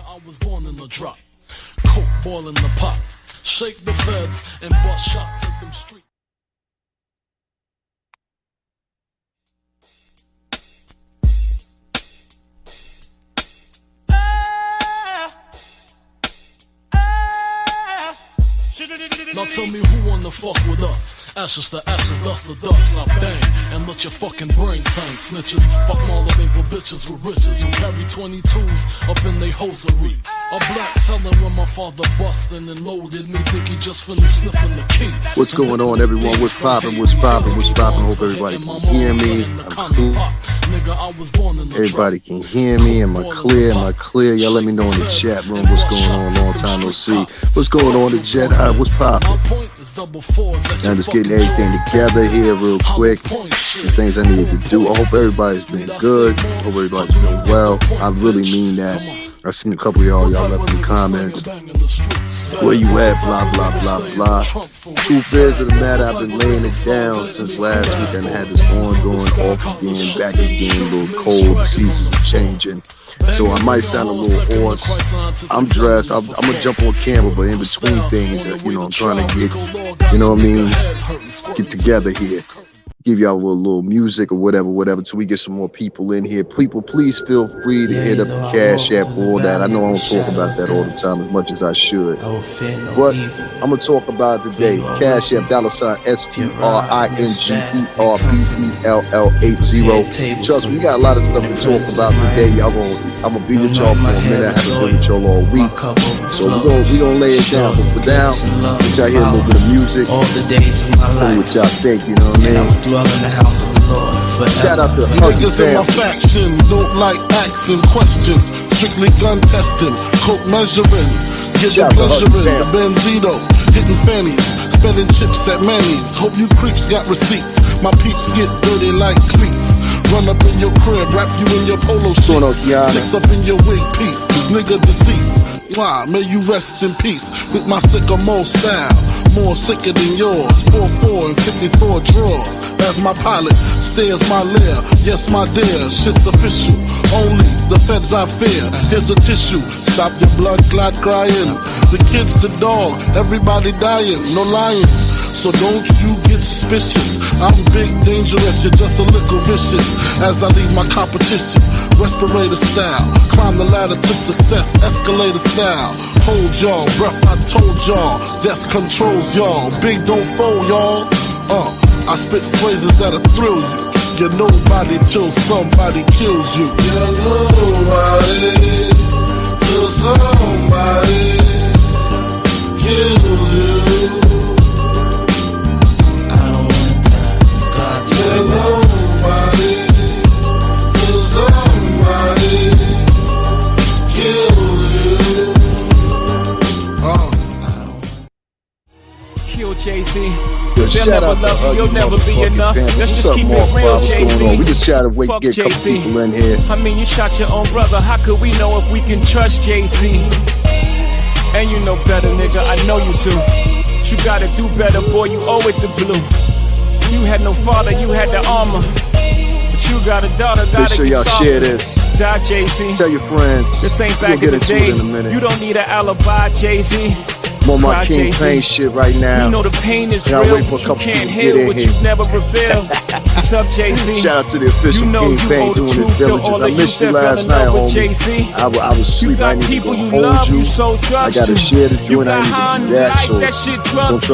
Nigga, I was born in the drop. Coke boiling the pot. Shake the feds and bust shots at them streets. Now tell me who wanna fuck with us. Ashes to ashes, dust to dust. I bang and let your fucking brains hang. Snitches, fuck Marley bitches with riches who carry 22s up in they hosiery. A black telling when my father bustin' and loaded me. Think he just finished sniffing the key. What's going on, everyone? What's poppin'? What's poppin'? What's poppin'? Hope everybody can hear me. I'm cool. Everybody can hear me. Am I clear? Am I clear? Y'all let me know in the chat room what's going on. Long time no see. What's going on, the Jedi? What's poppin'? Now just getting everything together here real quick. Some things I need to do. I hope everybody's been good. I hope everybody's been well. I really mean that. I seen a couple of y'all left in the comments. Where you at? Blah, blah, blah, blah. Truth is of the matter, I've been laying it down since last week and I had this ongoing off again, back again, a little cold. The seasons are changing. So I might sound a little hoarse. I'm dressed. I'm going to jump on camera, but in between things, I'm trying to get, get together here. Give y'all a little music or whatever, till we get some more people in here. People, please feel free to hit up the Cash App for all that. I know I don't talk about that all the time as much as I should. But I'm going to talk about it today. Cash App, $STRINGERBELL80. Trust me, we got a lot of stuff to talk about today. I'm going to be with y'all for a minute. I haven't been with y'all all week. So we're gonna lay it down. But for now, let y'all hear a little bit of music. Tell me what y'all think, you know what I mean? In the house of the Lord shout out to niggas in my faction don't like asking questions, strictly gun testing, coke measuring, getting pleasuring, the Benzito, hitting fannies, spending chips at Manny's. Hope you creeps got receipts. My peeps get dirty like cleats. Run up in your crib, wrap you in your polo sheets, six up in your wig piece. Nigga deceased. Why? May you rest in peace with my sycamore style. More sicker than yours. 4-4 and 54 drawers. As my pilot stares my lair. Yes, my dear, shit's official. Only the feds I fear. Here's a tissue. Stop your blood clot crying. The kids, the dog, everybody dying. No lying. So don't you get suspicious. I'm big, dangerous, you're just a little vicious. As I leave my competition, respirator style. Climb the ladder to success, escalator style. Hold y'all, breath I told y'all. Death controls y'all, big don't fold y'all. I spit phrases that'll thrill you. You're nobody till somebody kills you. You're nobody till somebody kills you. You're nobody till somebody kills you. Kill Jay-Z. They'll never love you, you'll never be enough. Let's just keep it real, Jay-Z. We just try to wait to get a couple people in here. I mean, you shot your own brother. How could we know if we can trust Jay-Z? And you know better, nigga. I know you do. But you gotta do better, boy. You owe it to Blue. You had no father, you had the armor. But you got a daughter, gotta sure be y'all soft. share this. Die, Jay-Z. Tell your friends. This ain't back in the days. You don't need an alibi, Jay-Z. I'm on my King Pain shit right now. You know the pain is real, but you can't heal what you never revealed. What's up, Jay-Z? Shout out to the official King Pain doing his diligence. I missed you last night, homie. I was asleep. I need to go hold you. I gotta share the joint. I need to do that. So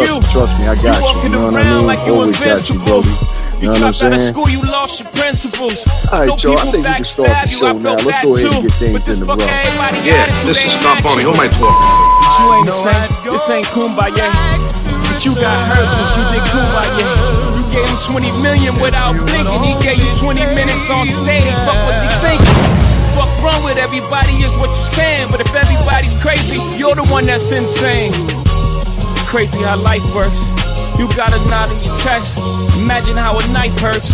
don't trust me. I got you. You know what I mean? Always got you, brody. You dropped out of school, you lost your principles. Alright, y'all, I think we can start the show now. Let's go ahead and get things in the row. Yeah, this is Stop Bonnie. Who am I talking? But you ain't the same. This ain't Kumbaya. But you got hurt because you did Kumbaya. You gave him 20 million without blinking. He gave you 20 minutes on stage. Fuck what they think. Fuck wrong with everybody is what you're saying. But if everybody's crazy, you're the one that's insane. Crazy how life works. You got a knot in your chest. Imagine how a knife hurts.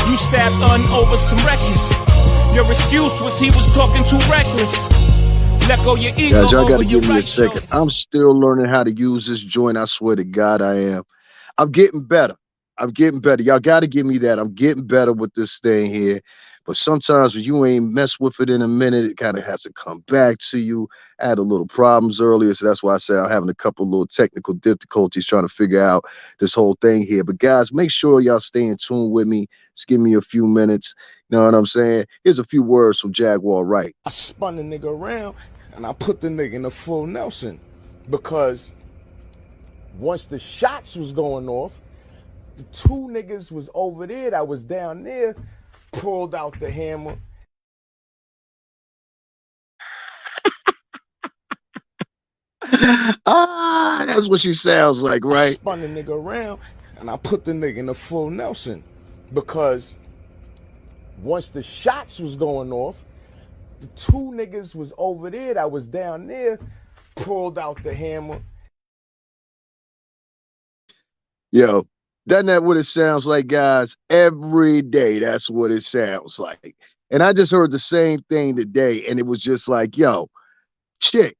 You stabbed over some records. Your excuse was he was talking too reckless. Let go your ego. Guys, y'all gotta give me a second. I'm still learning how to use this joint. I swear to God I am. I'm getting better. I'm getting better. Y'all got to give me that. I'm getting better with this thing here. But sometimes when you ain't mess with it in a minute, it kind of has to come back to you. I had a little problems earlier, so that's why I say I'm having a couple little technical difficulties trying to figure out this whole thing here. But guys, make sure y'all stay in tune with me. Just give me a few minutes. You know what I'm saying? Here's a few words from Jaguar Wright. I spun the nigga around and I put the nigga in the full Nelson because once the shots was going off, the two niggas was over there that was down there, pulled out the hammer. That's what she sounds like, right? I spun the nigga around and I put the nigga in the full Nelson because once the shots was going off, the two niggas was over there that was down there, pulled out the hammer. Yo, doesn't that what it sounds like, guys? Every day, that's what it sounds like. And I just heard the same thing today, and it was just like, yo, shit,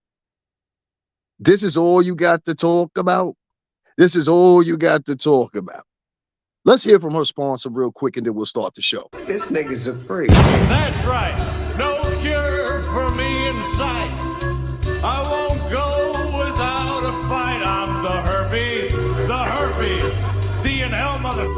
this is all you got to talk about? This is all you got to talk about. Let's hear from her sponsor real quick, and then we'll start the show. This nigga's a freak. That's right. No cure for me in sight. I won't go without a fight. I'm the herpes. The herpes. See you in hell, mother.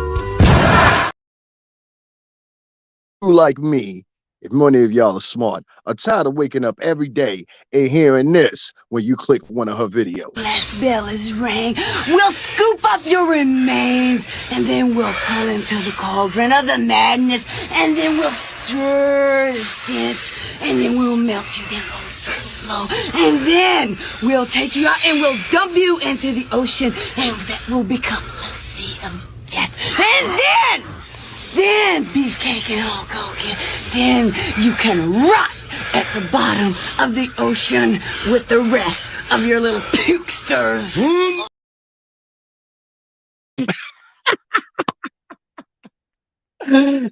Like me, if many of y'all are smart, are tired of waking up every day and hearing this when you click one of her videos. Last bell is rang. We'll scoop up your remains, and then we'll pull into the cauldron of the madness, and then we'll stir the stench, and then we'll melt you down oh so slow, and then we'll take you out and we'll dump you into the ocean, and that will become a sea of death, and then Beefcake and Hulk Hogan, then you can rot at the bottom of the ocean with the rest of your little pukesters.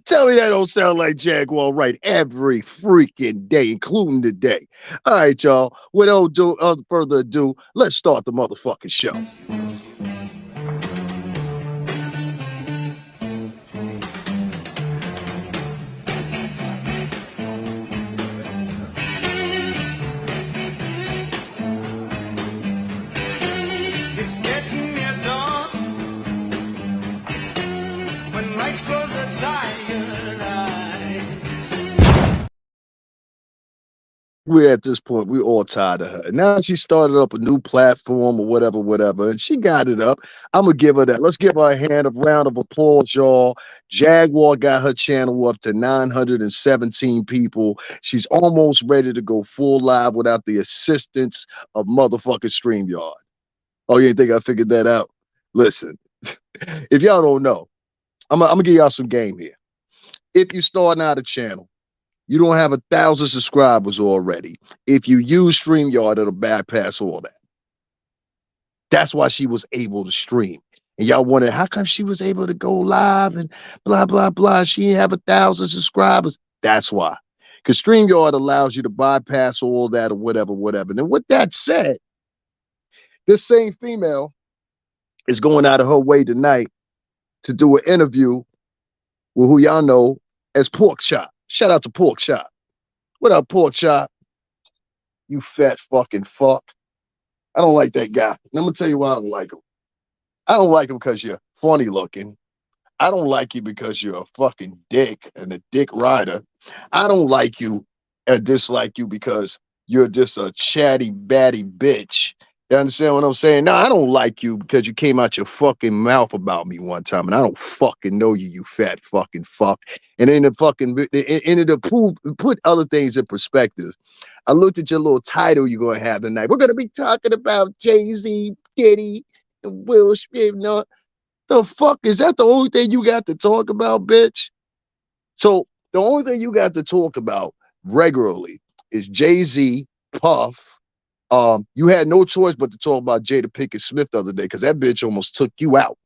Tell me that don't sound like Jaguar Wright every freaking day, including today. All right, y'all. Without further ado, let's start the motherfucking show. It's getting near dawn. When lights close the tide, you're alive. We're at this point, we're all tired of her. Now she started up a new platform or whatever, and she got it up. I'm going to give her that. Let's give her a round of applause, y'all. Jaguar got her channel up to 917 people. She's almost ready to go full live without the assistance of motherfucking StreamYard. Oh, you didn't think I figured that out? Listen, if y'all don't know, I'm gonna give y'all some game here. If you starting out a channel, you don't have 1,000 subscribers already. If you use StreamYard, it'll bypass all that. That's why she was able to stream. And y'all wonder, how come she was able to go live and blah, blah, blah. She didn't have 1,000 subscribers. That's why. Because StreamYard allows you to bypass all that or whatever. And with that said, this same female is going out of her way tonight to do an interview with who y'all know as Pork Chop. Shout out to Pork Chop. What up, Pork Chop? You fat fucking fuck. I don't like that guy. And I'm going to tell you why I don't like him. I don't like him because you're funny looking. I don't like you because you're a fucking dick and a dick rider. I don't like you and dislike you because you're just a chatty, batty bitch. You understand what I'm saying? No, I don't like you because you came out your fucking mouth about me one time, and I don't fucking know you, you fat fucking fuck. And then put other things in perspective. I looked at your little title you're gonna have tonight. We're gonna be talking about Jay-Z, Diddy, and Will Smith. No, the fuck is that the only thing you got to talk about, bitch? So the only thing you got to talk about regularly is Jay-Z, Puff. You had no choice but to talk about Jada Pinkett Smith the other day because that bitch almost took you out.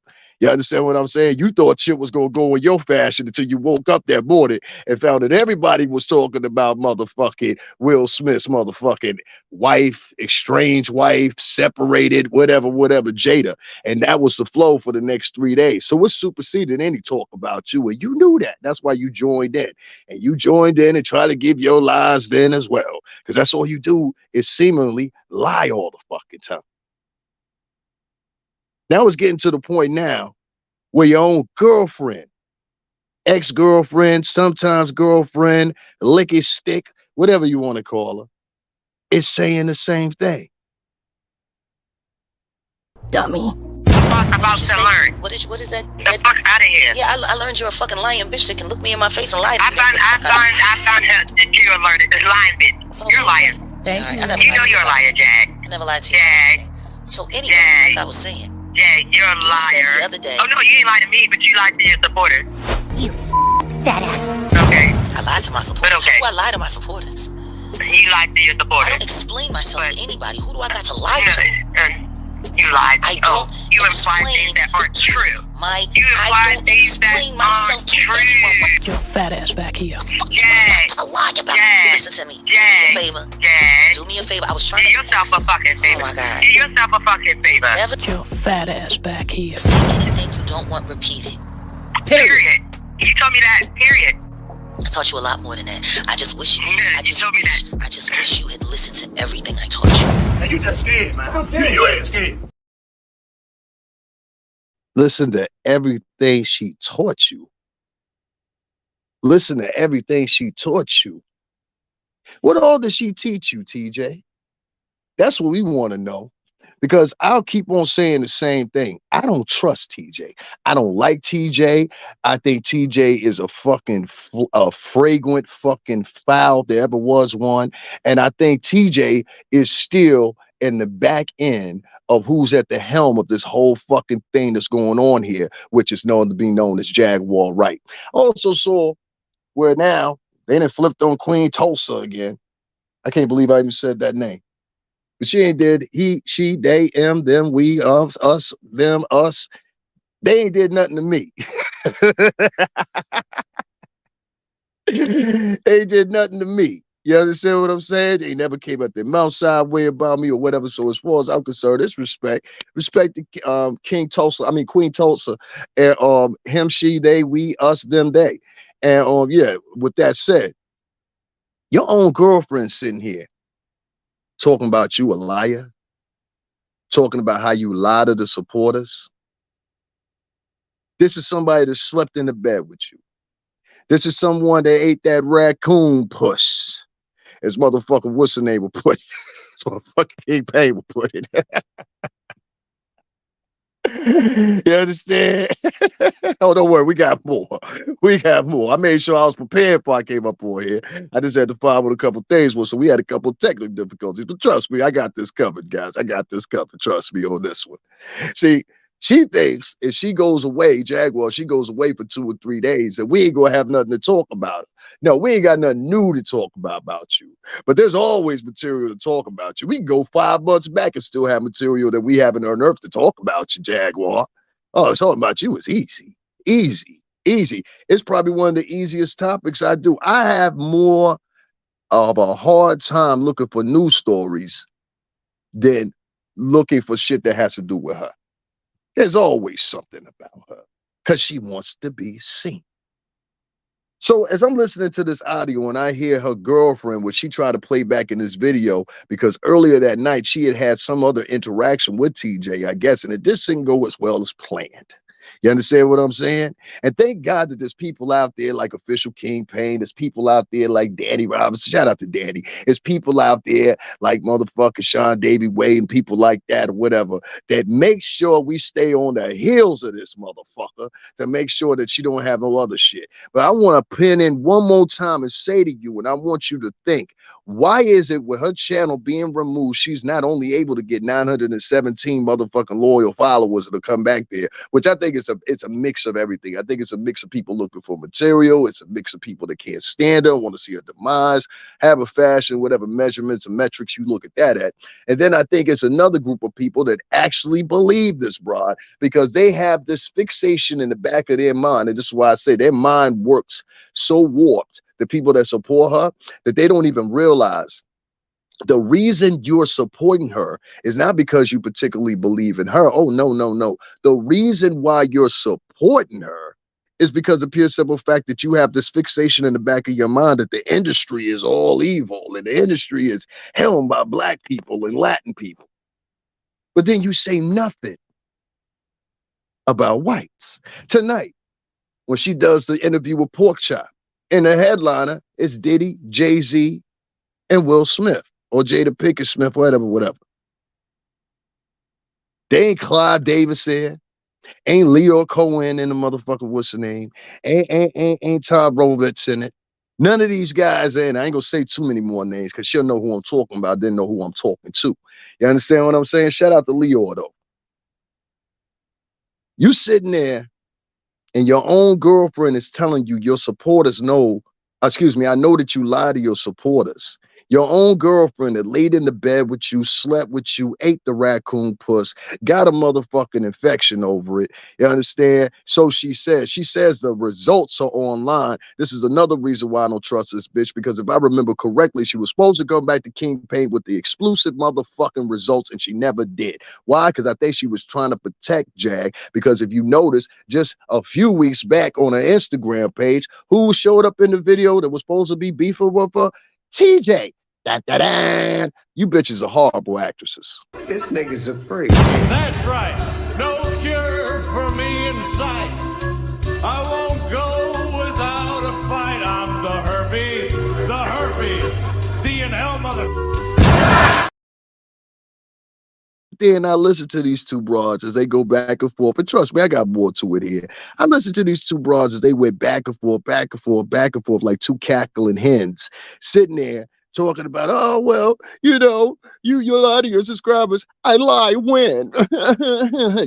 You understand what I'm saying? You thought shit was gonna go in your fashion until you woke up that morning and found that everybody was talking about motherfucking Will Smith's motherfucking wife, estranged wife, separated, whatever, Jada. And that was the flow for the next 3 days. So it superseded any talk about you. And you knew that. That's why you joined in. And you joined in and try to give your lies then as well. Because that's all you do is seemingly lie all the fucking time. Now it's getting to the point now where your own girlfriend, ex-girlfriend, sometimes girlfriend, licky stick, whatever you want to call her, is saying the same thing. Dummy. About to learn. What is that? The fuck out of here. Yeah, I learned you're a fucking lying bitch that can look me in my face and lie to me. I found that you're a lying bitch. So, you're a liar. Thank you. You know you're a liar, Jag. I never lied to you. Jag. So anyway, like I was saying. Jag, you're a liar. Said the other day. Oh no, you ain't lied to me, but you lied to your supporters. You fat ass. Okay. I lied to my supporters. But okay. How do I lie to my supporters? You lied to your supporters. I don't explain myself to anybody. Who do I got to lie to? You lied. I don't you imply things that aren't true. I don't explain myself to anyone. Your fat ass back here. Jag. To lie about it. Listen to me. Jag. Do me a favor. Jag. Do me a favor. I was trying Do to... yourself a fucking favor. Oh my God. Do yourself a fucking favor. Never Your fat ass back here. say anything you don't want repeated. Period. You told me that. Period. I taught you a lot more than that. I just wish you. Yeah, I just you told me wish. I just wish you had listened to everything I taught you. And you just scared, man. You ain't scared. Listen to everything she taught you. Listen to everything she taught you. What all did she teach you, TJ? That's what we want to know. Because I'll keep on saying the same thing. I don't trust TJ. I don't like TJ. I think TJ is a fucking fragrant fucking foul if there ever was one. And I think TJ is still in the back end of who's at the helm of this whole fucking thing that's going on here, which is known to be known as Jaguar Wright. Also saw where now they done flipped on Queen Tulsa again. I can't believe I even said that name. But she ain't did he, she, they, them, we, us, them, us. They ain't did nothing to me. They did nothing to me. You understand what I'm saying? They never came out their mouth sideways about me or whatever. So as far as I'm concerned, it's respect. Respect to Queen Tulsa, and him, she, they, we, us, them, they. And yeah, with that said, your own girlfriend sitting here talking about you a liar, talking about how you lie to the supporters. This is somebody that slept in the bed with you. This is someone that ate that raccoon puss. As motherfucking what's the name will put it. As motherfucking King Payne will put it. You understand? Oh, don't worry, we got more. We got more. I made sure I was prepared before I came up on here. I just had to follow a couple things, so we had a couple of technical difficulties. But trust me, I got this covered, guys. I got this covered. Trust me on this one. See, she thinks if she goes away, Jaguar, she goes away for 2 or 3 days, and we ain't gonna have nothing to talk about. No, we ain't got nothing new to talk about you. But there's always material to talk about you. We can go 5 months back and still have material that we haven't unearthed to talk about you, Jaguar. Oh, talking about you is easy. Easy. Easy. It's probably one of the easiest topics I do. I have more of a hard time looking for news stories than looking for shit that has to do with her. There's always something about her because she wants to be seen. So as I'm listening to this audio and I hear her girlfriend, which she tried to play back in this video, because earlier that night she had some other interaction with TJ, I guess, and it just didn't go as well as planned. You understand what I'm saying? And thank God that there's people out there like Official King Payne. There's people out there like Danny Robinson. Shout out to Danny. There's people out there like motherfucking Sean Davy Wade and people like that or whatever that make sure we stay on the heels of this motherfucker to make sure that she don't have no other shit. But I want to pin in one more time and say to you, and I want you to think, why is it with her channel being removed, she's not only able to get 917 motherfucking loyal followers to come back there, which I think is a mix of everything. I think it's a mix of people looking for material. It's a mix of people that can't stand her, want to see her demise, have a fashion, whatever measurements and metrics you look at that at. And then I think it's another group of people that actually believe this broad because they have this fixation in the back of their mind. And this is why I say their mind works so warped, the people that support her, that they don't even realize the reason you're supporting her is not because you particularly believe in her. Oh, no, no, no. The reason why you're supporting her is because of the pure simple fact that you have this fixation in the back of your mind that the industry is all evil and the industry is helmed by black people and Latin people. But then you say nothing about whites. Tonight, when she does the interview with Porkchop, and the headliner is Diddy, Jay-Z, and Will Smith. Or Jada Pinkett Smith, whatever. They ain't Clive Davis there. Ain't Leo Cohen in the motherfucker, what's the name? Ain't Tom Roberts in it. None of these guys in. I ain't gonna say too many more names because she'll know who I'm talking about. Didn't know who I'm talking to. You understand what I'm saying? Shout out to Leo, though. You sitting there and your own girlfriend is telling you your supporters know, excuse me, I know that you lie to your supporters. Your own girlfriend that laid in the bed with you, slept with you, ate the raccoon puss, got a motherfucking infection over it. You understand? So she says the results are online. This is another reason why I don't trust this bitch, because if I remember correctly, she was supposed to come back to King Pain with the exclusive motherfucking results, and she never did. Why? Because I think she was trying to protect Jag, because if you notice, just a few weeks back on her Instagram page, who showed up in the video that was supposed to be beefing with her? TJ. Da-da-da. You bitches are horrible actresses. This nigga's a freak. That's right. No cure for me in sight. I won't go without a fight. I'm the herpes. The herpes. See you in hell, mother. Then I listen to these two broads as they go back and forth. And trust me, I got more to it here. I listen to these two broads as they went back and forth, back and forth, back and forth, like two cackling hens, sitting there talking about, oh, well, you know, you lie to your subscribers. I lie when?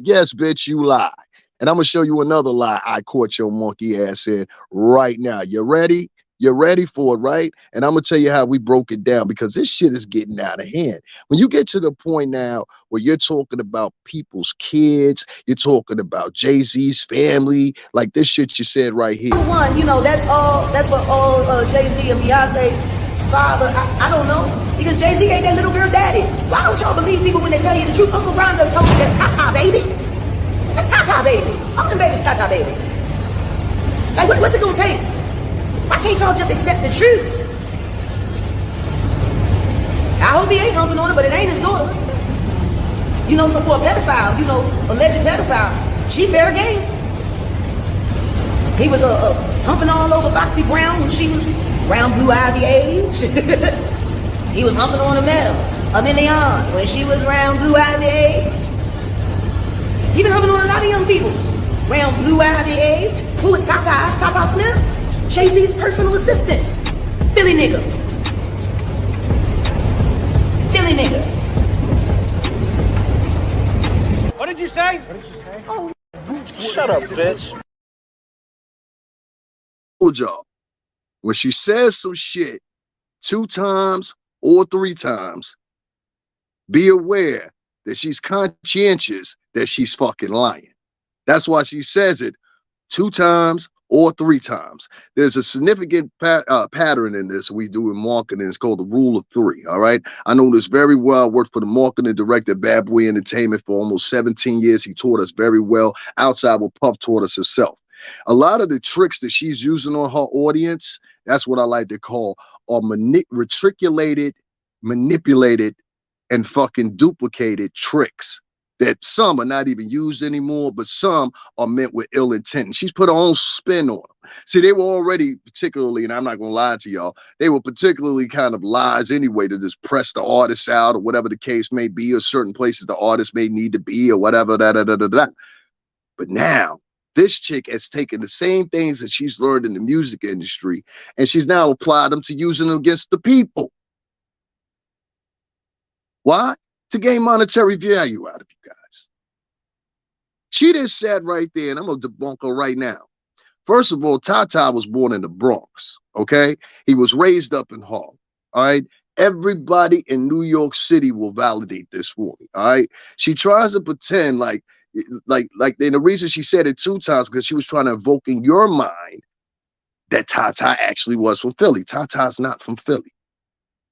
Yes, bitch, you lie. And I'm going to show you another lie I caught your monkey ass in right now. You ready? You're ready for it, right? And I'm going to tell you how we broke it down, because this shit is getting out of hand. When you get to the point now where you're talking about people's kids, you're talking about Jay-Z's family, like this shit you said right here. One, you know, that's what all Jay-Z and Beyonce father, I don't know, because Jay-Z ain't that little girl daddy. Why don't y'all believe people when they tell you the truth? Uncle Rondo told me that's Tata baby. That's Tata baby. All them babies Tata baby. Like, what's it gonna take? Why can't y'all just accept the truth? I hope he ain't humping on her, but it ain't his daughter. You know, so for a pedophile, you know, alleged pedophile, she fair game. He was humping all over Foxy Brown when she was around Blue Ivy age. He was humping on a million when she was around Blue Ivy age. He been humping on a lot of young people around Blue Ivy age. Who is Tata? Tata Smith? Jay-Z's personal assistant. Philly nigga. Philly nigga. What did you say? Oh, shut up, bitch. Y'all, when she says some shit 2 times or 3 times, be aware that she's conscientious that she's fucking lying. That's why she says it 2 times or 3 times. There's a significant pattern in this we do in marketing. It's called the rule of 3. All right. I know this very well. I worked for the marketing director at Bad Boy Entertainment for almost 17 years. He taught us very well. Outside what Puff taught us himself. A lot of the tricks that she's using on her audience, that's what I like to call, are reticulated, manipulated, and fucking duplicated tricks that some are not even used anymore, but some are meant with ill intent. And she's put her own spin on them. See, they were already particularly, and I'm not going to lie to y'all, they were particularly kind of lies anyway to just press the artist out or whatever the case may be, or certain places the artist may need to be or whatever, But now, this chick has taken the same things that she's learned in the music industry, and she's now applied them to using them against the people. Why? To gain monetary value out of you guys. She just sat right there, and I'm going to debunk her right now. First of all, Tata was born in the Bronx, okay? He was raised up in Harlem, all right? Everybody in New York City will validate this for me, all right? She tries to pretend and the reason she said it 2 times because she was trying to evoke in your mind that Tata actually was from Philly. Tata's not from Philly.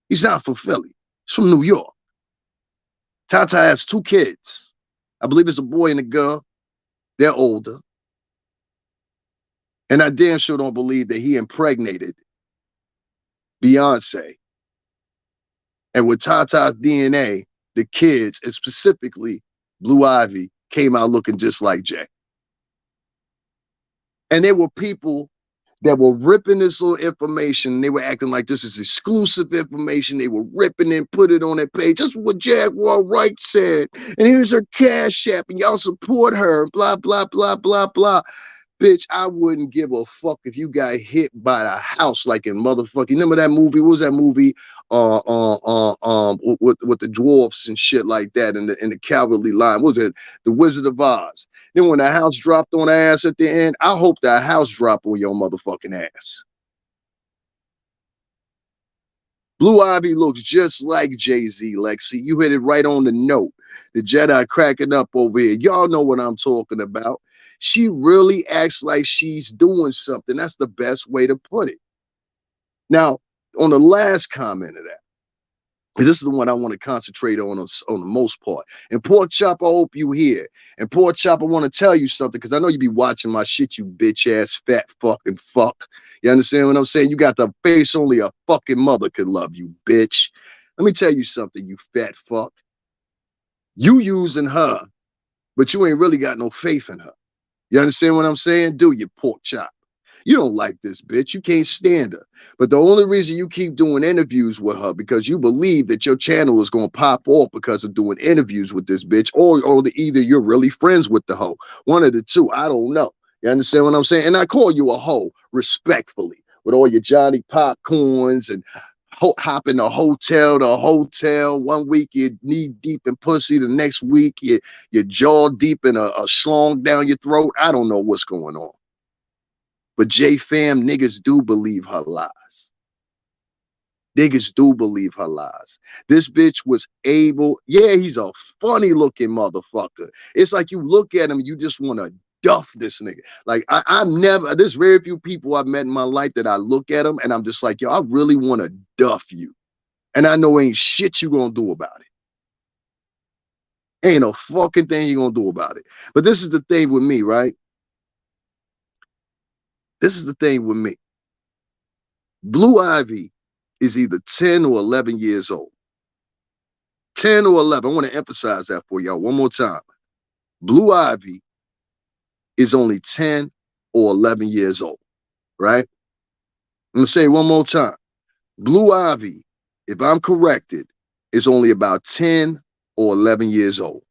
He's not from Philly. He's from New York. Tata has 2 kids. I believe it's a boy and a girl. They're older. And I damn sure don't believe that he impregnated Beyonce. And with Tata's DNA, the kids, and specifically Blue Ivy, came out looking just like Jay. And there were people that were ripping this little information. They were acting like this is exclusive information. They were ripping and put it on their page. That's what Jaguar Wright said. And here's her cash app, and y'all support her, blah, blah, blah, blah, blah. Bitch, I wouldn't give a fuck if you got hit by the house like in motherfucking. Remember that movie? What was that movie? With the dwarfs and shit like that in the cavalry line. What was it? The Wizard of Oz. Then when the house dropped on the ass at the end, I hope that house dropped on your motherfucking ass. Blue Ivy looks just like Jay-Z, Lexi. You hit it right on the note. The Jedi cracking up over here. Y'all know what I'm talking about. She really acts like she's doing something. That's the best way to put it. Now, on the last comment of that, because this is the one I want to concentrate on the most part. And Pork Chop, I hope you hear. And Pork Chop, I want to tell you something, because I know you be watching my shit, you bitch-ass fat fucking fuck. You understand what I'm saying? You got the face only a fucking mother could love, you bitch. Let me tell you something, you fat fuck. You using her, but you ain't really got no faith in her. You understand what I'm saying? Do you, Pork Chop? You don't like this bitch. You can't stand her. But the only reason you keep doing interviews with her because you believe that your channel is going to pop off because of doing interviews with this bitch, or either you're really friends with the hoe. One of the two. I don't know. You understand what I'm saying? And I call you a hoe respectfully with all your Johnny Popcorns and hopping a hotel to hotel. 1 week you're knee deep in pussy, the next week you're jaw deep in a schlong down your throat. I don't know what's going on. But J-Fam, niggas do believe her lies. Niggas do believe her lies. This bitch was able, yeah, he's a funny looking motherfucker. It's like you look at him, you just want to duff this nigga. Like there's very few people I've met in my life that I look at him and I'm just like, yo, I really want to duff you. And I know ain't shit you gonna do about it. Ain't a fucking thing you gonna do about it. But this is the thing with me, right? This is the thing with me. Blue Ivy is either 10 or 11 years old. 10 or 11. I want to emphasize that for y'all one more time. Blue Ivy is only 10 or 11 years old, right? I'm going to say it one more time. Blue Ivy, if I'm corrected, is only about 10 or 11 years old.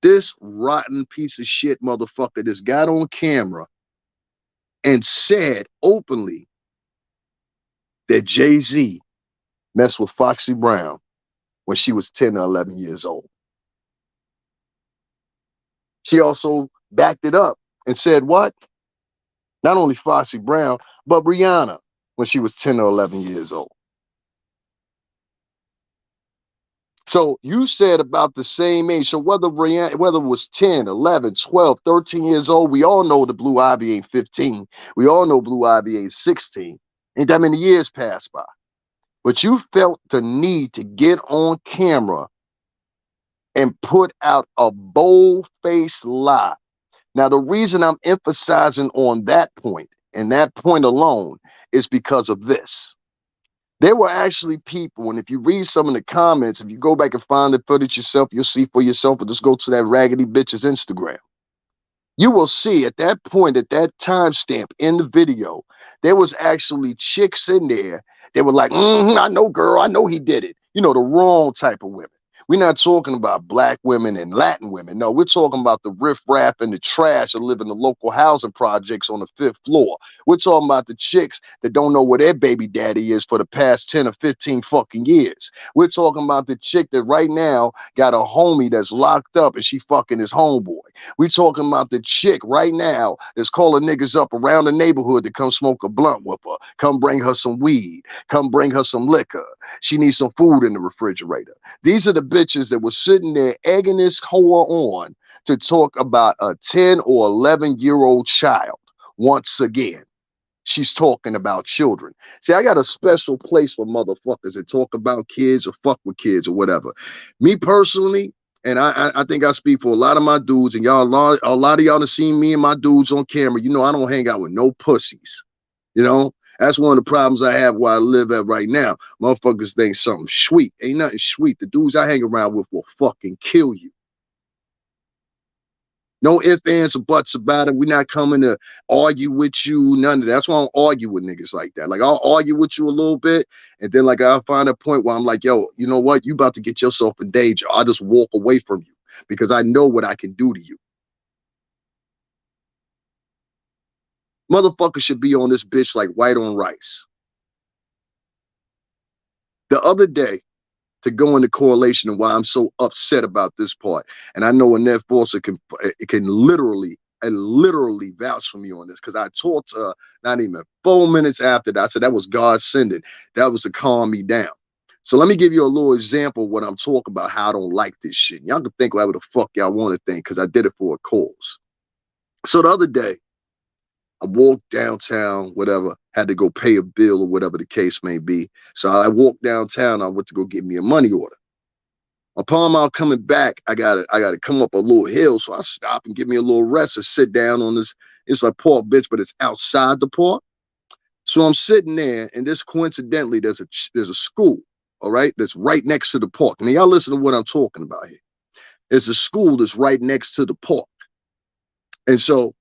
This rotten piece of shit motherfucker just got on camera and said openly that Jay-Z messed with Foxy Brown when she was 10 or 11 years old. She also backed it up and said what? Not only Foxy Brown, but Rihanna when she was 10 or 11 years old. So you said about the same age. So whether it was 10, 11, 12, 13 years old, we all know the Blue Ivy ain't 15. We all know Blue Ivy ain't 16. Ain't that many years passed by. But you felt the need to get on camera and put out a bold-faced lie. Now, the reason I'm emphasizing on that point, and that point alone, is because of this. There were actually people, and if you read some of the comments, if you go back and find the footage yourself, you'll see for yourself, or just go to that raggedy bitch's Instagram. You will see at that point, at that timestamp in the video, there was actually chicks in there. They were like, I know, girl, I know he did it. You know, the wrong type of women. We're not talking about black women and Latin women. No, we're talking about the riffraff and the trash that live in the local housing projects on the 5th floor. We're talking about the chicks that don't know where their baby daddy is for the past 10 or 15 fucking years. We're talking about the chick that right now got a homie that's locked up and she fucking his homeboy. We're talking about the chick right now that's calling niggas up around the neighborhood to come smoke a blunt with her, come bring her some weed, come bring her some liquor. She needs some food in the refrigerator. These are the bitches that were sitting there egging this whore on to talk about a 10 or 11-year-old child. Once again, she's talking about children. See, I got a special place for motherfuckers that talk about kids or fuck with kids or whatever. Me personally, and I think I speak for a lot of my dudes, and y'all, a lot of y'all have seen me and my dudes on camera. You know, I don't hang out with no pussies. You know, that's one of the problems I have where I live at right now. Motherfuckers think something sweet. Ain't nothing sweet. The dudes I hang around with will fucking kill you. No ifs, ands, or buts about it. We're not coming to argue with you. None of that. That's why I don't argue with niggas like that. Like, I'll argue with you a little bit, and then, like, I'll find a point where I'm like, yo, you know what? You about to get yourself in danger. I'll just walk away from you because I know what I can do to you. Motherfuckers should be on this bitch like white on rice. The other day, to go into correlation and why I'm so upset about this part. And I know Annette Forster can literally vouch for me on this, because I talked to her not even 4 minutes after that. I said that was God sending. That was to calm me down. So let me give you a little example of what I'm talking about, how I don't like this shit. Y'all can think whatever the fuck y'all want to think, because I did it for a cause. So the other day, I walked downtown, whatever, had to go pay a bill or whatever the case may be. So I walked downtown. I went to go get me a money order. Upon my coming back, I gotta come up a little hill. So I stop and give me a little rest and sit down on this. It's like park bench, but it's outside the park. So I'm sitting there, and this coincidentally, there's a school, all right, that's right next to the park. Now y'all listen to what I'm talking about here. There's a school that's right next to the park. And so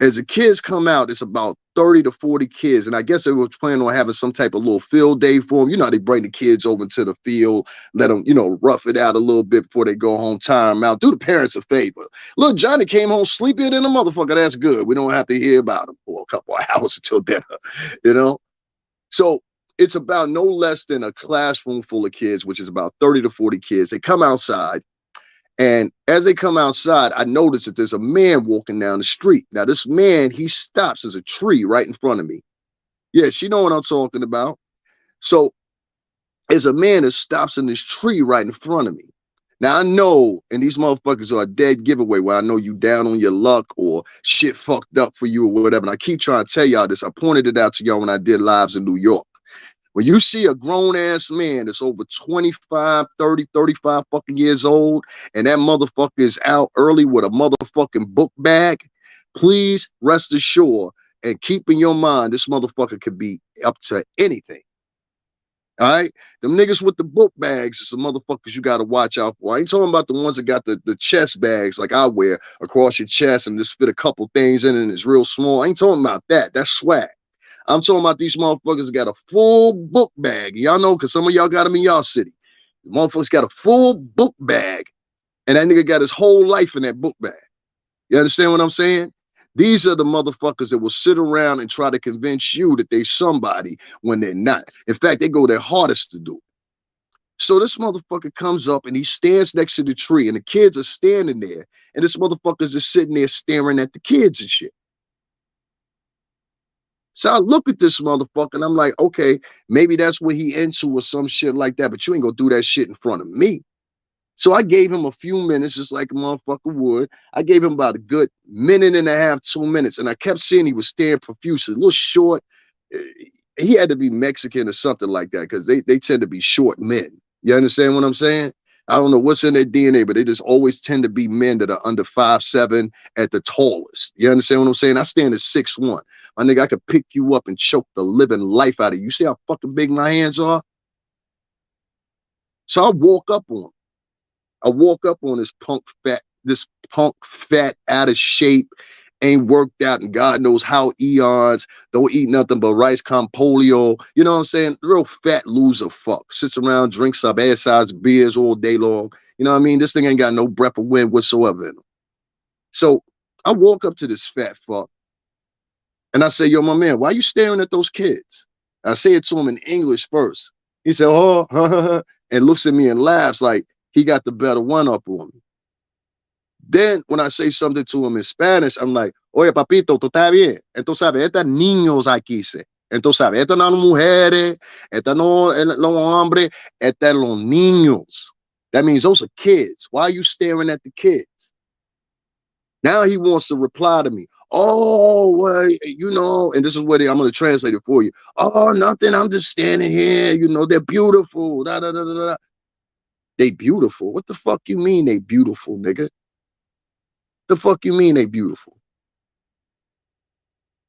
as the kids come out, it's about 30 to 40 kids. And I guess they were planning on having some type of little field day for them. You know how they bring the kids over to the field, let them, you know, rough it out a little bit before they go home, tire them out. Do the parents a favor. Look, Johnny came home sleepier than a motherfucker. That's good. We don't have to hear about him for a couple of hours until dinner, you know? So it's about no less than a classroom full of kids, which is about 30 to 40 kids. They come outside. And as they come outside, I notice that there's a man walking down the street. Now, this man, he stops. There's a tree right in front of me. Yeah, she know what I'm talking about. So there's a man that stops in this tree right in front of me. Now, I know, and these motherfuckers are a dead giveaway where I know you down on your luck or shit fucked up for you or whatever. And I keep trying to tell y'all this. I pointed it out to y'all when I did lives in New York. When you see a grown-ass man that's over 25, 30, 35 fucking years old, and that motherfucker is out early with a motherfucking book bag, please rest assured and keep in your mind this motherfucker could be up to anything. All right? Them niggas with the book bags is the motherfuckers you got to watch out for. I ain't talking about the ones that got the chest bags like I wear across your chest and just fit a couple things in and it's real small. I ain't talking about that. That's swag. I'm talking about these motherfuckers got a full book bag. Y'all know, because some of y'all got them in y'all city. The motherfuckers got a full book bag, and that nigga got his whole life in that book bag. You understand what I'm saying? These are the motherfuckers that will sit around and try to convince you that they somebody when they're not. In fact, they go their hardest to do it. So this motherfucker comes up, and he stands next to the tree, and the kids are standing there, and this motherfucker's just sitting there staring at the kids and shit. So I look at this motherfucker and I'm like, okay, maybe that's what he into or some shit like that, but you ain't gonna do that shit in front of me. So I gave him a few minutes, just like a motherfucker would. I gave him about a good minute and a half, 2 minutes, and I kept seeing he was staring profusely, a little short. He had to be Mexican or something like that, because they tend to be short men. You understand what I'm saying? I don't know what's in their DNA, but they just always tend to be men that are under 5'7" at the tallest. You understand what I'm saying? I stand at 6'1". My nigga, I could pick you up and choke the living life out of you. You see how fucking big my hands are? So I walk up on him. I walk up on this punk fat, out of shape, ain't worked out and God knows how eons, don't eat nothing but rice polio. You know what I'm saying? Real fat loser fuck. Sits around, drinks up ass-sized beers all day long. You know what I mean? This thing ain't got no breath of wind whatsoever in him. So I walk up to this fat fuck and I say, yo, my man, why you staring at those kids? I say it to him in English first. He said, oh, and looks at me and laughs like he got the better one up on me. Then when I say something to him in Spanish, I'm like, oye, papito, tú estás bien. Entonces, ¿sabes? Estas niños aquí, se. Entonces, ¿sabes? Estas no mujeres, estas no los hombres, estas los niños. That means those are kids. Why are you staring at the kids? Now he wants to reply to me. Oh, well, you know, and this is what I'm going to translate it for you. Oh, nothing. I'm just standing here. You know, they're beautiful. Da, da, da, da, da. They beautiful. What the fuck you mean they beautiful, nigga? The fuck you mean they beautiful?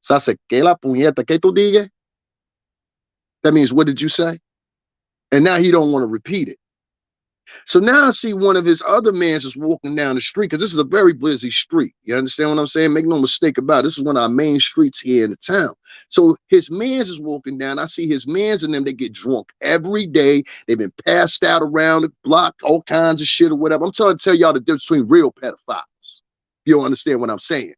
So I said, ¿Qué la puñeta que tú digas? That means, what did you say? And now he don't want to repeat it. So now I see one of his other mans is walking down the street, because this is a very busy street. You understand what I'm saying? Make no mistake about it. This is one of our main streets here in the town. So his mans is walking down. I see his mans and them, they get drunk every day. They've been passed out around the block, all kinds of shit or whatever. I'm trying to tell y'all the difference between real pedophiles. You don't understand what I'm saying.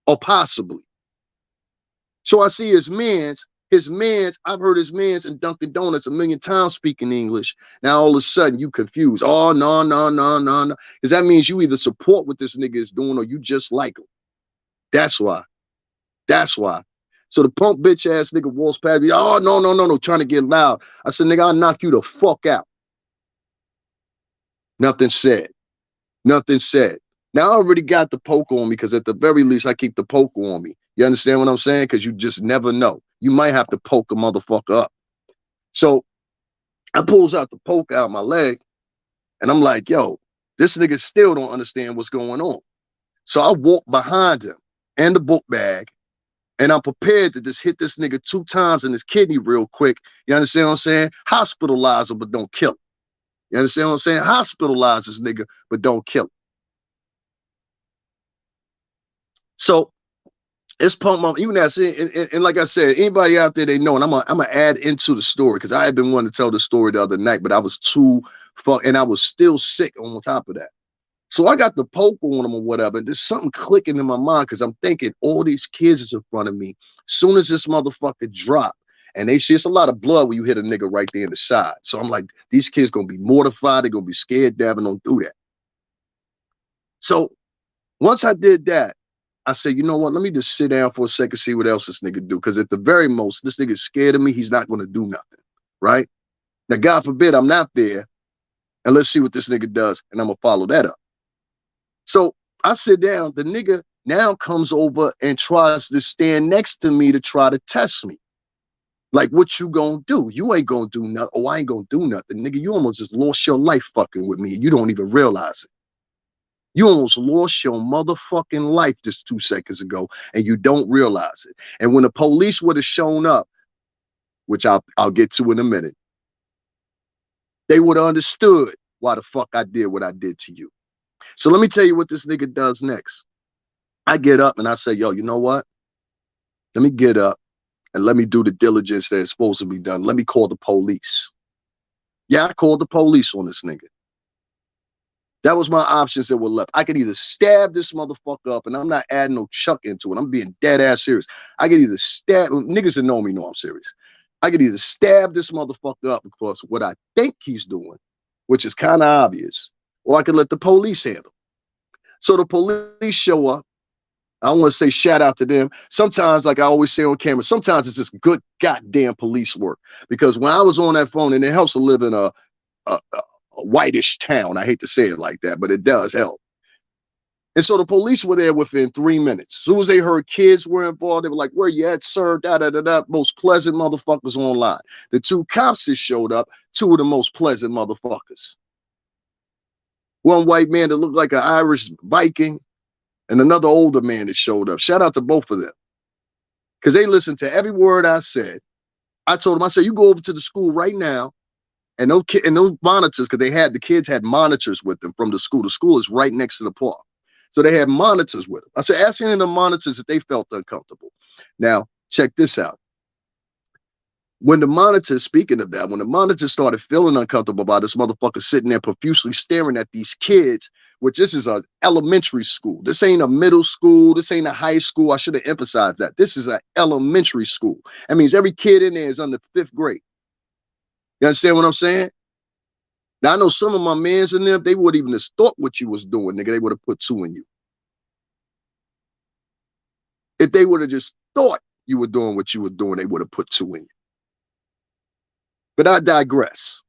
Or possibly. So I see his mans, I've heard his mans in Dunkin' Donuts a million times speaking English. Now all of a sudden you confused. Oh, no. Because that means you either support what this nigga is doing or you just like him. That's why. So the punk bitch ass nigga walks past me. Oh, no, trying to get loud. I said, nigga, I'll knock you the fuck out. Nothing said. Now I already got the poke on me, because at the very least I keep the poke on me. You understand what I'm saying? Because you just never know. You might have to poke a motherfucker up. So I pulls out the poke out my leg, and I'm like, yo, this nigga still don't understand what's going on. So I walk behind him and the book bag, and I'm prepared to just hit this nigga 2 times in his kidney real quick. You understand what I'm saying? Hospitalize him, but don't kill him. You understand what I'm saying? Hospitalize this nigga, but don't kill him. So it's pump up. Even that, and like I said, anybody out there they know, and I'm gonna add into the story, because I had been wanting to tell the story the other night, but I was too and I was still sick on top of that. So I got the poke on him or whatever. And there's something clicking in my mind, because I'm thinking all these kids is in front of me. Soon as this motherfucker drop, and they see it's a lot of blood when you hit a nigga right there in the side. So I'm like, these kids gonna be mortified. They're gonna be scared. Davin, don't do that. So once I did that, I said, you know what? Let me just sit down for a second, see what else this nigga do. Because at the very most, this nigga's scared of me. He's not going to do nothing, right? Now, God forbid I'm not there, and let's see what this nigga does, and I'm going to follow that up. So I sit down. The nigga now comes over and tries to stand next to me to try to test me. Like, what you going to do? You ain't going to do nothing. Oh, I ain't going to do nothing. Nigga, you almost just lost your life fucking with me, and you don't even realize it. You almost lost your motherfucking life just 2 seconds ago, and you don't realize it. And when the police would have shown up, which I'll get to in a minute, they would have understood why the fuck I did what I did to you. So let me tell you what this nigga does next. I get up and I say, yo, you know what? Let me get up and let me do the diligence that's supposed to be done. Let me call the police. Yeah, I called the police on this nigga. That was my options that were left. I could either stab this motherfucker up, and I'm not adding no chuck into it. I'm being dead ass serious. I could either stab, niggas that know me know I'm serious. I could either stab this motherfucker up because what I think he's doing, which is kind of obvious, or I could let the police handle. So the police show up. I don't want to say shout out to them. Sometimes, like I always say on camera, sometimes it's just good goddamn police work. Because when I was on that phone, and it helps to live in a whitish town. I hate to say it like that, but it does help. And so the police were there within 3 minutes. As soon as they heard kids were involved, they were like, where you at, sir? Most pleasant motherfuckers online. The 2 cops that showed up, 2 of the most pleasant motherfuckers. One white man that looked like an Irish Viking, and another older man that showed up. Shout out to both of them. Because they listened to every word I said. I told them, I said, you go over to the school right now, and those monitors, because the kids had monitors with them from the school. The school is right next to the park. So they had monitors with them. I said, ask any of the monitors if they felt uncomfortable. Now, check this out. When the monitors, speaking of that, when the monitors started feeling uncomfortable by this motherfucker sitting there profusely staring at these kids, which this is an elementary school. This ain't a middle school. This ain't a high school. I should have emphasized that. This is an elementary school. That means every kid in there is under 5th grade. You understand what I'm saying? Now, I know some of my mans in there, they wouldn't even have thought what you was doing, nigga. They would have put 2 in you. If they would have just thought you were doing what you were doing, they would have put 2 in you. But I digress.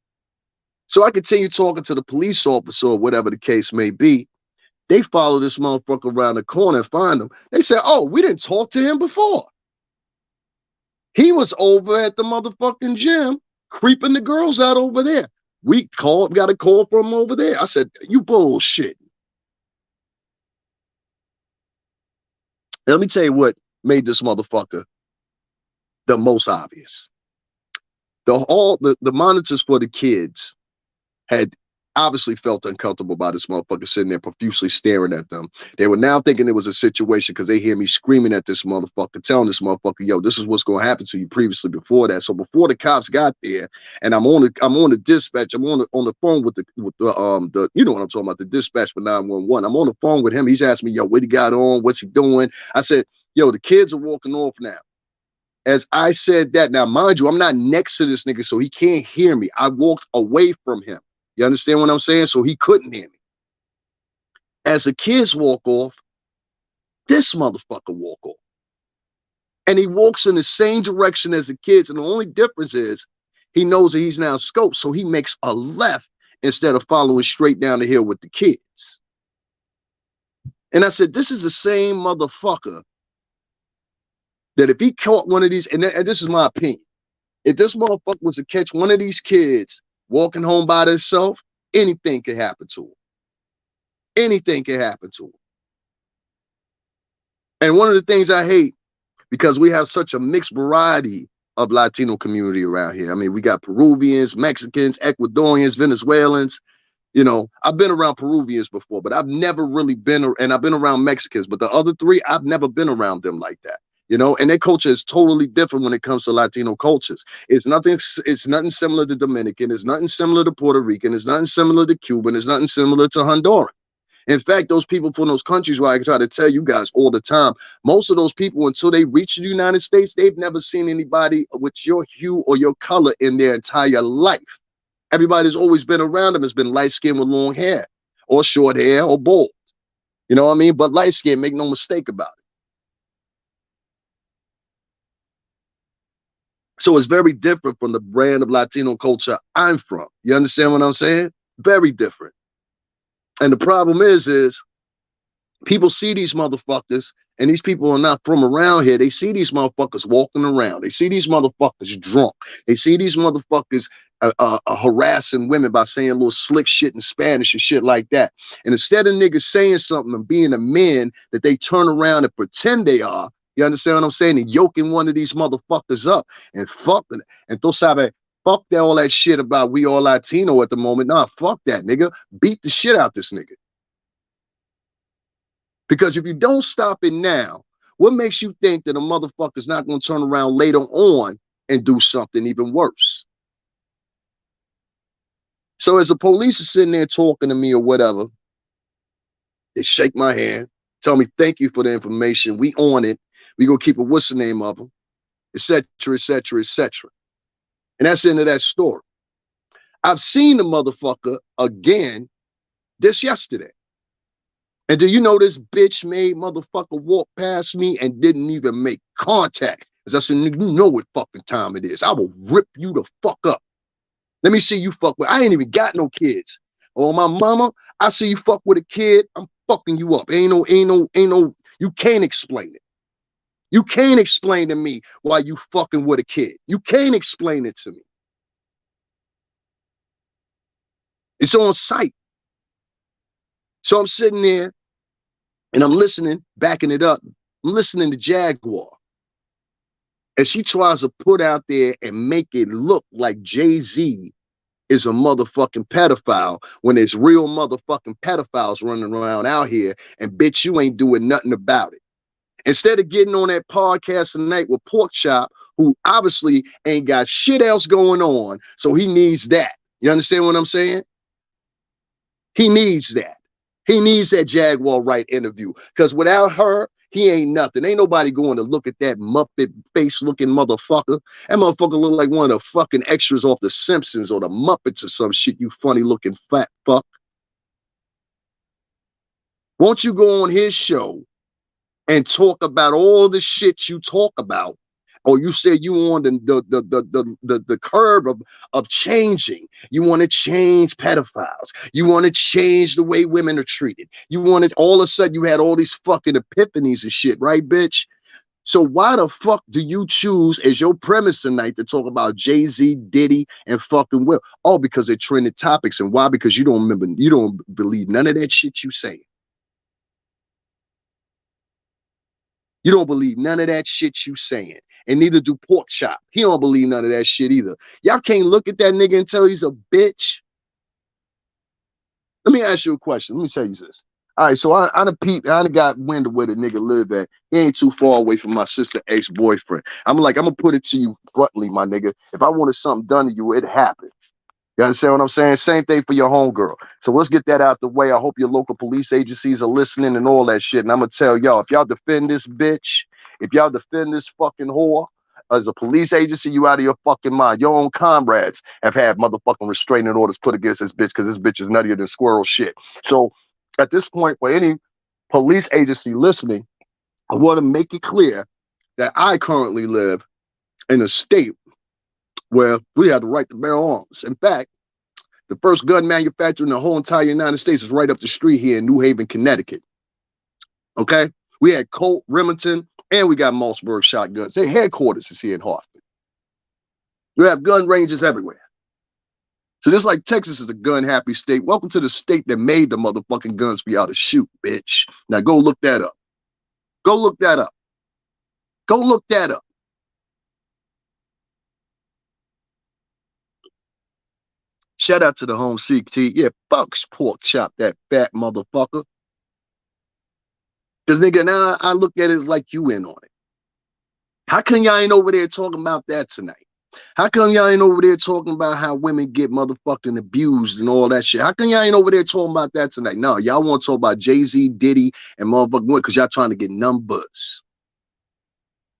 So I continue talking to the police officer or whatever the case may be. They follow this motherfucker around the corner and find him. They said, oh, we didn't talk to him before. He was over at the motherfucking gym creeping the girls out over there. We got a call from him over there. I said, you bullshit. Let me tell you what made this motherfucker the most obvious. The monitors for the kids had obviously felt uncomfortable by this motherfucker sitting there profusely staring at them. They were now thinking it was a situation because they hear me screaming at this motherfucker, telling this motherfucker, yo, this is what's going to happen to you previously before that. So before the cops got there, and I'm on the dispatch, I'm on the phone with the you know what I'm talking about, the dispatch for 911. I'm on the phone with him. He's asking me, yo, what he got on? What's he doing? I said, yo, the kids are walking off now. As I said that, now mind you, I'm not next to this nigga, so he can't hear me. I walked away from him. You understand what I'm saying? So he couldn't hear me. As the kids walk off, this motherfucker walk off. And he walks in the same direction as the kids. And the only difference is he knows that he's now scoped. So he makes a left instead of following straight down the hill with the kids. And I said, this is the same motherfucker that if he caught one of these, and this is my opinion, if this motherfucker was to catch one of these kids walking home by themselves, anything could happen to him. Anything can happen to him. And one of the things I hate, because we have such a mixed variety of Latino community around here. I mean, we got Peruvians, Mexicans, Ecuadorians, Venezuelans. You know, I've been around Peruvians before, but I've never really been, and I've been around Mexicans, but the other 3, I've never been around them like that. You know, and their culture is totally different when it comes to Latino cultures. It's nothing similar to Dominican. It's nothing similar to Puerto Rican. It's nothing similar to Cuban. It's nothing similar to Honduran. In fact, those people from those countries, where I try to tell you guys all the time, most of those people, until they reach the United States, they've never seen anybody with your hue or your color in their entire life. Everybody's always been around them has been light skinned with long hair or short hair or bald. You know what I mean? But light skin, make no mistake about it. So it's very different from the brand of Latino culture I'm from. You understand what I'm saying? Very different. And the problem is people see these motherfuckers, and these people are not from around here. They see these motherfuckers walking around. They see these motherfuckers drunk. They see these motherfuckers harassing women by saying little slick shit in Spanish and shit like that. And instead of niggas saying something and being a man that they turn around and pretend they are, you understand what I'm saying? And yoking one of these motherfuckers up and fucking it. And tú sabes, fuck that, all that shit about we all Latino at the moment. Nah, fuck that, nigga. Beat the shit out this nigga. Because if you don't stop it now, what makes you think that a motherfucker's not going to turn around later on and do something even worse? So as the police are sitting there talking to me or whatever, they shake my hand, tell me thank you for the information. We on it. We gonna keep a what's the name of them, et cetera, et cetera, et cetera. And that's the end of that story. I've seen the motherfucker again this yesterday. And do you know this bitch made motherfucker walk past me and didn't even make contact? As I said, you know what fucking time it is. I will rip you the fuck up. Let me see you fuck with. I ain't even got no kids. Oh, my mama, I see you fuck with a kid, I'm fucking you up. Ain't no, you can't explain it. You can't explain to me why you fucking with a kid. You can't explain it to me. It's on site. So I'm sitting there and I'm listening, backing it up. I'm listening to Jaguar. And she tries to put out there and make it look like Jay-Z is a motherfucking pedophile when there's real motherfucking pedophiles running around out here, and bitch, you ain't doing nothing about it. Instead of getting on that podcast tonight with Porkchop, who obviously ain't got shit else going on, so he needs that. You understand what I'm saying? He needs that. He needs that Jaguar Wright interview, because without her, he ain't nothing. Ain't nobody going to look at that Muppet face-looking motherfucker. That motherfucker look like one of the fucking extras off The Simpsons or the Muppets or some shit, you funny-looking fat fuck. Won't you go on his show and talk about all the shit you talk about? Or you said you on the curb of changing. You want to change pedophiles. You want to change the way women are treated. You want to, all of a sudden you had all these fucking epiphanies and shit, right, bitch? So why the fuck do you choose as your premise tonight to talk about Jay-Z, Diddy, and fucking Will? Oh, because they're trending topics. And why? Because you don't believe none of that shit you say. You don't believe none of that shit you saying. And neither do Porkchop. He don't believe none of that shit either. Y'all can't look at that nigga and tell he's a bitch. Let me ask you a question. Let me tell you this. All right, so I done got wind of where the nigga live at. He ain't too far away from my sister ex-boyfriend. I'm gonna put it to you bluntly, my nigga. If I wanted something done to you, it happened. You understand what I'm saying? Same thing for your homegirl. So let's get that out the way. I hope your local police agencies are listening and all that shit. And I'm gonna tell y'all, if y'all defend this bitch, if y'all defend this fucking whore, as a police agency, you out of your fucking mind. Your own comrades have had motherfucking restraining orders put against this bitch because this bitch is nuttier than squirrel shit. So at this point, for any police agency listening, I want to make it clear that I currently live in a state where we have the right to bear arms. In fact, the first gun manufacturer in the whole entire United States is right up the street here in New Haven, Connecticut. Okay? We had Colt, Remington, and we got Mossberg shotguns. Their headquarters is here in Hartford. We have gun ranges everywhere. So just like Texas is a gun-happy state, welcome to the state that made the motherfucking guns for y'all to shoot, bitch. Now go look that up. Go look that up. Go look that up. Shout out to the home CT. Yeah, fucks Porkchop, that fat motherfucker. Because, nigga, now I look at it as like you in on it. How come y'all ain't over there talking about that tonight? How come y'all ain't over there talking about how women get motherfucking abused and all that shit? How come y'all ain't over there talking about that tonight? No, y'all want to talk about Jay-Z, Diddy, and motherfucking because y'all trying to get numbers.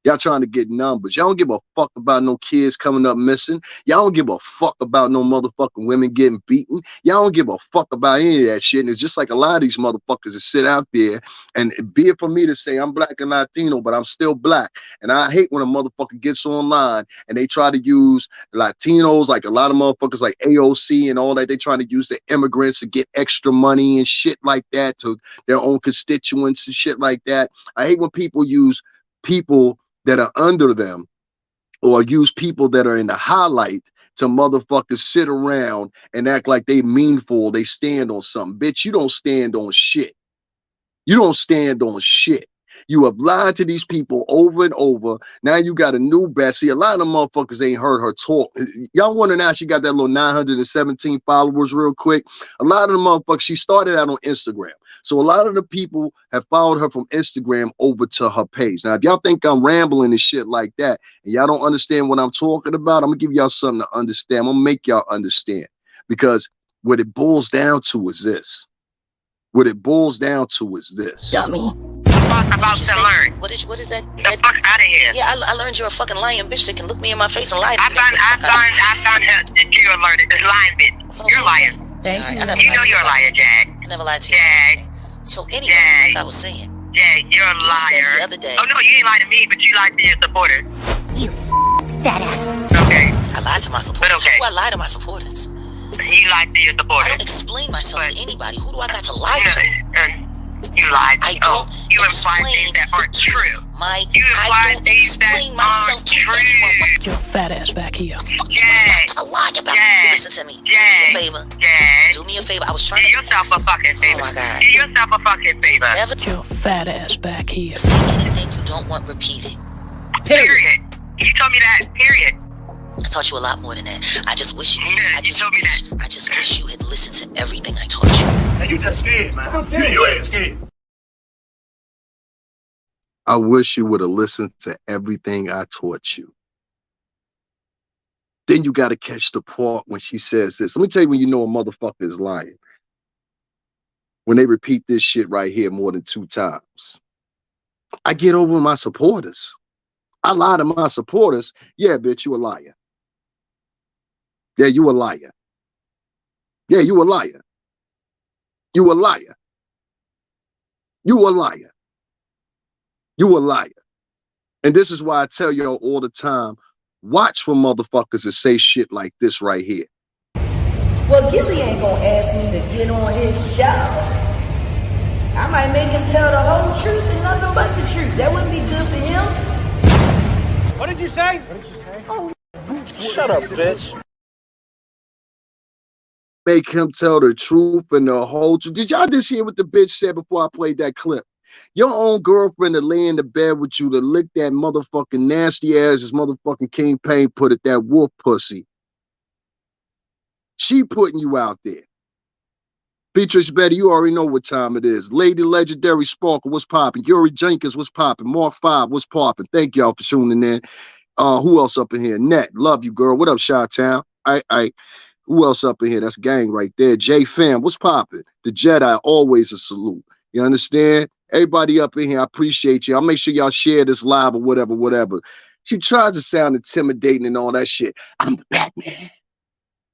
Y'all trying to get numbers. Y'all don't give a fuck about no kids coming up missing. Y'all don't give a fuck about no motherfucking women getting beaten. Y'all don't give a fuck about any of that shit. And it's just like a lot of these motherfuckers that sit out there, and be it for me to say I'm black and Latino, but I'm still black. And I hate when a motherfucker gets online and they try to use Latinos, like a lot of motherfuckers like AOC and all that. They trying to use the immigrants to get extra money and shit like that to their own constituents and shit like that. I hate when people use people that are under them or use people that are in the highlight to motherfuckers sit around and act like they meaningful, they stand on something. Bitch, you don't stand on shit. You don't stand on shit. You have lied to these people over and over. Now you got a new batch. See, a lot of them motherfuckers ain't heard her talk. Y'all wonder now she got that little 917 followers real quick. A lot of the motherfuckers, she started out on Instagram. So a lot of the people have followed her from Instagram over to her page. Now, if y'all think I'm rambling and shit like that, and y'all don't understand what I'm talking about, I'm going to give y'all something to understand. I'm going to make y'all understand. Because what it boils down to is this. What it boils down to is this. Dummy. About to learn. What is that? The fuck out of here. Yeah, I learned you're a fucking lying bitch that can look me in my face and lie to me. I found out that you're a lying bitch. So, you're a liar. Thank you. You know you're a liar, Jag. I never lied to you. Jag. So anyway, like I was saying. Jag, you're a liar. The other day. Oh no, you ain't lied to me, but you lied to your supporters. You fat ass. Okay. I lied to my supporters. But okay. Who do I lie to my supporters? You lied to your supporters. I don't explain myself to anybody. Who do I got to lie to? You lied. I don't you imply things that aren't true. You I imply things that aren't true. Your fat ass back here. Jag. A lie about you. Listen to me. Jag. Do me a favor. Jag. Do me a favor. I was trying Do to. yourself a fucking favor. Oh my God. Do yourself a fucking favor. Never Your fat ass back here. say anything you don't want repeated. Period. You told me that. Period. I taught you a lot more than that. I just wish Yeah, I just told me wish, that. I just wish you had listened to everything I taught you. Now you just scared, man. You ain't scared. I wish you would have listened to everything I taught you. Then you got to catch the part when she says this. Let me tell you when you know a motherfucker is lying. When they repeat this shit right here more than 2 times. I get over my supporters. I lie to my supporters. Yeah, bitch, you a liar. Yeah, you a liar. Yeah, you a liar. You a liar. You a liar. You a liar. And this is why I tell y'all all the time, watch for motherfuckers that say shit like this right here. Well, Gilly ain't gonna ask me to get on his show. I might make him tell the whole truth and nothing but the truth. That wouldn't be good for him. What did you say? Oh, shut up, bitch. Make him tell the truth and the whole truth. Did y'all just hear what the bitch said before I played that clip? Your own girlfriend to lay in the bed with you to lick that motherfucking nasty ass as motherfucking King Payne put it, that wolf pussy. She putting you out there. Beatrice Betty, you already know what time it is. Lady Legendary Sparkle, what's popping? Yuri Jenkins, what's popping? Mark 5, what's popping? Thank y'all for tuning in. Who else up in here? Net, love you, girl. What up, Chi-Town? Who else up in here? That's gang right there. J Fam, what's popping? The Jedi, always a salute. You understand? Everybody up in here, I appreciate you. I'll make sure y'all share this live or whatever. She tries to sound intimidating and all that shit. I'm the Batman.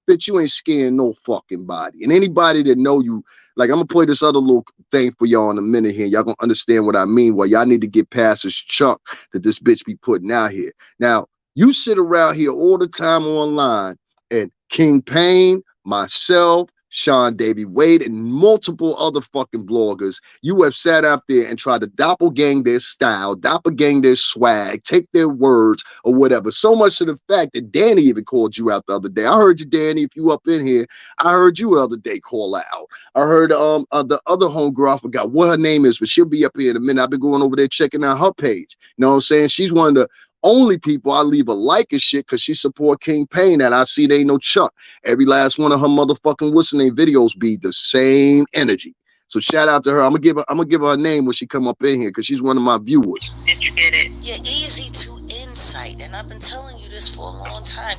Bitch, you ain't scaring no fucking body. And anybody that know you, like, I'm gonna play this other little thing for y'all in a minute here. Y'all gonna understand what I mean. Well, y'all need to get past this chuck that this bitch be putting out here. Now, you sit around here all the time online, and King Payne, myself, Sean Davy Wade, and multiple other fucking bloggers, you have sat out there and tried to doppelgang their style, doppelgang their swag, take their words or whatever. So much to the fact that Danny even called you out the other day. I heard you, Danny, if you up in here. I heard you the other day call out. I heard the other homegirl, I forgot what her name is, but she'll be up here in a minute. I've been going over there checking out her page. You know what I'm saying? She's one of the only people I leave a like and shit because she support King Payne, and I see they ain't no Chuck. Every last one of her motherfucking what's her name videos be the same energy. So shout out to her. I'm gonna give her a name when she come up in here because she's one of my viewers. Did you get it? You're easy to insight, and I've been telling you this for a long time.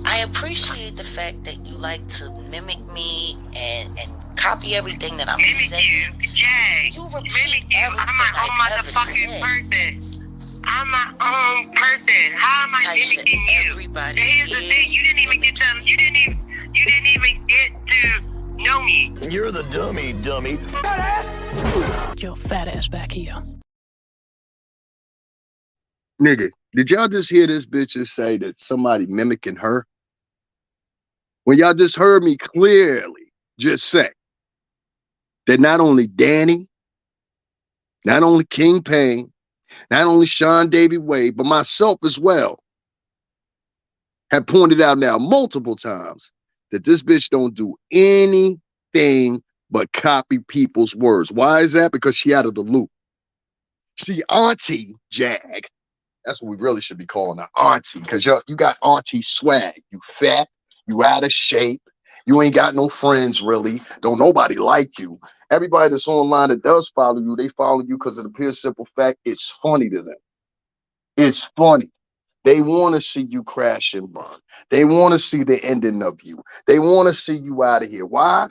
I appreciate the fact that you like to mimic me and copy everything that I'm saying. Mimic you, Jay. You repeat Mimic you. everything I'm my own I've ever motherfucking said. person. I'm my own person. How am I mimicking you? Everybody Here's the thing. You didn't even get them. You didn't even get to know me. You're the dummy. Your fat ass back here. Nigga, did y'all just hear this bitch just say that somebody mimicking her? When y'all just heard me clearly just say that not only Danny, not only King Payne, not only Sean Davy Wade, but myself as well, have pointed out now multiple times that this bitch don't do anything but copy people's words. Why is that? Because she out of the loop. See, Auntie Jag, that's what we really should be calling her, Auntie, because you got Auntie swag. You fat, you out of shape, you ain't got no friends really, don't nobody like you. Everybody that's online that does follow you, they follow you because of the pure simple fact it's funny to them. It's funny. They want to see you crash and burn. They want to see the ending of you. They want to see you out of here. Why?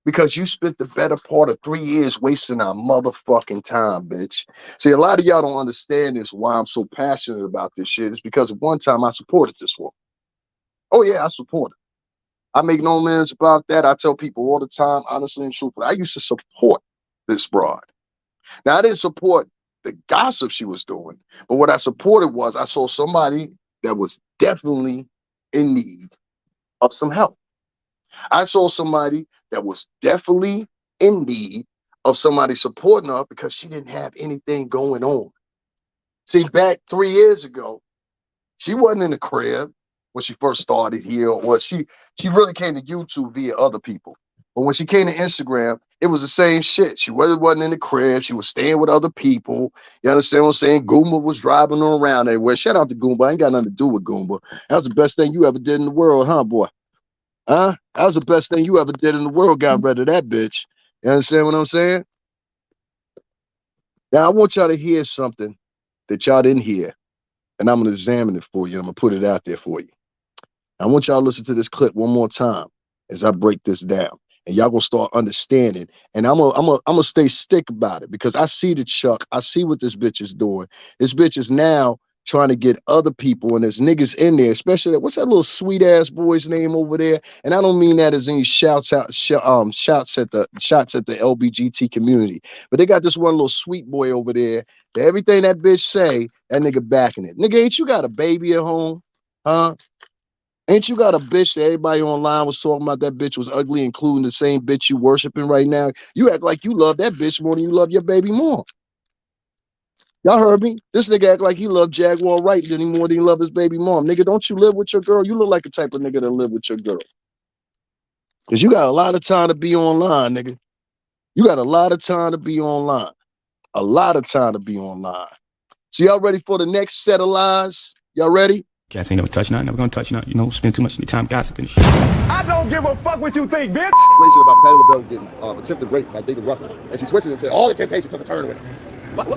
Because you spent the better part of 3 years wasting our motherfucking time, bitch. See, a lot of y'all don't understand this, why I'm so passionate about this shit. It's because at one time I supported this woman. Oh, yeah, I support it. I make no amends about that. I tell people all the time, honestly and truthfully, I used to support this broad. Now, I didn't support the gossip she was doing, but what I supported was I saw somebody that was definitely in need of some help. I saw somebody that was definitely in need of somebody supporting her because she didn't have anything going on. See, back 3 years ago, she wasn't in the crib when she first started here, or she really came to YouTube via other people. But when she came to Instagram, it was the same shit. She wasn't in the crib. She was staying with other people. You understand what I'm saying? Goomba was driving her around everywhere. Shout out to Goomba. I ain't got nothing to do with Goomba. That was the best thing you ever did in the world, huh, boy? Huh? That was the best thing you ever did in the world. Got rid of that bitch. You understand what I'm saying? Now, I want y'all to hear something that y'all didn't hear, and I'm going to examine it for you. I'm going to put it out there for you. I want y'all to listen to this clip one more time as I break this down. And y'all gonna start understanding. And I'm gonna stay stick about it because I see the Chuck. I see what this bitch is doing. This bitch is now trying to get other people, and there's niggas in there, especially that, what's that little sweet ass boy's name over there? And I don't mean that as any shots at the LBGT community, but they got this one little sweet boy over there. That everything that bitch say, that nigga backing it. Nigga, ain't you got a baby at home? Huh? Ain't you got a bitch that everybody online was talking about that bitch was ugly, including the same bitch you worshiping right now? You act like you love that bitch more than you love your baby mom. Y'all heard me? This nigga act like he loved Jaguar WRIGHT more than he love his baby mom. Nigga, don't you live with your girl? You look like the type of nigga that live with your girl. Because you got a lot of time to be online, nigga. You got a lot of time to be online. A lot of time to be online. So y'all ready for the next set of lies? Y'all ready? Cats ain't never touch nothing, never gonna touch nothing, you know, spend too much time gossiping and shit. I don't give a fuck what you think, bitch. Shit about Patti LaBelle getting attempted rape by David Ruffin. And she twisted it and said, all the temptations took a turn with it.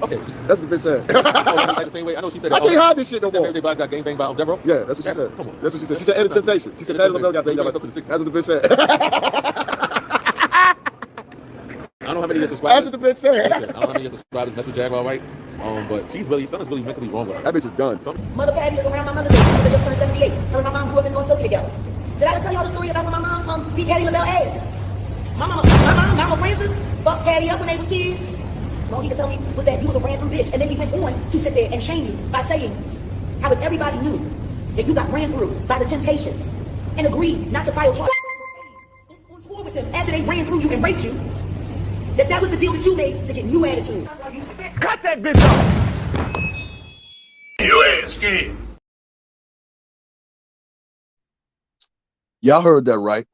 Okay, that's what the bitch said. Like the same way. I know she said. I can't hide this shit no more. Mary J. Blige got gangbanged by Devereaux. Yeah, that's what she said. Come on. That's what she said. She said, end of temptation. She said, Patti LaBelle got banged by. That's what the bitch said. I don't know how many of your subscribers. That's what the bitch said. I don't know how many of your subscribers mess with Jaguar WRIGHT. But something's really mentally wrong with her. That bitch is done. Mother Patty was around my mother's age. My mother just turned 78. Her and my mom grew up in North Philly together. Did I ever tell y'all the story about when my mom beat Patti LaBelle ass? My mama Francis, fucked Patty up when they was kids. All he could tell me was that you was a ran through bitch. And then he went on to sit there and shame you by saying how if everybody knew that you got ran through by the Temptations and agreed not to file charges on tour with them after they ran through you and raped you, that was the deal that you made to get new attitude. Cut that bitch off. You ain't scared. Y'all heard that right?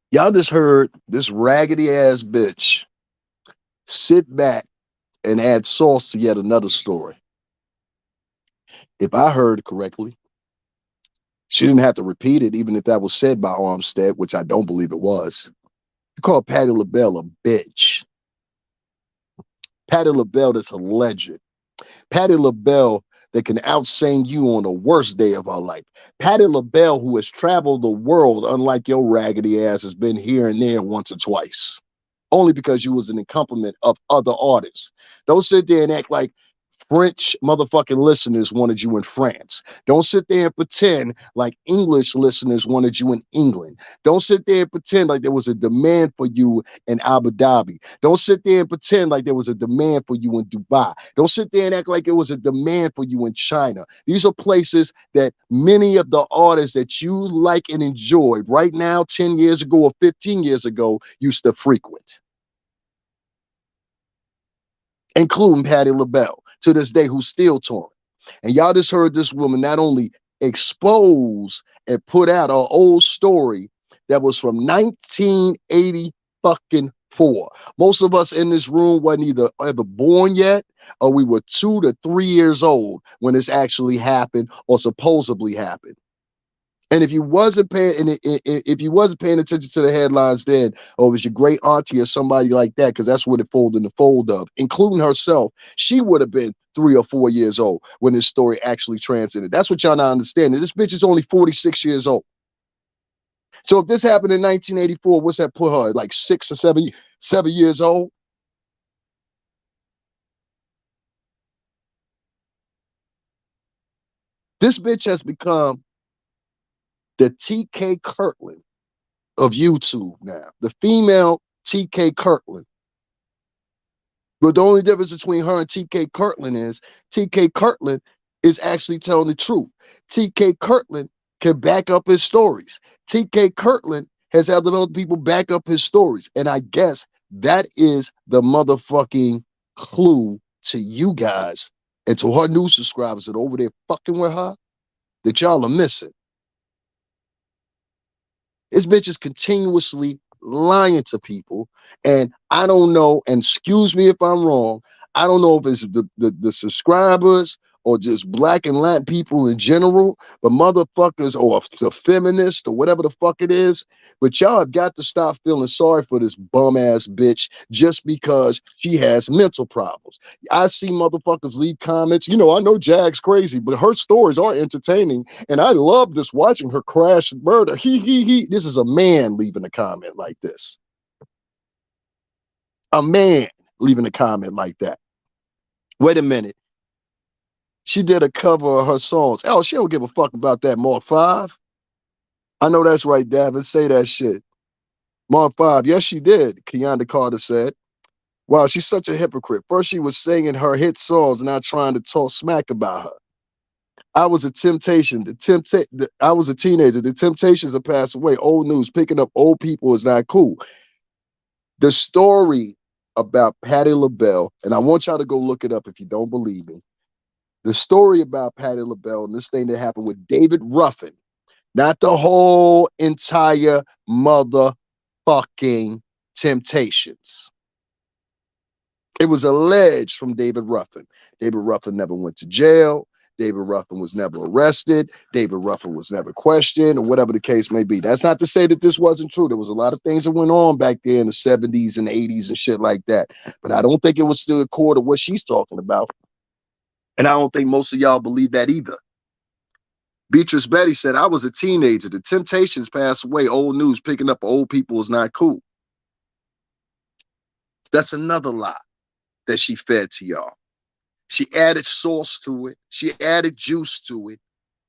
Y'all just heard this raggedy ass bitch sit back and add sauce to yet another story. If I heard correctly, she didn't have to repeat it, even if that was said by Armstead, which I don't believe it was. You call Patti LaBelle a bitch. Patti LaBelle that's a legend. Patti LaBelle that can outsing you on the worst day of her life. Patti LaBelle who has traveled the world, unlike your raggedy ass, has been here and there once or twice. Only because you was an accompaniment of other artists. Don't sit there and act like French motherfucking listeners wanted you in France. Don't sit there and pretend like English listeners wanted you in England. Don't sit there and pretend like there was a demand for you in Abu Dhabi. Don't sit there and pretend like there was a demand for you in Dubai. Don't sit there and act like it was a demand for you in China. These are places that many of the artists that you like and enjoy right now, 10 years ago or 15 years ago, used to frequent. Including Patti LaBelle, to this day, who's still touring. And y'all just heard this woman not only expose and put out an old story that was from 1984. Most of us in this room wasn't either born yet, or we were 2 to 3 years old when this actually happened or supposedly happened. And if you wasn't paying, attention to the headlines then, or it was your great auntie or somebody like that, because that's what it folded in the fold of, including herself, she would have been 3 or 4 years old when this story actually transited. That's what y'all not understanding. This bitch is only 46 years old. So if this happened in 1984, what's that put her? Like 6 or 7 years old? This bitch has become the TK Kirtland of YouTube now, the female TK Kirtland. But the only difference between her and TK Kirtland is TK Kirtland is actually telling the truth. TK Kirtland can back up his stories. TK Kirtland has had other people back up his stories. And I guess that is the motherfucking clue to you guys and to her new subscribers that are over there fucking with her, that y'all are missing. This bitch is continuously lying to people. And I don't know, and excuse me if I'm wrong, I don't know if it's the subscribers or just black and Latin people in general, but motherfuckers or the feminists or whatever the fuck it is. But y'all have got to stop feeling sorry for this bum ass bitch just because she has mental problems. I see motherfuckers leave comments. You know, I know Jag's crazy, but her stories are entertaining. And I love this watching her crash and murder. He. This is a man leaving a comment like this. A man leaving a comment like that. Wait a minute. She did a cover of her songs. Oh, she don't give a fuck about that Mark 5. I know that's right, Davin. Say that shit. Mark 5. Yes, she did, Keonda Carter said. Wow, she's such a hypocrite. First, she was singing her hit songs, now trying to talk smack about her. I was a temptation. I was a teenager. The Temptations have passed away. Old news. Picking up old people is not cool. The story about Patti LaBelle, and I want y'all to go look it up if you don't believe me. The story about Patti LaBelle and this thing that happened with David Ruffin, not the whole entire motherfucking Temptations. It was alleged from David Ruffin. David Ruffin never went to jail. David Ruffin was never arrested. David Ruffin was never questioned, or whatever the case may be. That's not to say that this wasn't true. There was a lot of things that went on back there in the 70s and 80s and shit like that. But I don't think it was still a core to what she's talking about. And I don't think most of y'all believe that either. Beatrice Betty said, I was a teenager. The Temptations passed away. Old news. Picking up old people is not cool. That's another lie that she fed to y'all. She added sauce to it. She added juice to it.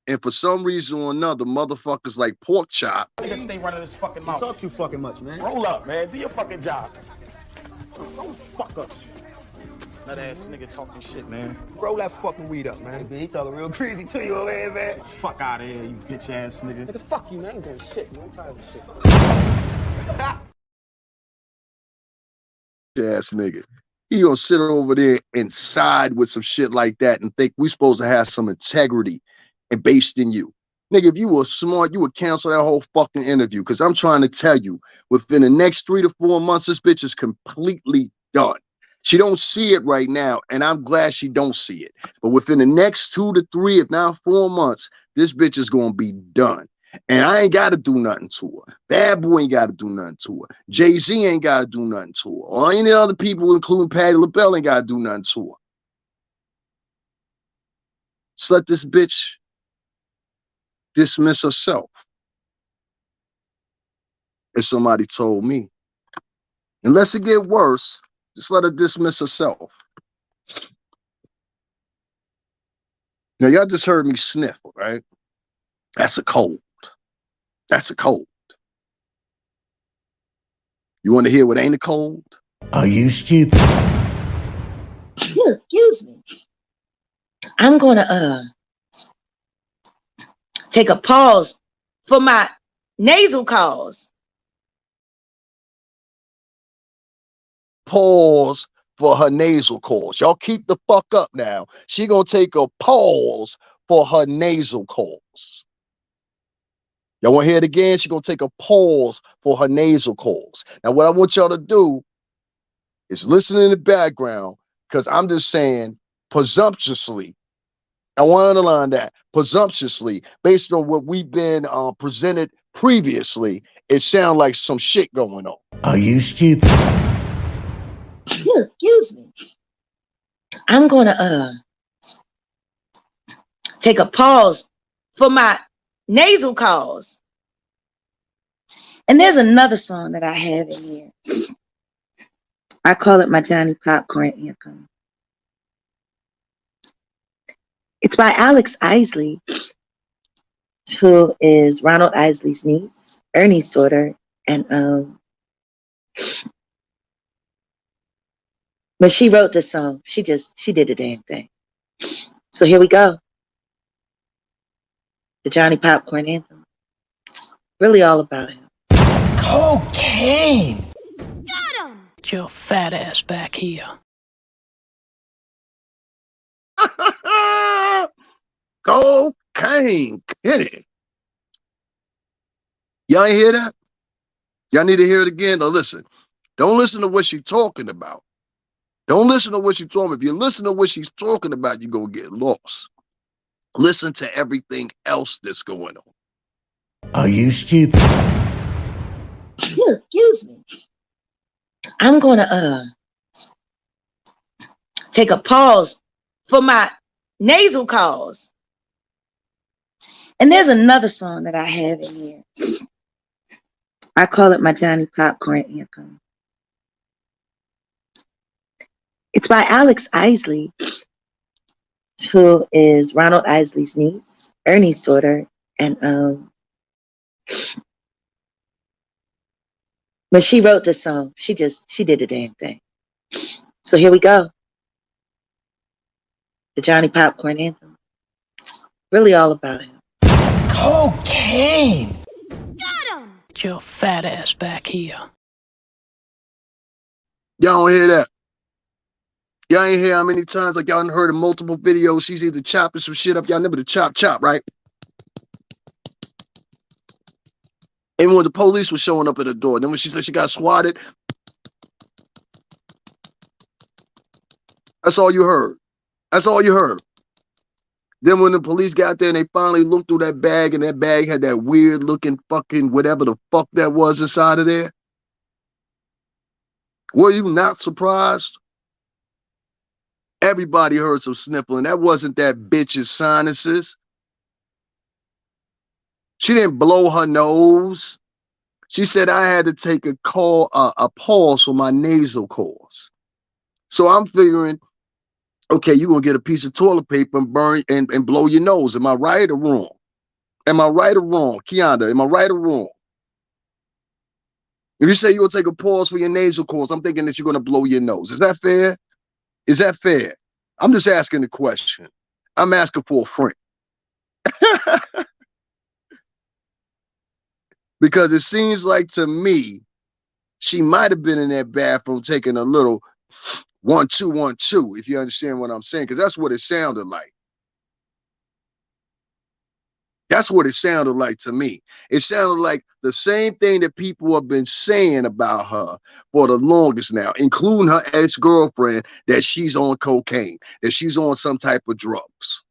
And for some reason or another, motherfuckers like Pork Chop. Nigga stay running his fucking mouth. You talk too fucking much, man. Roll up, man. Do your fucking job. Don't fuck up. Nut ass nigga talking shit, man. Roll that fucking weed up, man. He talking real crazy to you over here, man. Fuck out of here, you bitch ass nigga. Nigga, fuck you, man. I ain't doing shit, man. I'm tired of this shit. Ass nigga. He gonna sit over there and side with some shit like that and think we supposed to have some integrity and based in you. Nigga, if you were smart, you would cancel that whole fucking interview. Because I'm trying to tell you, within the next 3 to 4 months, this bitch is completely done. She don't see it right now, and I'm glad she don't see it. But within the next 2 to 3, if not 4 months, this bitch is gonna be done. And I ain't got to do nothing to her. Bad Boy ain't got to do nothing to her. Jay-Z ain't got to do nothing to her. Or any other people, including Patti LaBelle, ain't got to do nothing to her. Just let this bitch dismiss herself. As somebody told me. Unless it get worse, just let her dismiss herself. Now, y'all just heard me sniff, right? That's a cold. That's a cold. You want to hear what ain't a cold? Are you stupid? Excuse me. I'm going to take a pause for my nasal calls. Pause for her nasal calls. Y'all keep the fuck up now. She gonna take a pause for her nasal calls. Y'all want to hear it again? She gonna take a pause for her nasal calls. Now, what I want y'all to do is listen in the background, because I'm just saying presumptuously. I want to underline that presumptuously, based on what we've been presented previously. It sounds like some shit going on. Are you stupid? Excuse me. I'm going to take a pause for my nasal calls. And there's another song that I have in here. I call it my Johnny Popcorn anthem. It's by Alex Isley, who is Ronald Isley's niece, Ernie's daughter, and but she wrote this song. She did the damn thing. So here we go. The Johnny Popcorn anthem. It's really all about him. Cocaine. Got him. Get your fat ass back here. Cocaine, kitty. Y'all ain't hear that? Y'all need to hear it again. Now listen. Don't listen to what she's talking about. Don't listen to what she's talking about. If you listen to what she's talking about, you're going to get lost. Listen to everything else that's going on. Are you stupid? Excuse me. I'm going to take a pause for my nasal calls. And there's another song that I have in here. I call it my Johnny Popcorn anthem. It's by Alex Isley, who is Ronald Isley's niece, Ernie's daughter, and when she wrote this song, she did the damn thing. So here we go. The Johnny Popcorn anthem. It's really all about him. Cocaine! Got him! Get your fat ass back here. Y'all don't hear that? Y'all ain't hear how many times, like y'all done heard in multiple videos, she's either chopping some shit up. Y'all remember the chop, right? And when the police was showing up at the door, then when she said she got swatted, that's all you heard. That's all you heard. Then when the police got there and they finally looked through that bag, and that bag had that weird looking fucking whatever the fuck that was inside of there. Were you not surprised? Everybody heard some sniffling. That wasn't that bitch's sinuses. She didn't blow her nose. She said I had to take a pause for my nasal calls. So I'm figuring, okay, you're going to get a piece of toilet paper and burn and blow your nose. Am I right or wrong? Am I right or wrong? Kianda, am I right or wrong? If you say you're going to take a pause for your nasal calls, I'm thinking that you're going to blow your nose. Is that fair? Is that fair? I'm just asking the question. I'm asking for a friend. Because it seems like to me, she might have been in that bathroom taking a little 1, 2, 1, 2, if you understand what I'm saying, because that's what it sounded like. That's what it sounded like to me. It sounded like the same thing that people have been saying about her for the longest now, including her ex-girlfriend, that she's on cocaine, that she's on some type of drugs.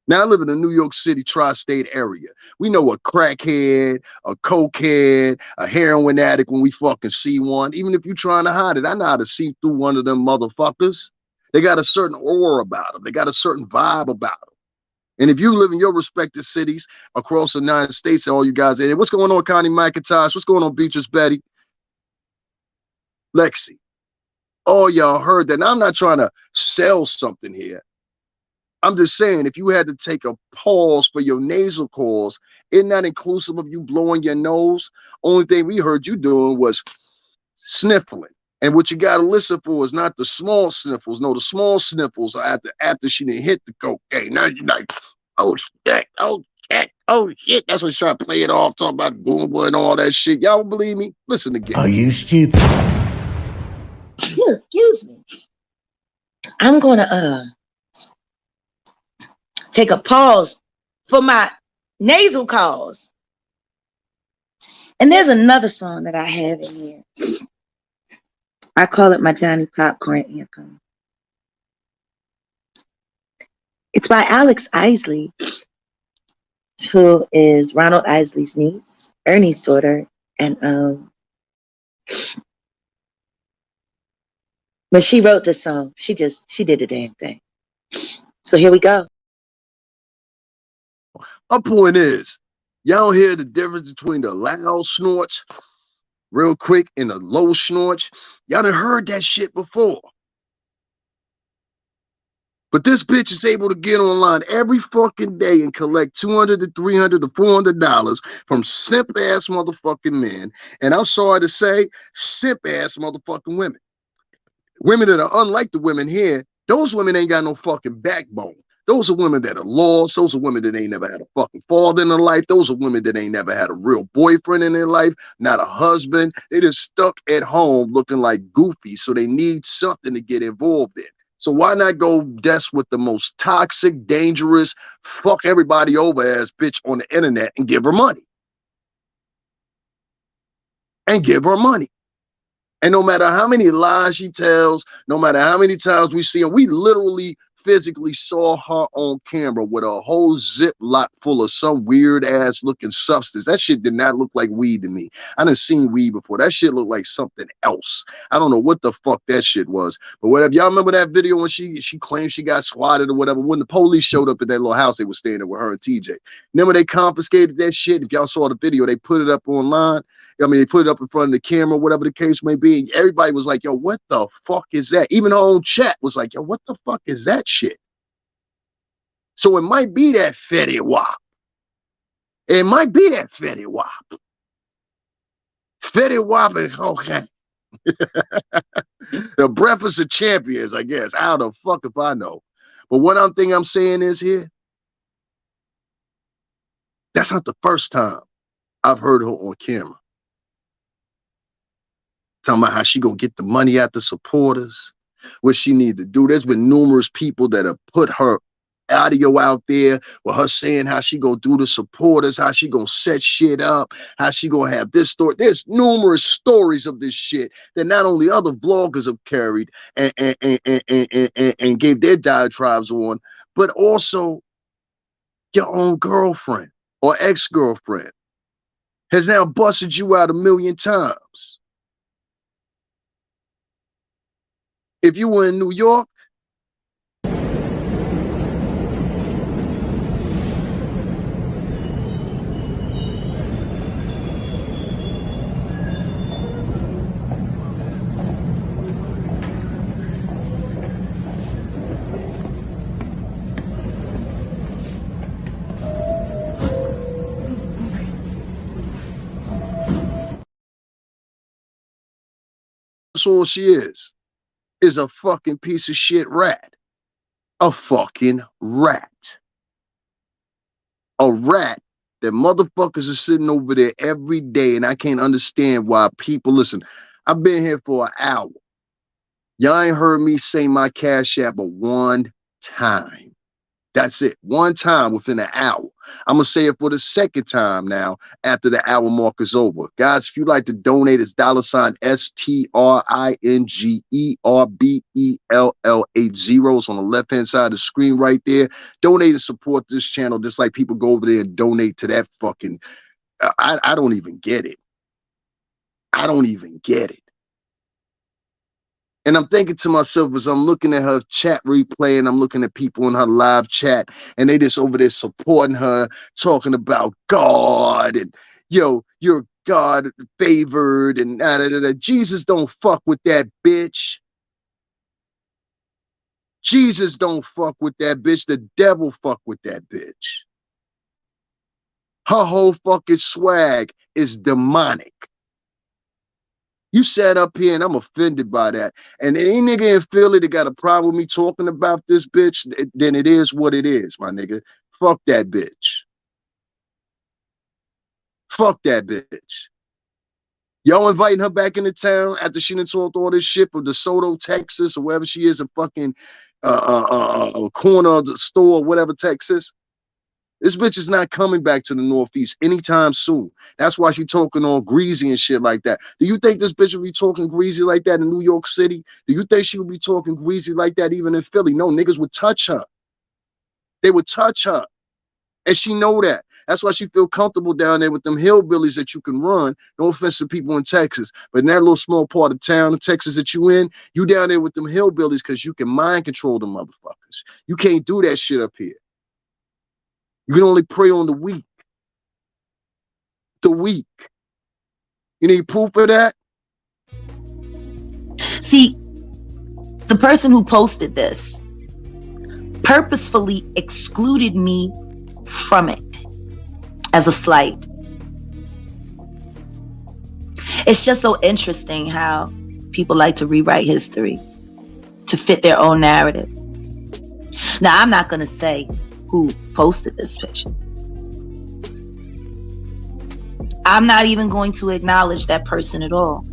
Now, I live in the New York City tri-state area. We know a crackhead, a cokehead, a heroin addict when we fucking see one. Even if you're trying to hide it, I know how to see through one of them motherfuckers. They got a certain aura about them. They got a certain vibe about them. And if you live in your respective cities across the United States, all you guys, what's going on, Connie McIntosh? What's going on, Beatrice Betty? Lexi. Oh, y'all heard that. Now, I'm not trying to sell something here. I'm just saying, if you had to take a pause for your nasal calls, isn't that inclusive of you blowing your nose? Only thing we heard you doing was sniffling. And what you got to listen for is not the small sniffles. No, the small sniffles are after she didn't hit the cocaine. Now you're like, oh, shit, oh, shit, oh, shit. That's what she's trying to play it off, talking about Goomba and all that shit. Y'all don't believe me? Listen again. Are you stupid? Excuse me. I'm going to take a pause for my nasal calls. And there's another song that I have in here. I call it my Johnny Popcorn anthem. It's by Alex Isley, who is Ronald Isley's niece, Ernie's daughter, and when she wrote this song, she did the damn thing. So here we go. My point is, y'all hear the difference between the loud snorts real quick and the low snorts? Y'all done heard that shit before. But this bitch is able to get online every fucking day and collect $200 to $300 to $400 from simp-ass motherfucking men. And I'm sorry to say, simp-ass motherfucking women. Women that are unlike the women here. Those women ain't got no fucking backbone. Those are women that are lost. Those are women that ain't never had a fucking father in their life. Those are women that ain't never had a real boyfriend in their life, not a husband. They just stuck at home looking like Goofy, so they need something to get involved in. So why not go desk with the most toxic, dangerous, fuck everybody over ass bitch on the internet and give her money? and give her money. And no matter how many lies she tells, no matter how many times we see her, we literally physically saw her on camera with a whole Ziploc full of some weird ass looking substance. That shit did not look like weed to me. I done seen weed before. That shit looked like something else. I don't know what the fuck that shit was. But whatever, y'all remember that video when she claimed she got swatted or whatever? When the police showed up at that little house they were staying at with her and TJ. Remember they confiscated that shit? If y'all saw the video, they put it up online. I mean, they put it up in front of the camera, whatever the case may be. Everybody was like, yo, what the fuck is that? Even her own chat was like, yo, what the fuck is that shit? So it might be that Fetty Wap. It might be that Fetty Wap. Fetty Wap is okay. The breakfast of champions, I guess. How the fuck if I know? But what I'm saying is here, that's not the first time I've heard her on camera talking about how she gonna get the money out the supporters, what she need to do. There's been numerous people that have put her audio out there with her saying how she gonna do the supporters, how she gonna set shit up, how she gonna have this story. There's numerous stories of this shit that not only other vloggers have carried and gave their diatribes on, but also your own girlfriend or ex-girlfriend has now busted you out 1,000,000 times. If you were in New York, that's all she is a fucking piece of shit rat. A fucking rat. A rat that motherfuckers are sitting over there every day, and I can't understand why people, listen, I've been here for an hour. Y'all ain't heard me say my Cash App but one time. That's it. One time within an hour. I'm going to say it for the second time now after the hour mark is over. Guys, if you'd like to donate, it's $STRINGERBELL80 on the left-hand side of the screen right there. Donate and support this channel just like people go over there and donate to that fucking... I don't even get it. I don't even get it. And I'm thinking to myself as I'm looking at her chat replay and I'm looking at people in her live chat and they just over there supporting her, talking about God and, yo, you're God favored and da-da-da-da. Jesus don't fuck with that bitch. Jesus don't fuck with that bitch. The devil fuck with that bitch. Her whole fucking swag is demonic. You sat up here and I'm offended by that. And any nigga in Philly that got a problem with me talking about this bitch, then it is what it is, my nigga. Fuck that bitch. Fuck that bitch. Y'all inviting her back into town after she done talked all this shit from DeSoto, Texas, or wherever she is in fucking corner of the store, whatever, Texas. This bitch is not coming back to the Northeast anytime soon. That's why she talking all greasy and shit like that. Do you think this bitch will be talking greasy like that in New York City? Do you think she would be talking greasy like that even in Philly? No, niggas would touch her. They would touch her. And she know that. That's why she feel comfortable down there with them hillbillies that you can run. No offense to people in Texas. But in that little small part of town in Texas that you in, you down there with them hillbillies because you can mind control them motherfuckers. You can't do that shit up here. You can only prey on the weak. The weak. You need proof of that? See, the person who posted this purposefully excluded me from it as a slight. It's just so interesting how people like to rewrite history to fit their own narrative. Now, I'm not going to say who posted this picture. I'm not even going to acknowledge that person at all.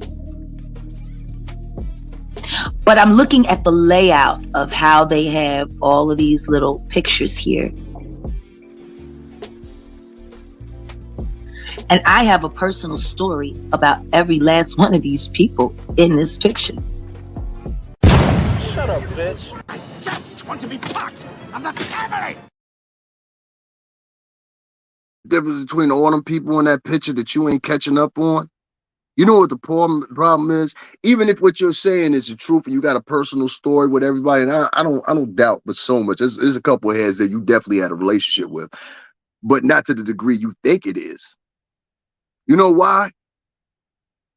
But I'm looking at the layout of how they have all of these little pictures here. And I have a personal story about every last one of these people in this picture. Shut up, bitch. I just want to be part of the family. Difference between all them people in that picture that you ain't catching up on. You know what the problem is? Even if what you're saying is the truth and you got a personal story with everybody, and I don't doubt, but so much. There's a couple of heads that you definitely had a relationship with, but not to the degree you think it is. You know why?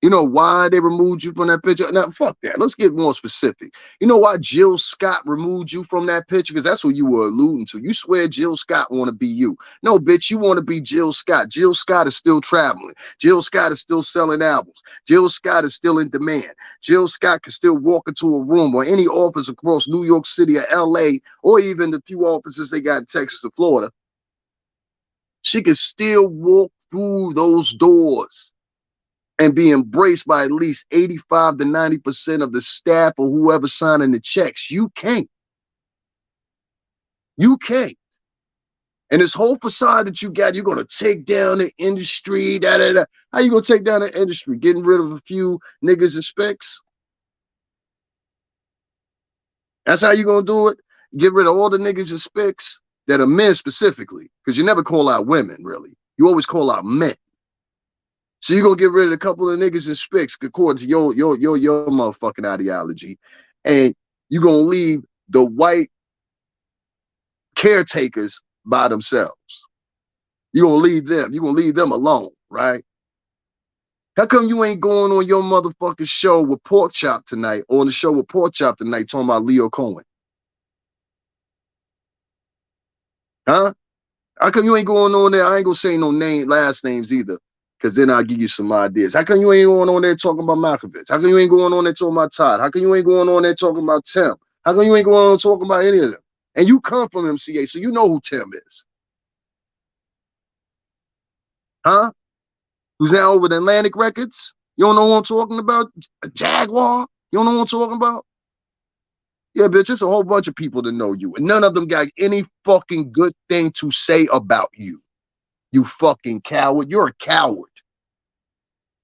You know why they removed you from that picture? Now, fuck that. Let's get more specific. You know why Jill Scott removed you from that picture? Because that's what you were alluding to. You swear Jill Scott want to be you. No, bitch, you want to be Jill Scott. Jill Scott is still traveling. Jill Scott is still selling albums. Jill Scott is still in demand. Jill Scott can still walk into a room or any office across New York City or LA, or even the few offices they got in Texas or Florida. She can still walk through those doors and be embraced by at least 85 to 90% of the staff or whoever signing the checks. You can't. You can't. And this whole facade that you got, you're going to take down the industry, da-da-da. How you going to take down the industry? Getting rid of a few niggas and specs? That's how you going to do it? Get rid of all the niggas and specs that are men specifically, because you never call out women, really. You always call out men. So you're gonna get rid of a couple of niggas and spics according to your motherfucking ideology. And you're gonna leave the white caretakers by themselves. You're gonna leave them. You're gonna leave them alone, right? How come you ain't going on your motherfucking show with Pork Chop tonight, or on the show with Pork Chop tonight talking about Leo Cohen? Huh? How come you ain't going on there? I ain't gonna say no last names either, because then I'll give you some ideas. How come you ain't going on there talking about Malkovich? How come you ain't going on there talking about Todd? How come you ain't going on there talking about Tim? How come you ain't going on talking about any of them? And you come from MCA, so you know who Tim is. Huh? Who's now over at Atlantic Records? You don't know who I'm talking about? Jaguar? You don't know who I'm talking about? Yeah, bitch, it's a whole bunch of people that know you, and none of them got any fucking good thing to say about you. You fucking coward. You're a coward.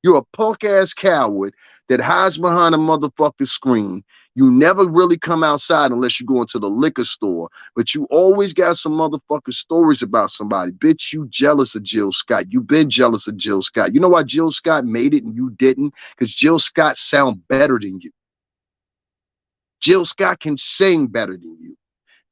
You're a punk-ass coward that hides behind a motherfucking screen. You never really come outside unless you go into the liquor store, but you always got some motherfucking stories about somebody. Bitch, you jealous of Jill Scott. You been jealous of Jill Scott. You know why Jill Scott made it and you didn't? Because Jill Scott sound better than you. Jill Scott can sing better than you.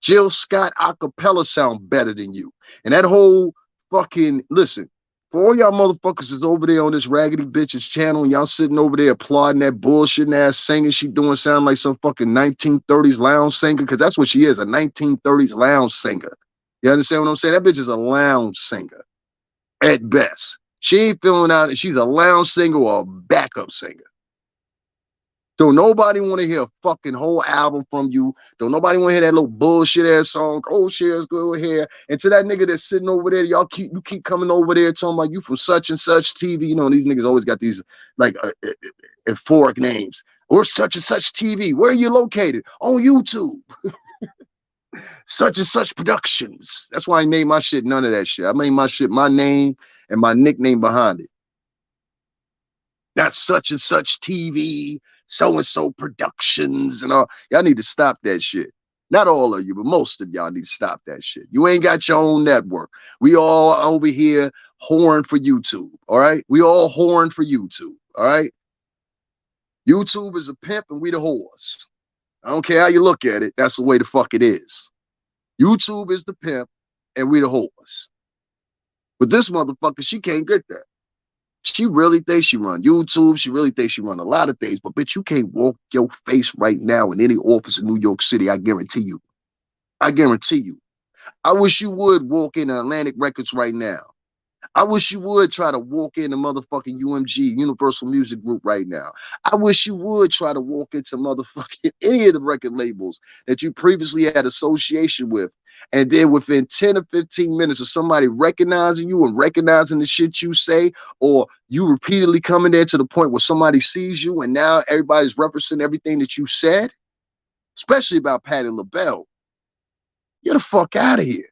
Jill Scott acapella sound better than you. And that whole fucking, listen, for all y'all motherfuckers that's over there on this raggedy bitch's channel and y'all sitting over there applauding that bullshit ass singing she doing sound like some fucking 1930s lounge singer, because that's what she is, a 1930s lounge singer. You understand what I'm saying? That bitch is a lounge singer at best. She ain't filling out, she's a lounge singer or a backup singer. Don't nobody want to hear a fucking whole album from you. Don't nobody want to hear that little bullshit ass song, oh, shares go here. And to that nigga that's sitting over there, you keep coming over there talking about you from such and such TV. You know, these niggas always got these like euphoric names. We're such and such TV. Where are you located? On YouTube. Such and such productions. That's why I named my shit none of that shit. I made my shit my name and my nickname behind it. That's such and such TV. So-and-so productions and all. Y'all need to stop that shit. Not all of you, but most of y'all need to stop that shit. You ain't got your own network. We all over here whoring for YouTube, all right? We all whoring for YouTube, all right? YouTube is a pimp and we the whores. I don't care how you look at it. That's the way the fuck it is. YouTube is the pimp and we the whores. But this motherfucker, she can't get that. She really thinks she run YouTube. She really thinks she run a lot of things. But bitch, you can't walk your face right now in any office in New York City. I guarantee you. I guarantee you. I wish you would walk in Atlantic Records right now. I wish you would try to walk into motherfucking UMG, Universal Music Group right now. I wish you would try to walk into motherfucking any of the record labels that you previously had association with. And then within 10 or 15 minutes of somebody recognizing you and recognizing the shit you say, or you repeatedly coming there to the point where somebody sees you and now everybody's referencing everything that you said, especially about Patti LaBelle, you're the fuck out of here.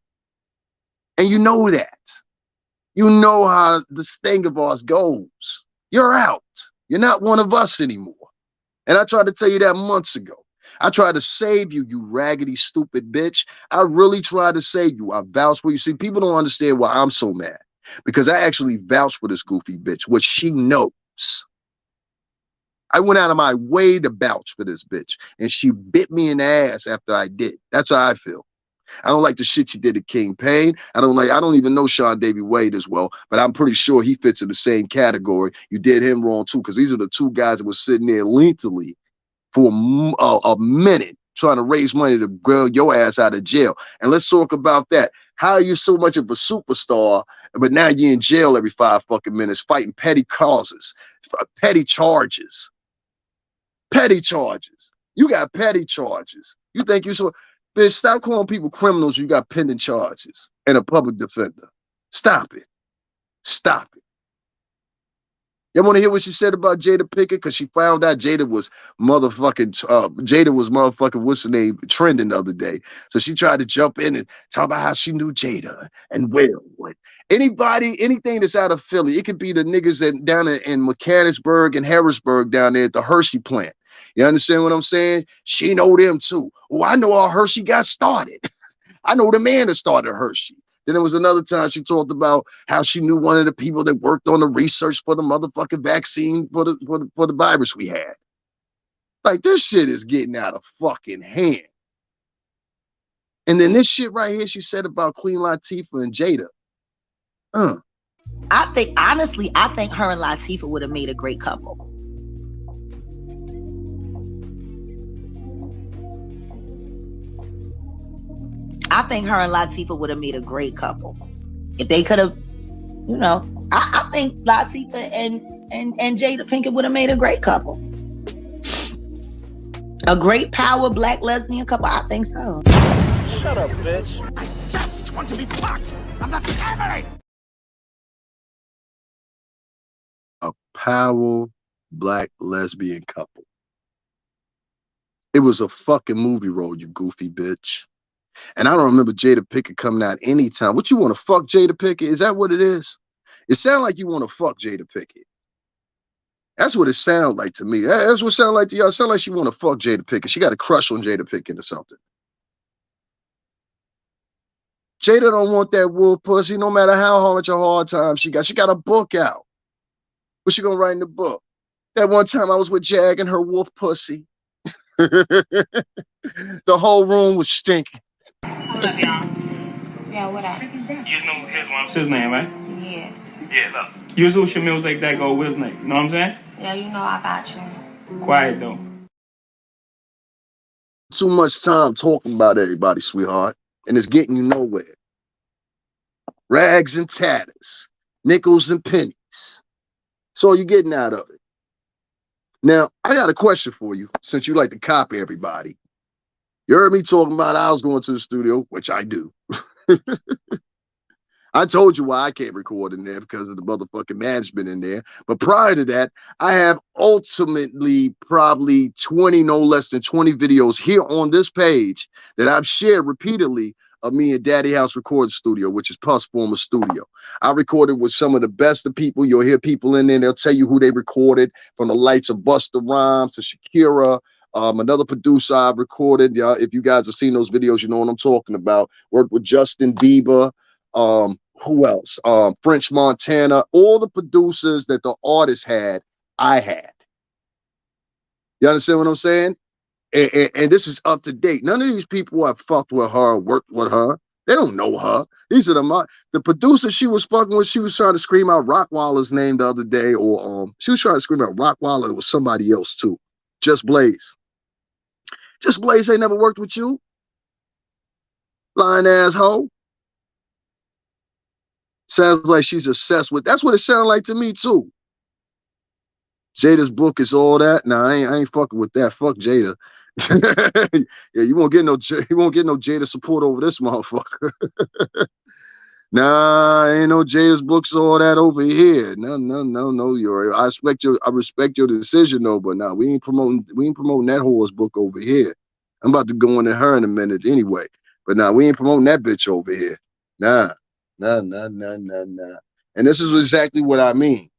And you know that. You know how this thing of ours goes. You're out. You're not one of us anymore. And I tried to tell you that months ago. I tried to save you, you raggedy, stupid bitch. I really tried to save you. I vouched for you. See, people don't understand why I'm so mad. Because I actually vouched for this goofy bitch, which she knows. I went out of my way to vouch for this bitch. And she bit me in the ass after I did. That's how I feel. I don't like the shit she did to King Payne. I don't even know Sean Davy Wade as well, but I'm pretty sure he fits in the same category. You did him wrong too, because these are the two guys that were sitting there lengthily for a minute trying to raise money to bail your ass out of jail. And let's talk about that. How are you so much of a superstar, but now you're in jail every 5 fucking minutes fighting petty causes, petty charges. Petty charges. You got petty charges. You think you so... Bitch, stop calling people criminals. You got pending charges and a public defender. Stop it. Stop it. Y'all want to hear what she said about Jada Pinkett? Because she found out Jada was motherfucking, what's her name, trending the other day. So she tried to jump in and talk about how she knew Jada and Will. Anybody, anything that's out of Philly, it could be the niggas that down in Mechanicsburg and Harrisburg down there at the Hershey plant. You understand what I'm saying? She know them too. Oh, I know how Hershey got started. I know the man that started Hershey. Then there was another time she talked about how she knew one of the people that worked on the research for the motherfucking vaccine for the virus we had. Like, this shit is getting out of fucking hand. And then this shit right here she said about Queen Latifah and Jada. I think her and Latifah would have made a great couple. I think her and Latifah would have made a great couple. If they could have, I think Latifah and Jada Pinkett would have made a great couple. A great power black lesbian couple, I think so. Shut up, bitch. I just want to be part of the family. A power black lesbian couple. It was a fucking movie role, you goofy bitch. And I don't remember Jada Pinkett coming out anytime. What, you want to fuck Jada Pinkett? Is that what it is? It sounds like you want to fuck Jada Pinkett. That's what it sounds like to me. That's what it sounds like to y'all. It sounds like she want to fuck Jada Pinkett. She got a crush on Jada Pinkett or something. Jada don't want that wolf pussy no matter how much a hard time she got. She got a book out. What's she going to write in the book? That one time I was with Jag and her wolf pussy. The whole room was stinking. Hold up, y'all. Yeah, what up? You know his name, right? Yeah. Yeah, look. Usually some music that go with his name. You know what I'm saying? Yeah, you know I got you. Quiet, though. Too much time talking about everybody, sweetheart. And it's getting you nowhere. Rags and tatters. Nickels and pennies. So you're getting out of it. Now, I got a question for you, since you like to copy everybody. You heard me talking about I was going to the studio, which I do. I told you why I can't record in there because of the motherfucking management in there. But prior to that, I have ultimately probably no less than 20 videos here on this page that I've shared repeatedly of me and Daddy House Recording Studio, which is Puff's former studio. I recorded with some of the best of people. You'll hear people in there. They'll tell you who they recorded, from the likes of Busta Rhymes to Shakira. Another producer I've recorded. If you guys have seen those videos, you know what I'm talking about. Worked with Justin Bieber. Who else? French Montana. All the producers that the artist had, I had. You understand what I'm saying? And this is up to date. None of these people have fucked with her, worked with her. They don't know her. These are the producer she was fucking with. She was trying to scream out Rockwilder's name the other day, or she was trying to scream out Rockwilder. It was somebody else too. Just Blaze. Just Blaze ain't never worked with you. Lying asshole. Sounds like she's obsessed with. That's what it sounds like to me too. Jada's book is all that. Nah, I ain't fucking with that. Fuck Jada. Yeah, you won't get no Jada support over this motherfucker. Nah, ain't no Jada's books all that over here. No, Yuri. I respect your decision though, but nah, we ain't promoting that whore's book over here. I'm about to go into her in a minute anyway. But nah, we ain't promoting that bitch over here. Nah. And this is exactly what I mean.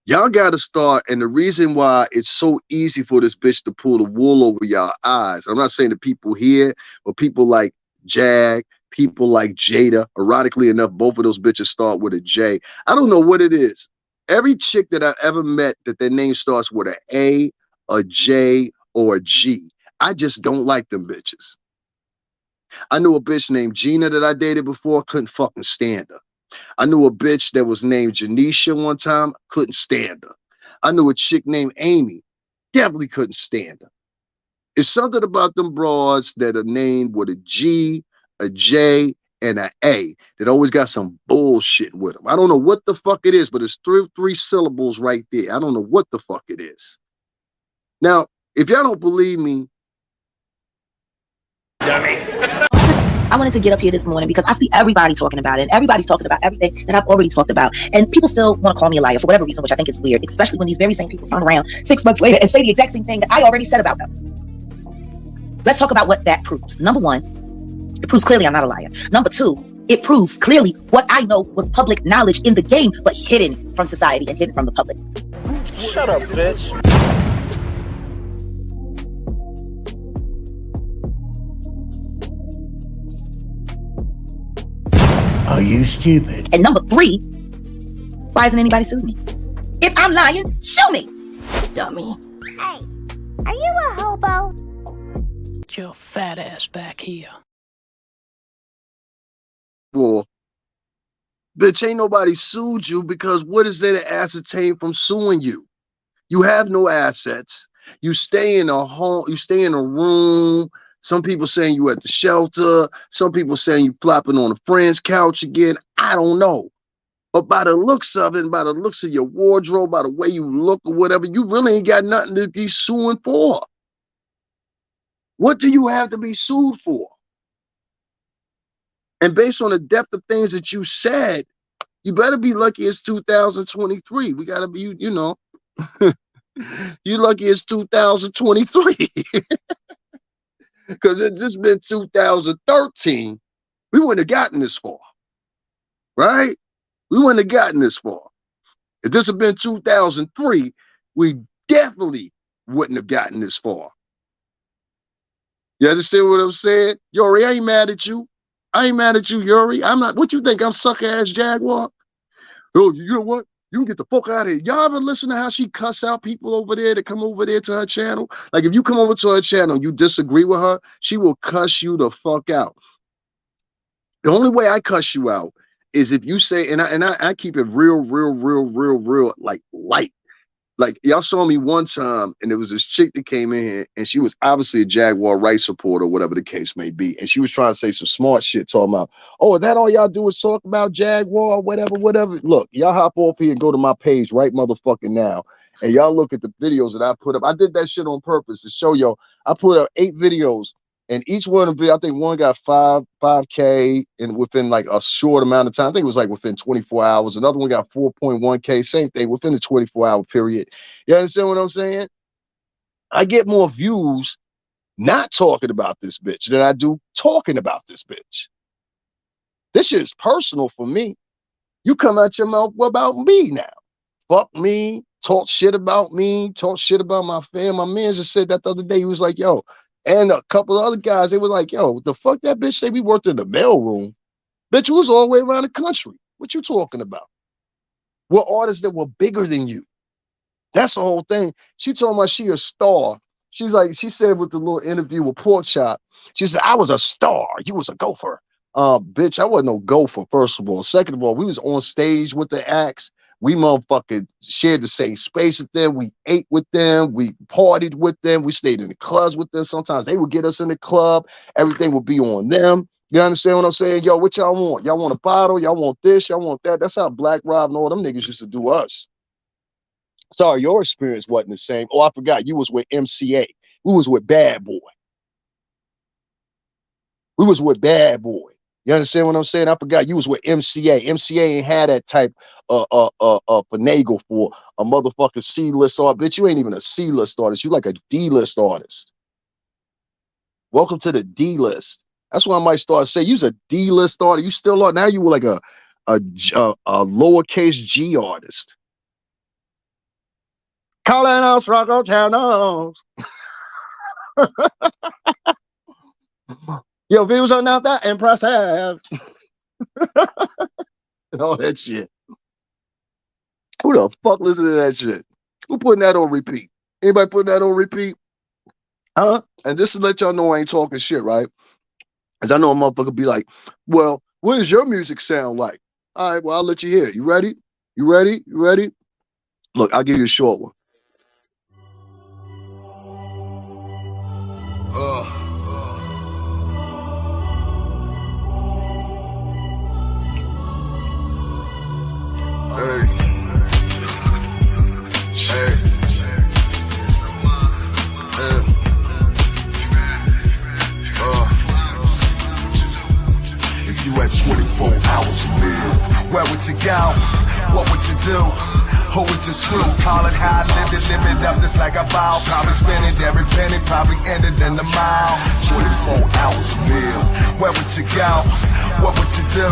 Y'all got to start, and the reason why it's so easy for this bitch to pull the wool over y'all eyes, I'm not saying the people here, but people like Jag, people like Jada, ironically enough, both of those bitches start with a J. I don't know what it is. Every chick that I ever met that their name starts with an A J, or a G, I just don't like them bitches. I knew a bitch named Gina that I dated before, couldn't fucking stand her. I knew a bitch that was named Janisha one time, couldn't stand her. I knew a chick named Amy, definitely couldn't stand her. It's something about them broads that are named with a G, a J, and an A that always got some bullshit with them. I don't know what the fuck it is, but it's three syllables right there. I don't know what the fuck it is. Now, if y'all don't believe me, I wanted to get up here this morning because I see everybody talking about it, and everybody's talking about everything that I've already talked about. And people still want to call me a liar for whatever reason, which I think is weird, especially when these very same people turn around 6 months later and say the exact same thing that I already said about them. Let's talk about what that proves. Number one, it proves clearly I'm not a liar. Number two, it proves clearly what I know was public knowledge in the game, but hidden from society and hidden from the public. Shut up, bitch. Are you stupid? And number three, why hasn't anybody sued me? If I'm lying, sue me, dummy. Hey, are you a hobo? Get your fat ass back here. well, bitch, ain't nobody sued you because what is there to ascertain from suing you? You have no assets. You stay in a home, you stay in a room. Some people saying you at the shelter. Some people saying you flopping on a friend's couch again. I don't know. But by the looks of it, and by the looks of your wardrobe, by the way you look or whatever, you really ain't got nothing to be suing for. What do you have to be sued for? And based on the depth of things that you said, you better be lucky it's 2023. We got to be, you know, you lucky it's 2023. Because it just been 2013, we wouldn't have gotten this far, right? We wouldn't have gotten this far. If this had been 2003, we definitely wouldn't have gotten this far. You understand what I'm saying? Yuri, I ain't mad at you. I ain't mad at you, Yuri. I'm not, what you think, I'm sucker-ass Jaguar? Oh, you know what? You can get the fuck out of here. Y'all ever listen to how she cuss out people over there that come over there to her channel? Like, if you come over to her channel and you disagree with her, she will cuss you the fuck out. The only way I cuss you out is if you say, and I keep it real, like light. Like, y'all saw me one time, and there was this chick that came in here, and she was obviously a Jaguar Wright supporter, whatever the case may be. And she was trying to say some smart shit, talking about, oh, is that all y'all do is talk about Jaguar, whatever. Look, y'all hop off here and go to my page right motherfucking now. And y'all look at the videos that I put up. I did that shit on purpose to show y'all. I put up 8 videos, and each one of them, I think one got 5K and within like a short amount of time. I think it was like within 24 hours. Another one got 4.1K, same thing within the 24-hour period. You understand what I'm saying? I get more views not talking about this bitch than I do talking about this bitch. This shit is personal for me. You come out your mouth about me now. Fuck me, talk shit about me, talk shit about my fam. My man just said that the other day. He was like, yo, and a couple of other guys, they were like, yo, what the fuck that bitch say we worked in the mailroom? Bitch, you was all the way around the country. What you talking about? We're artists that were bigger than you. That's the whole thing. She told me she a star. She's like, she said with the little interview with Pork Chop, she said, I was a star. You was a gopher. Bitch, I wasn't no gopher, first of all. Second of all, we was on stage with the acts. We motherfucking shared the same space with them. We ate with them. We partied with them. We stayed in the clubs with them. Sometimes they would get us in the club. Everything would be on them. You understand what I'm saying? Yo, what y'all want? Y'all want a bottle? Y'all want this? Y'all want that? That's how Black Rob and all them niggas used to do us. Sorry, your experience wasn't the same. Oh, I forgot. You was with MCA. We was with Bad Boy. We was with Bad Boy. You understand what I'm saying? I forgot you was with MCA. MCA ain't had that type finagle for a motherfucking C-list artist. Bitch, you ain't even a C-list artist. You like a D-list artist. Welcome to the D-list. That's why I might start saying you's a D-list artist. You still are. Now you were like a a lowercase G artist. Calling out struggle channels. Your views are not that impressive. And all that shit. Who the fuck listen to that shit? Who putting that on repeat? Anybody putting that on repeat? Huh? And just to let y'all know I ain't talking shit, right? Because I know a motherfucker be like, well, what does your music sound like? All right, well, I'll let you hear it. You ready? You ready? You ready? Look, I'll give you a short one. If you had 24 hours a meal, where would you go? What would you do? Who would you screw? Call it how I lived it, live it up just like a bow. Probably spend it, every penny probably ended in the mile. 24 hours a meal, where would you go? What would you do?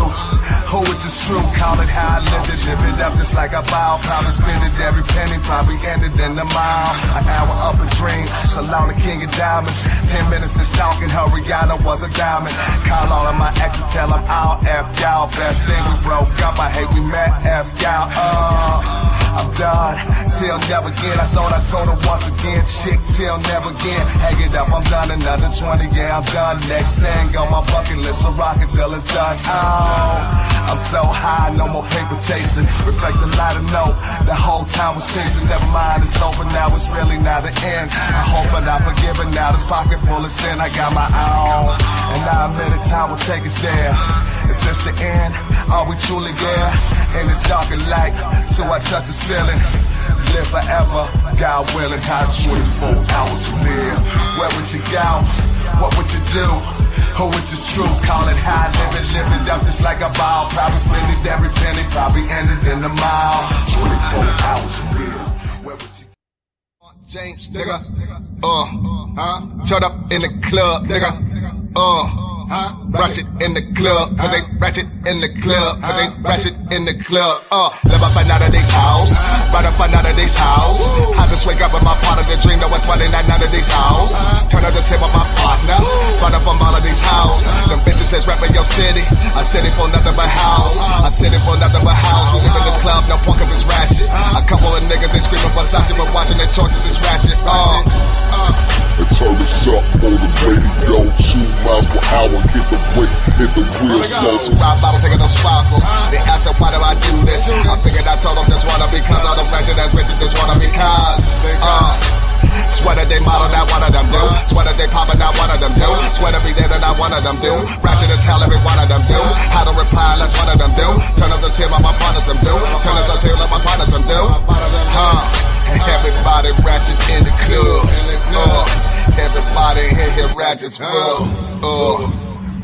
Who would you screw? Call it how I lived it, live it up just like a bow. Probably spend it, every penny probably ended in the mile. An hour up a dream, Salon the king of diamonds. 10 minutes of stalking her, Rihanna was a diamond. Call all of my exes, tell them I'll F y'all. Best thing we broke up, I hate we met, F y'all. I'm done, till never again. I thought I told her once again, chick till never again. Hang it up, I'm done, another 20, yeah, I'm done. Next thing on my bucket list, so rock it till it's done. Oh, I'm so high, no more paper chasing. Reflect the light of note, the whole time was chasing. Never mind, it's over now, it's really not the end. I hope that I'm forgiven now, this pocket full of sin. I got my own, and I admit it, time will take us there. Is this the end? Are we truly there? In this dark and light, till I touch the ceiling. Live forever, God willing. How 24 hours a meal. Where would you go? What would you do? Who would you screw? Call it high, live it up just like a ball. Probably spend it every penny, probably ended in the mile. 24 hours a meal. Where would you go? James, nigga. Turn up in the club, nigga. Ratchet in the club, cause they ratchet in the club, cause they ratchet in the club. Live up another day's house, right up another day's house. I just wake up with my partner, the dream, know what's running at none of these house. Turn up the tip of my partner, right up from all of these house. Them bitches that's rapping your city, I city for nothing but house. I city for nothing but house. We live in this club, no punk of this ratchet. A couple of niggas, they screaming Versace, but watching their choices is ratchet. And turn this up on the radio, 2 miles per hour, hit the brakes, hit the wheels slow. So rock bottle taking those sparkles. They ask her, why do I do this? I figured I told them this wanna because all the ratchet ass bitches just wanna because. Sweater they model, not one of them do. Sweater they poppin', not one of them do. Sweater be there, not one of them do. Ratchet as hell, every one of them do. How to reply, that's one of them do. Turn up the team, my partners them do. Turn up the team, my partners them do. Everybody ratchet in the club. Everybody in here ratchets will.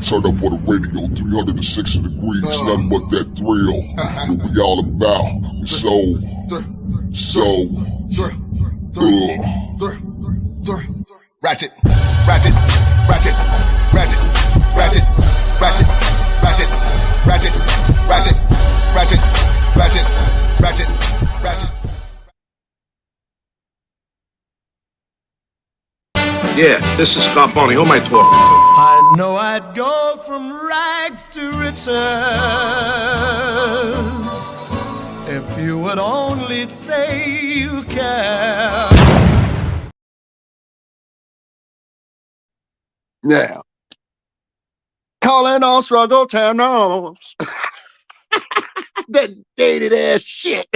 Turn up for the radio, 360 degrees, nothing but that thrill. What we all about, we so. Ratchet, ratchet, ratchet, ratchet, ratchet, ratchet, ratchet, ratchet, ratchet, ratchet, ratchet, ratchet, ratchet. Yeah, this is Scott Boney. Who am I talking to? I know I'd go from rags to riches if you would only say you care. Now, calling all struggle channels. That dated ass shit.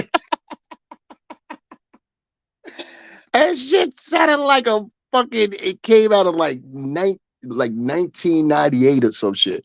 That shit sounded like a fucking, it came out of like 1998 or some shit.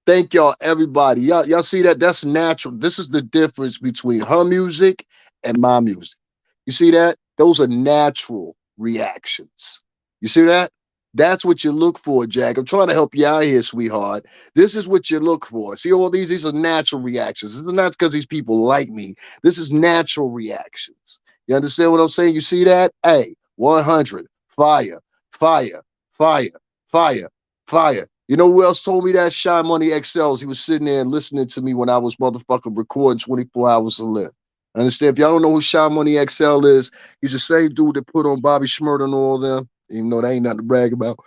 Thank y'all, everybody. Y'all see that? That's natural. This is the difference between her music and my music. You see that? Those are natural reactions. You see that? That's what you look for, Jack. I'm trying to help you out here, sweetheart. This is what you look for. See all these are natural reactions. This is not because these people like me. This is natural reactions. You understand what I'm saying? You see that? Hey, 100, fire, fire, fire, fire, fire. You know who else told me that? Shy Money XLs. He was sitting there and listening to me when I was motherfucking recording 24 Hours to Live. Understand? If y'all don't know who Shy Money XL is, he's the same dude that put on Bobby Shmurda and all them, even though they ain't nothing to brag about.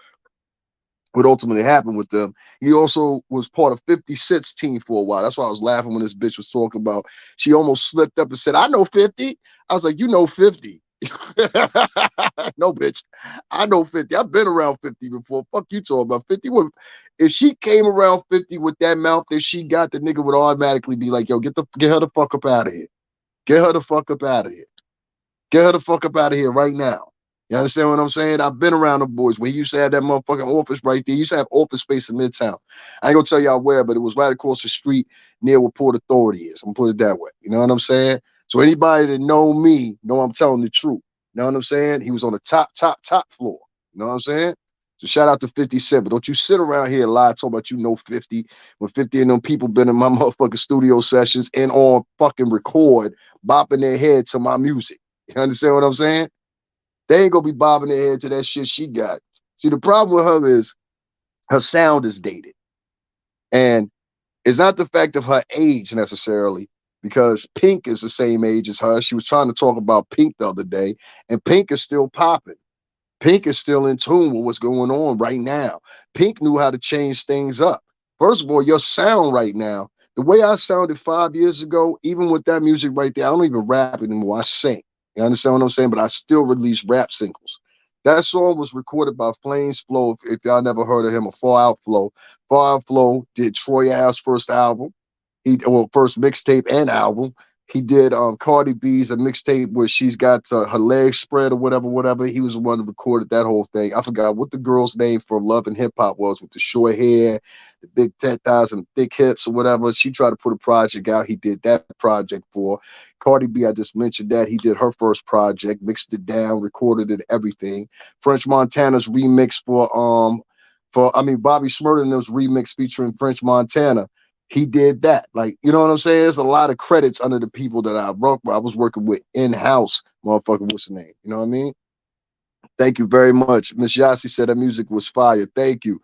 What ultimately happened with them. He also was part of 50 Cent's team for a while. That's why I was laughing when this bitch was talking about, she almost slipped up and said, I know 50. I was like, you know 50. No, bitch. I know 50. I've been around 50 before. Fuck you talking about 50. If she came around 50 with that mouth that she got, the nigga would automatically be like, yo, get her the fuck up out of here. Get her the fuck up out of here. Get her the fuck up out of here right now. You understand what I'm saying? I've been around the boys. When he used to have that motherfucking office right there. He used to have office space in Midtown. I ain't gonna tell y'all where, but it was right across the street near where Port Authority is. I'm gonna put it that way. You know what I'm saying? So anybody that know me, know I'm telling the truth. You know what I'm saying? He was on the top floor. You know what I'm saying? So shout out to 50 Cent. But don't you sit around here and lie talking about you know 50 when 50 and them people been in my motherfucking studio sessions and on fucking record bopping their head to my music. You understand what I'm saying? They ain't gonna be bobbing their head to that shit she got. See, the problem with her is her sound is dated. And it's not the fact of her age necessarily, because Pink is the same age as her. She was trying to talk about Pink the other day, and Pink is still popping. Pink is still in tune with what's going on right now. Pink knew how to change things up. First of all, your sound right now, the way I sounded 5 years ago, even with that music right there, I don't even rap anymore. I sing. You understand what I'm saying? But I still release rap singles. That song was recorded by Flames Flow. If y'all never heard of him, or Far Out Flow. Far Out Flow did Troy Ave's first album. First mixtape and album. He did Cardi B's a mixtape where she's got her legs spread or whatever. He was the one that recorded that whole thing. I forgot what the girl's name from Love and Hip Hop was, with the short hair, the big tetas and thick hips or whatever. She tried to put a project out. He did that project for Cardi B. I just mentioned that. He did her first project, mixed it down, recorded it, everything. French Montana's remix for Bobby Shmurda and those remix featuring French Montana. He did that. Like, you know what I'm saying? There's a lot of credits under the people that I was working with in-house. Motherfucker, what's the name? You know what I mean? Thank you very much. Miss Yasi said that music was fire. Thank you.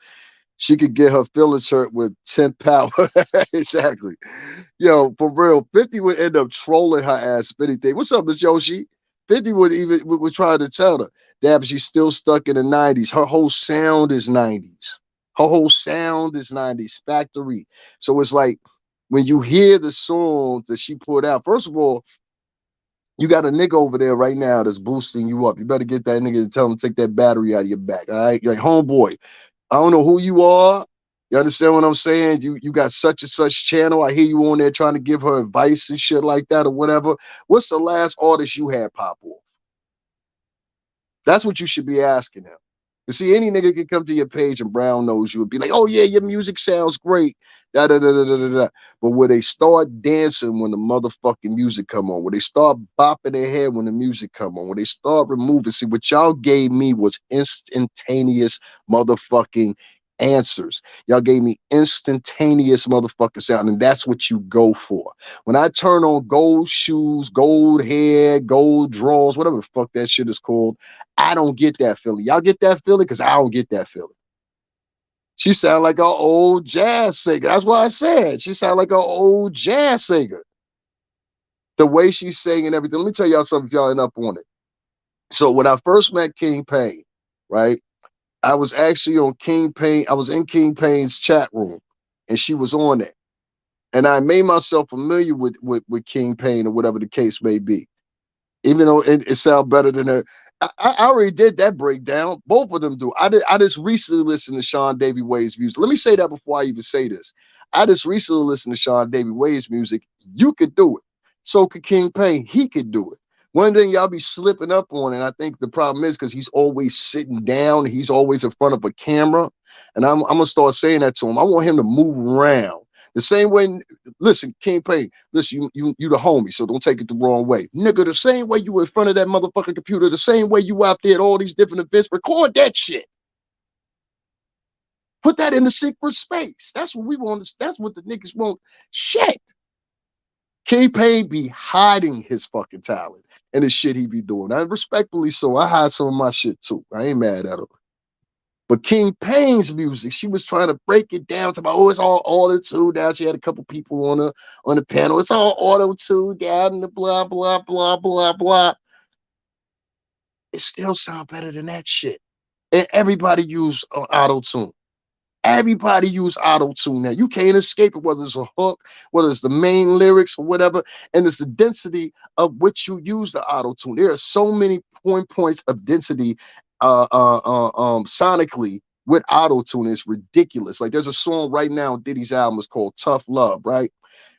She could get her feelings hurt with 10 power. Exactly. Yo, for real, 50 would end up trolling her ass if anything. What's up, Miss Yoshi? 50 would try to tell her, damn, she's still stuck in the 90s. Her whole sound is 90s. Her whole sound is 90s factory. So it's like when you hear the songs that she put out, first of all, you got a nigga over there right now that's boosting you up. You better get that nigga to tell him to take that battery out of your back. All right. You're like, homeboy, I don't know who you are. You understand what I'm saying? You got such and such channel. I hear you on there trying to give her advice and shit like that or whatever. What's the last artist you had pop off? That's what you should be asking him. You see, any nigga can come to your page and brown nose you and be like, oh yeah, your music sounds great. Da, da, da, da, da, da. But when they start dancing when the motherfucking music come on, when they start bopping their head when the music come on, when they start removing, see, what y'all gave me was instantaneous motherfucking answers. Y'all gave me instantaneous motherfucking sound, and that's what you go for. When I turn on gold shoes, gold hair, gold drawers, whatever the fuck that shit is called, I don't get that feeling. Y'all get that feeling? Because I don't get that feeling. She sound like an old jazz singer. That's what I said. She sound like an old jazz singer. The way she's saying and everything. Let me tell y'all something if y'all ain't up on it. So when I first met King Payne, right, I was actually on King Payne. I was in King Payne's chat room, and she was on it. And I made myself familiar with King Payne or whatever the case may be. Even though it sounds better than her. I already did that breakdown. Both of them do. I just recently listened to Sean Davy Way's music. Let me say that before I even say this. I just recently listened to Sean Davy Way's music. You could do it. So could King Payne. He could do it. One thing y'all be slipping up on, and I think the problem is because he's always sitting down. He's always in front of a camera. And I'm going to start saying that to him. I want him to move around. The same way, listen, King Payne, listen, you the homie, so don't take it the wrong way. Nigga, the same way you were in front of that motherfucking computer, the same way you out there at all these different events, record that shit. Put that in the secret space. That's what we want. That's what the niggas want. Shit. King Payne be hiding his fucking talent and the shit he be doing. And respectfully so, I hide some of my shit too. I ain't mad at him. But King Payne's music, she was trying to break it down to about, oh, it's all auto-tune down. She had a couple people on the panel. It's all auto-tune down and the blah, blah, blah, blah, blah. It still sounds better than that shit. And everybody use auto-tune. Everybody use auto-tune now. You can't escape it, whether it's a hook, whether it's the main lyrics or whatever. And it's the density of which you use the auto-tune. There are so many points of density sonically with auto-tune. It's ridiculous. Like there's a song right now on Diddy's album. It's called Tough Love, right?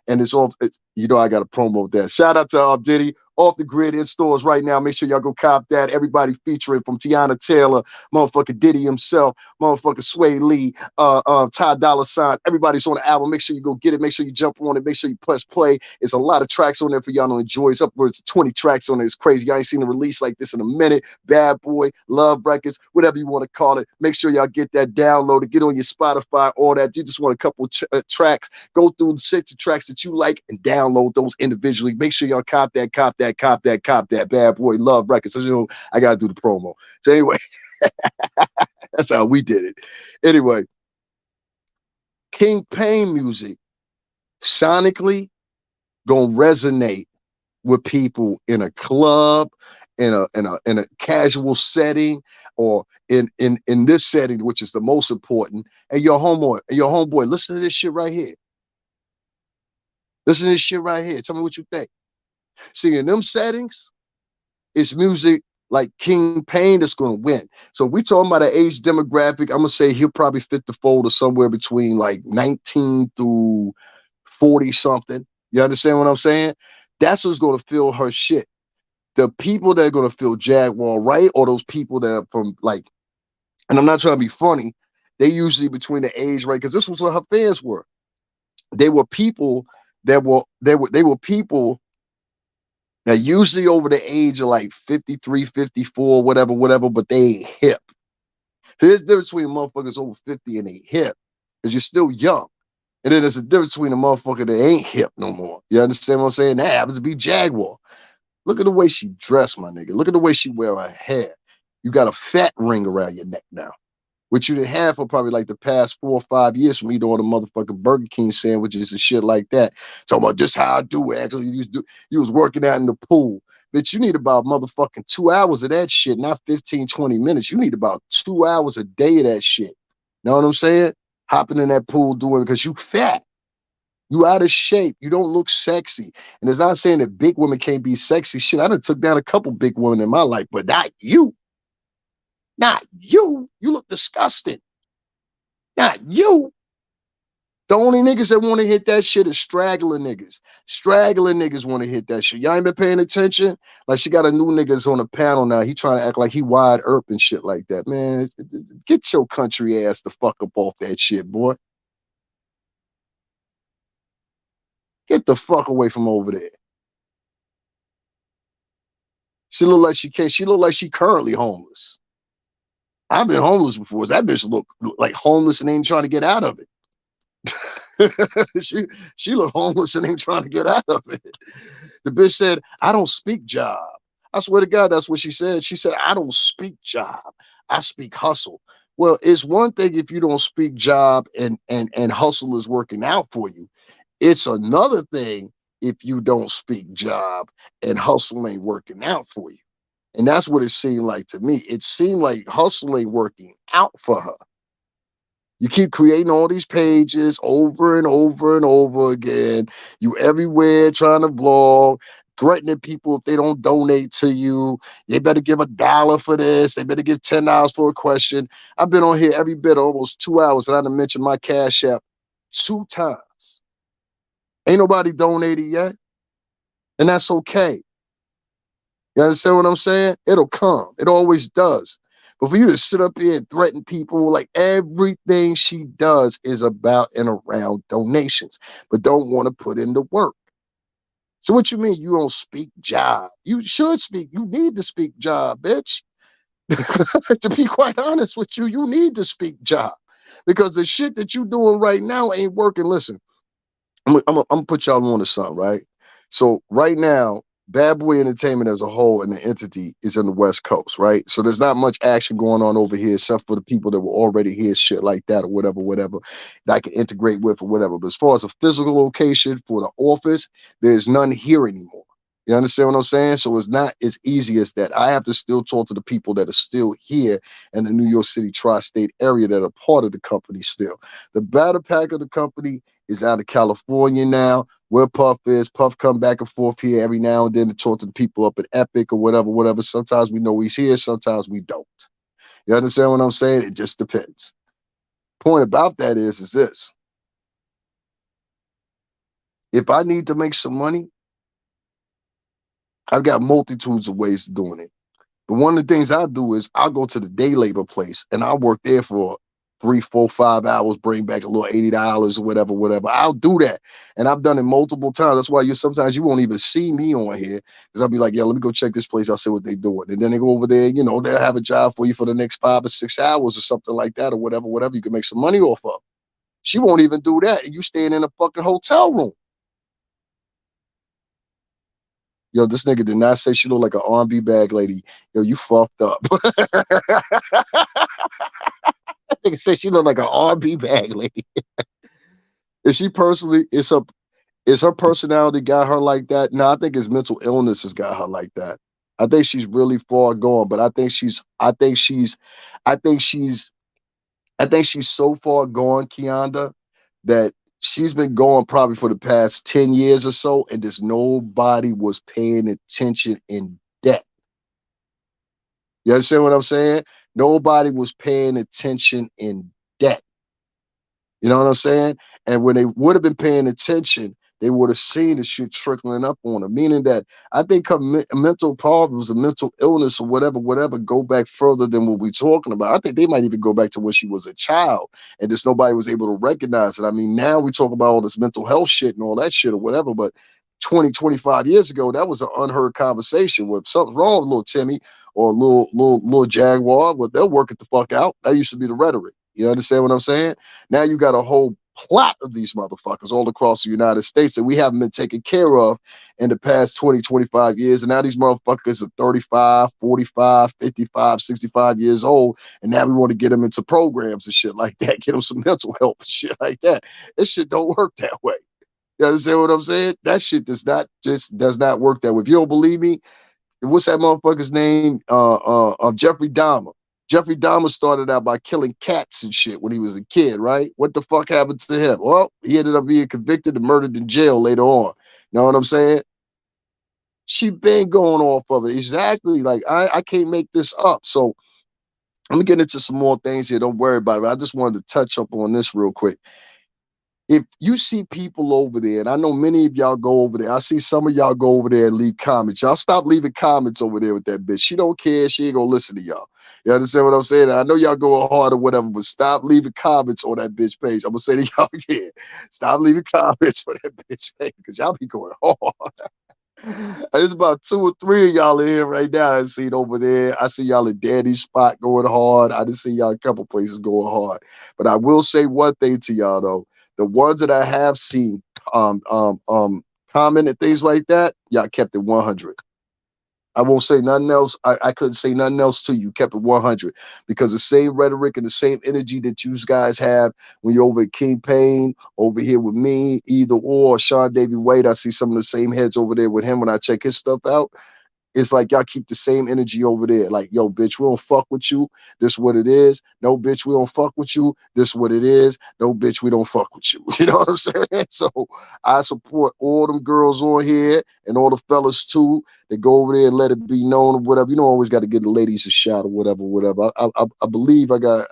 And it's off. I got to promote that. Shout out to Diddy. Off the Grid in stores right now. Make sure y'all go cop that. Everybody featuring from Tiana Taylor, motherfucker Diddy himself, motherfucker Sway Lee, Ty Dolla $ign. Everybody's on the album. Make sure you go get it. Make sure you jump on it. Make sure you press play. It's a lot of tracks on there for y'all to enjoy. It's upwards to 20 tracks on there. It's crazy. Y'all ain't seen a release like this in a minute. Bad Boy, Love Records, whatever you want to call it. Make sure y'all get that downloaded. Get on your Spotify, all that. You just want a couple tracks. Go through the 6 tracks that you like and download those individually. Make sure y'all cop that. Bad Boy, Love Records. So, I gotta do the promo. So anyway, that's how we did it. Anyway, King Payne music sonically gonna resonate with people in a club, in a casual setting, or in this setting, which is the most important. And your homeboy, listen to this shit right here. Listen to this shit right here. Tell me what you think. See, in them settings, it's music like King Payne that's going to win. So we talking about an age demographic. I'm going to say he'll probably fit the folder somewhere between like 19 through 40 something. You understand what I'm saying? That's who's going to feel her shit. The people that are going to feel Jaguar, right? Or those people that are from like, and I'm not trying to be funny, they usually between the age, right? Because this was what her fans were. They were people that were people that usually over the age of like 53, 54, whatever, but they ain't hip. So there's a difference between motherfuckers over 50 and they hip, because you're still young. And then there's a difference between a motherfucker that ain't hip no more. You understand what I'm saying? That happens to be Jaguar. Look at the way she dressed, my nigga. Look at the way she wear her hair. You got a fat ring around your neck now, which you didn't have for probably like the past 4 or 5 years from eating all the motherfucking Burger King sandwiches and shit like that. Talking about just how I do it. Actually, you was working out in the pool. Bitch, you need about motherfucking 2 hours of that shit, not 15, 20 minutes. You need about 2 hours a day of that shit. Know what I'm saying? Hopping in that pool doing it because you fat. You out of shape. You don't look sexy. And it's not saying that big women can't be sexy. Shit, I done took down a couple big women in my life, but not you. Not you. You look disgusting. Not you. The only niggas that want to hit that shit is straggler niggas. Straggler niggas want to hit that shit. Y'all ain't been paying attention? Like, she got a new niggas on the panel now. He trying to act like he wide earp and shit like that. Man, get your country ass the fuck up off that shit, boy. Get the fuck away from over there. She look like she can't. She look like she currently homeless. I've been homeless before. That bitch look like homeless and ain't trying to get out of it. she look homeless and ain't trying to get out of it. The bitch said, I don't speak job. I swear to God, that's what she said. She said, I don't speak job. I speak hustle. Well, it's one thing if you don't speak job and hustle is working out for you. It's another thing if you don't speak job and hustle ain't working out for you. And that's what it seemed like to me. It seemed like hustle ain't working out for her. You keep creating all these pages over and over and over again. You everywhere trying to vlog, threatening people if they don't donate to you. They better give $1 for this. They better give $10 for a question. I've been on here every bit of almost 2 hours, and I done mentioned my Cash App 2 times. Ain't nobody donated yet. And that's okay. You understand what I'm saying? It'll come. It always does. But for you to sit up here and threaten people, like everything she does is about and around donations, but don't want to put in the work. So what you mean you don't speak job? You should speak. You need to speak job, bitch. To be quite honest with you, you need to speak job. Because the shit that you doing right now ain't working. Listen, I'm gonna put y'all on to something, right? So right now, Bad Boy Entertainment as a whole and the entity is in the West Coast, right? So there's not much action going on over here except for the people that were already here, shit like that or whatever, that I can integrate with or whatever. But as far as a physical location for the office, there's none here anymore. You understand what I'm saying? So it's not as easy as that. I have to still talk to the people that are still here in the New York City tri-state area that are part of the company still. The battle pack of the company is out of California now, where Puff is. Puff come back and forth here every now and then to talk to the people up at Epic or whatever. Sometimes we know he's here, sometimes we don't. You understand what I'm saying? It just depends. Point about that is this. If I need to make some money, I've got multitudes of ways of doing it. But one of the things I do is I'll go to the day labor place and I'll work there for 3, 4, 5 hours, bring back a little $80 or whatever. I'll do that. And I've done it multiple times. That's why sometimes you won't even see me on here, because I'll be like, yeah, let me go check this place. I'll see what they're doing. And then they go over there, you know, they'll have a job for you for the next 5 or 6 hours or something like that or whatever you can make some money off of. She won't even do that. And you staying in a fucking hotel room. Yo, this nigga did not say she looked like an R&B bag lady. Yo, you fucked up. Nigga said she looked like an R&B bag lady. Is she personally? Is her personality got her like that? No, I think his mental illness has got her like that. I think she's really far gone, but I think she's so far gone, Kianda, that she's been going probably for the past 10 years or so, and just nobody was paying attention in depth. You understand what I'm saying? Nobody was paying attention in depth. You know what I'm saying? And when they would have been paying attention, they would have seen the shit trickling up on her. Meaning that I think her mental problems, or mental illness, or whatever, go back further than what we're talking about. I think they might even go back to when she was a child and just nobody was able to recognize it. I mean, now we talk about all this mental health shit and all that shit or whatever, but 20, 25 years ago, that was an unheard conversation. Where something's wrong with little Timmy or little Jaguar, well, they'll work it the fuck out. That used to be the rhetoric. You understand what I'm saying? Now you got a whole plot of these motherfuckers all across the United States that we haven't been taken care of in the past 20, 25 years. And now these motherfuckers are 35, 45, 55, 65 years old. And now we want to get them into programs and shit like that, get them some mental help and shit like that. This shit don't work that way. You understand what I'm saying? That shit does not work that way. If you don't believe me, what's that motherfucker's name? Jeffrey Dahmer. Jeffrey Dahmer started out by killing cats and shit when he was a kid, right? What the fuck happened to him? Well, he ended up being convicted and murdered in jail later on. You know what I'm saying? She been going off of it. Exactly. Like, I can't make this up. So let me get into some more things here. Don't worry about it. I just wanted to touch up on this real quick. If you see people over there, and I know many of y'all go over there, I see some of y'all go over there and leave comments. Y'all stop leaving comments over there with that bitch. She don't care. She ain't gonna listen to y'all. You understand what I'm saying? I know y'all go hard or whatever, but stop leaving comments on that bitch page. I'm gonna say to y'all again, stop leaving comments on that bitch page, because y'all be going hard. There's about 2 or 3 of y'all in here right now. I see it over there. I see y'all at Daddy's spot going hard. I just see y'all a couple places going hard. But I will say one thing to y'all though. The ones that I have seen comment and things like that, y'all kept it 100. I won't say nothing else. I couldn't say nothing else to you. Kept it 100 because the same rhetoric and the same energy that you guys have when you're over at King Payne, over here with me, either or Sean Davy White. I see some of the same heads over there with him when I check his stuff out. It's like y'all keep the same energy over there. Like, yo, bitch, we don't fuck with you. This what it is. No, bitch, we don't fuck with you. This what it is. No, bitch, we don't fuck with you. You know what I'm saying? So I support all them girls on here and all the fellas too that go over there and let it be known or whatever. You know, always got to give the ladies a shot or whatever. I believe I got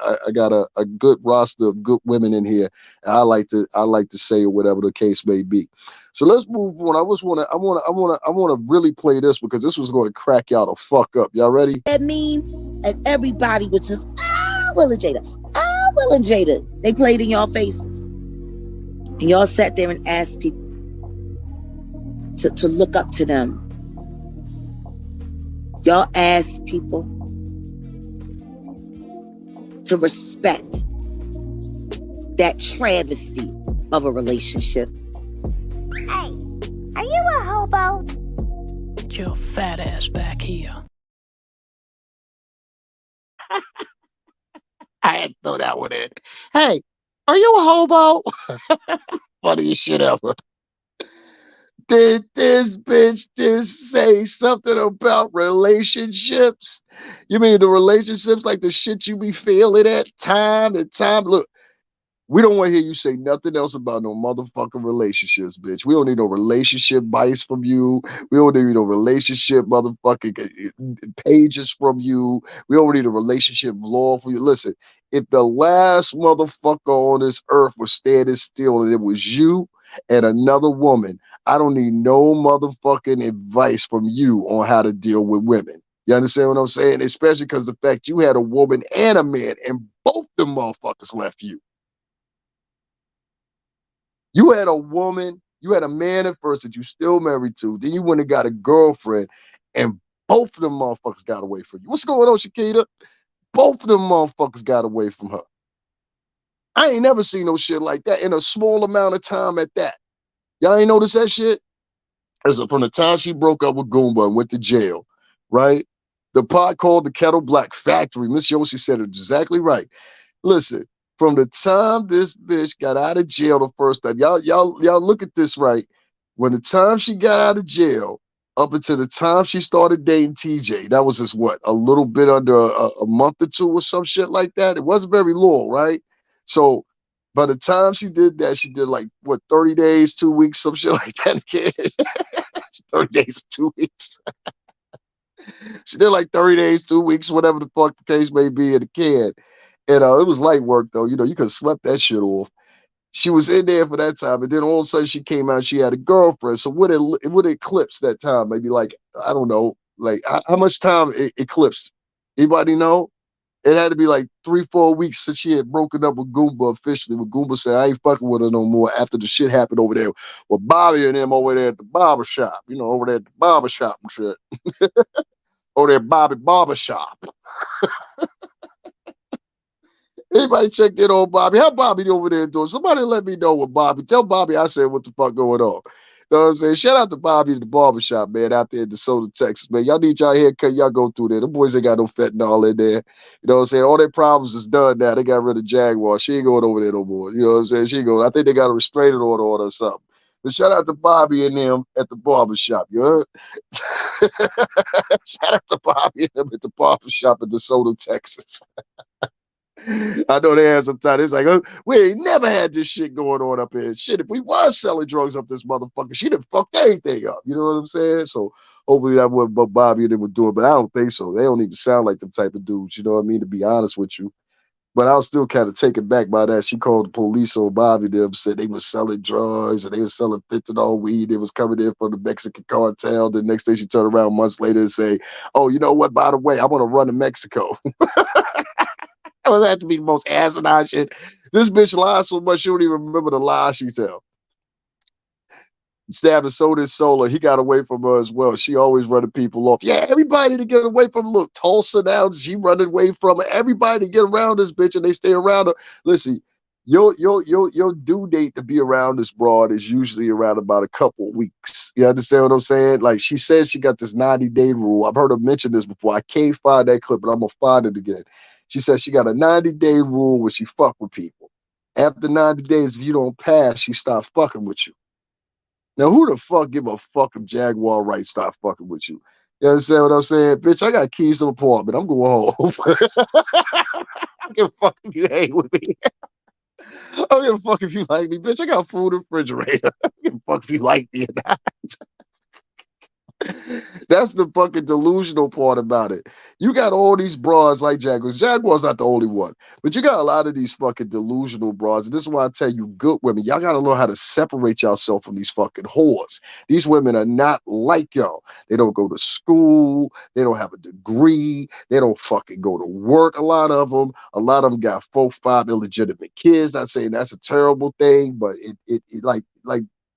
a good roster of good women in here. I like to say or whatever the case may be. So let's move on. I want to really play this because this was going to crack y'all the fuck up. Y'all ready? That meme, and everybody was just, Will and Jada, Will and Jada. They played in y'all faces. And y'all sat there and asked people to look up to them. Y'all asked people to respect that travesty of a relationship. Hey, are you a hobo? Get your fat ass back here. I had to throw that one in. Hey, are you a hobo? Funniest shit ever. Did this bitch just say something about relationships? You mean the relationships like the shit you be feeling at time and time? Look, we don't want to hear you say nothing else about no motherfucking relationships, bitch. We don't need no relationship advice from you. We don't need no relationship motherfucking pages from you. We don't need a relationship law from you. Listen, if the last motherfucker on this earth was standing still and it was you and another woman, I don't need no motherfucking advice from you on how to deal with women. You understand what I'm saying? Especially because the fact you had a woman and a man and both them motherfuckers left you. You had a woman, you had a man at first that you still married to, then you went and got a girlfriend, and both of them motherfuckers got away from you. What's going on, Shakita? Both of them motherfuckers got away from her. I ain't never seen no shit like that in a small amount of time at that. Y'all ain't notice that shit? As from the time she broke up with Goomba and went to jail, right? The pot called the Kettle Black Factory. Miss Yoshi said it exactly right. Listen, from the time this bitch got out of jail the first time, y'all look at this right. When the time she got out of jail, up until the time she started dating TJ, that was just what, a little bit under a month or two or some shit like that. It wasn't very long, right? So by the time she did that, she did like what, 30 days, 2 weeks, some shit like that. 30 days, 2 weeks. She did like 30 days, 2 weeks, whatever the fuck the case may be in the kid. And it was light work though. You know, you could have slept that shit off. She was in there for that time, and then all of a sudden she came out. She had a girlfriend. So what it eclipsed that time? Maybe like, I don't know, like how much time it eclipsed? Anybody know? It had to be like 3-4 weeks since she had broken up with Goomba officially. When Goomba said, I ain't fucking with her no more after the shit happened over there with Bobby and them over there at the barber shop. You know, over there at the barber shop and shit. Over there at Bobby Barber Shop. Anybody check in on Bobby? How Bobby over there doing? Somebody let me know what Bobby. Tell Bobby I said what the fuck going on. You know what I'm saying? Shout out to Bobby at the barbershop, man, out there in DeSoto, Texas, man. Y'all need y'all haircut. Y'all go through there. The boys ain't got no fentanyl in there. You know what I'm saying? All their problems is done now. They got rid of Jaguar. She ain't going over there no more. You know what I'm saying? She ain't going. I think they got a restraining order on her or something. But shout out to Bobby and them at the barbershop. You heard? Shout out to Bobby and them at the barbershop in DeSoto, Texas. I know they had some time. It's like, oh, we ain't never had this shit going on up here. Shit, if we was selling drugs up this motherfucker, she'd have fucked everything up. You know what I'm saying? So hopefully that what Bobby and them would do it, but I don't think so. They don't even sound like them type of dudes. You know what I mean? To be honest with you. But I was still kind of taken back by that. She called the police on Bobby. Them said they was selling drugs and they was selling fentanyl weed. They was coming in from the Mexican cartel. The next day she turned around months later and say, "Oh, you know what? By the way, I want to run to Mexico." That would have to be the most asinine shit. This bitch lies so much she don't even remember the lies she tell. Stabbing Soda Solar, he got away from her as well. She always running people off. Yeah, everybody to get away from her. Look, Tulsa now, she running away from her. Everybody to get around this bitch and they stay around her. Listen, your due date to be around this broad is usually around about a couple weeks. You understand what I'm saying? Like she said she got this 90-day rule. I've heard her mention this before. I can't find that clip, but I'm gonna find it again. She said she got a 90-day rule where she fuck with people. After 90 days, if you don't pass, she stop fucking with you. Now, who the fuck give a fuck if Jaguar Wright stop fucking with you? You understand what I'm saying? Bitch, I got keys to the apartment. I'm going home. I give a fuck if you hang with me. I don't give a fuck if you like me. Bitch, I got food in the refrigerator. I don't give a fuck if you like me or not. That's the fucking delusional part about it. You got all these broads like Jaguars. Jaguar's not the only one, but you got a lot of these fucking delusional broads. And this is why I tell you, good women, y'all got to learn how to separate yourself from these fucking whores. These women are not like y'all. They don't go to school. They don't have a degree. They don't fucking go to work. A lot of them got 4, 5 illegitimate kids. Not saying that's a terrible thing, but it like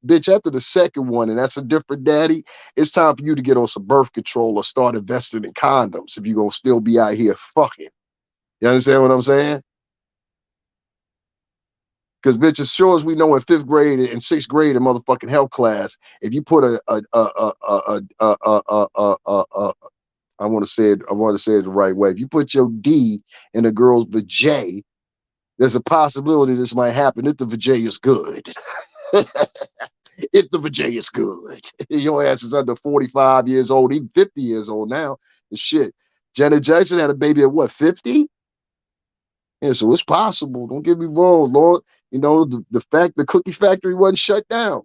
bitch, after the second one, and that's a different daddy, it's time for you to get on some birth control or start investing in condoms if you're going to still be out here fucking. You understand what I'm saying? Because bitch, as sure as we know in 5th grade and 6th grade in motherfucking health class, if you put I want to say it the right way. If you put your D in a girl's vajay, there's a possibility this might happen if the vajay is good. If the vajay is good. Your ass is under 45 years old, even 50 years old now. And shit. Janet Jackson had a baby at what, 50? Yeah, so it's possible. Don't get me wrong, Lord. You know, the fact the cookie factory wasn't shut down.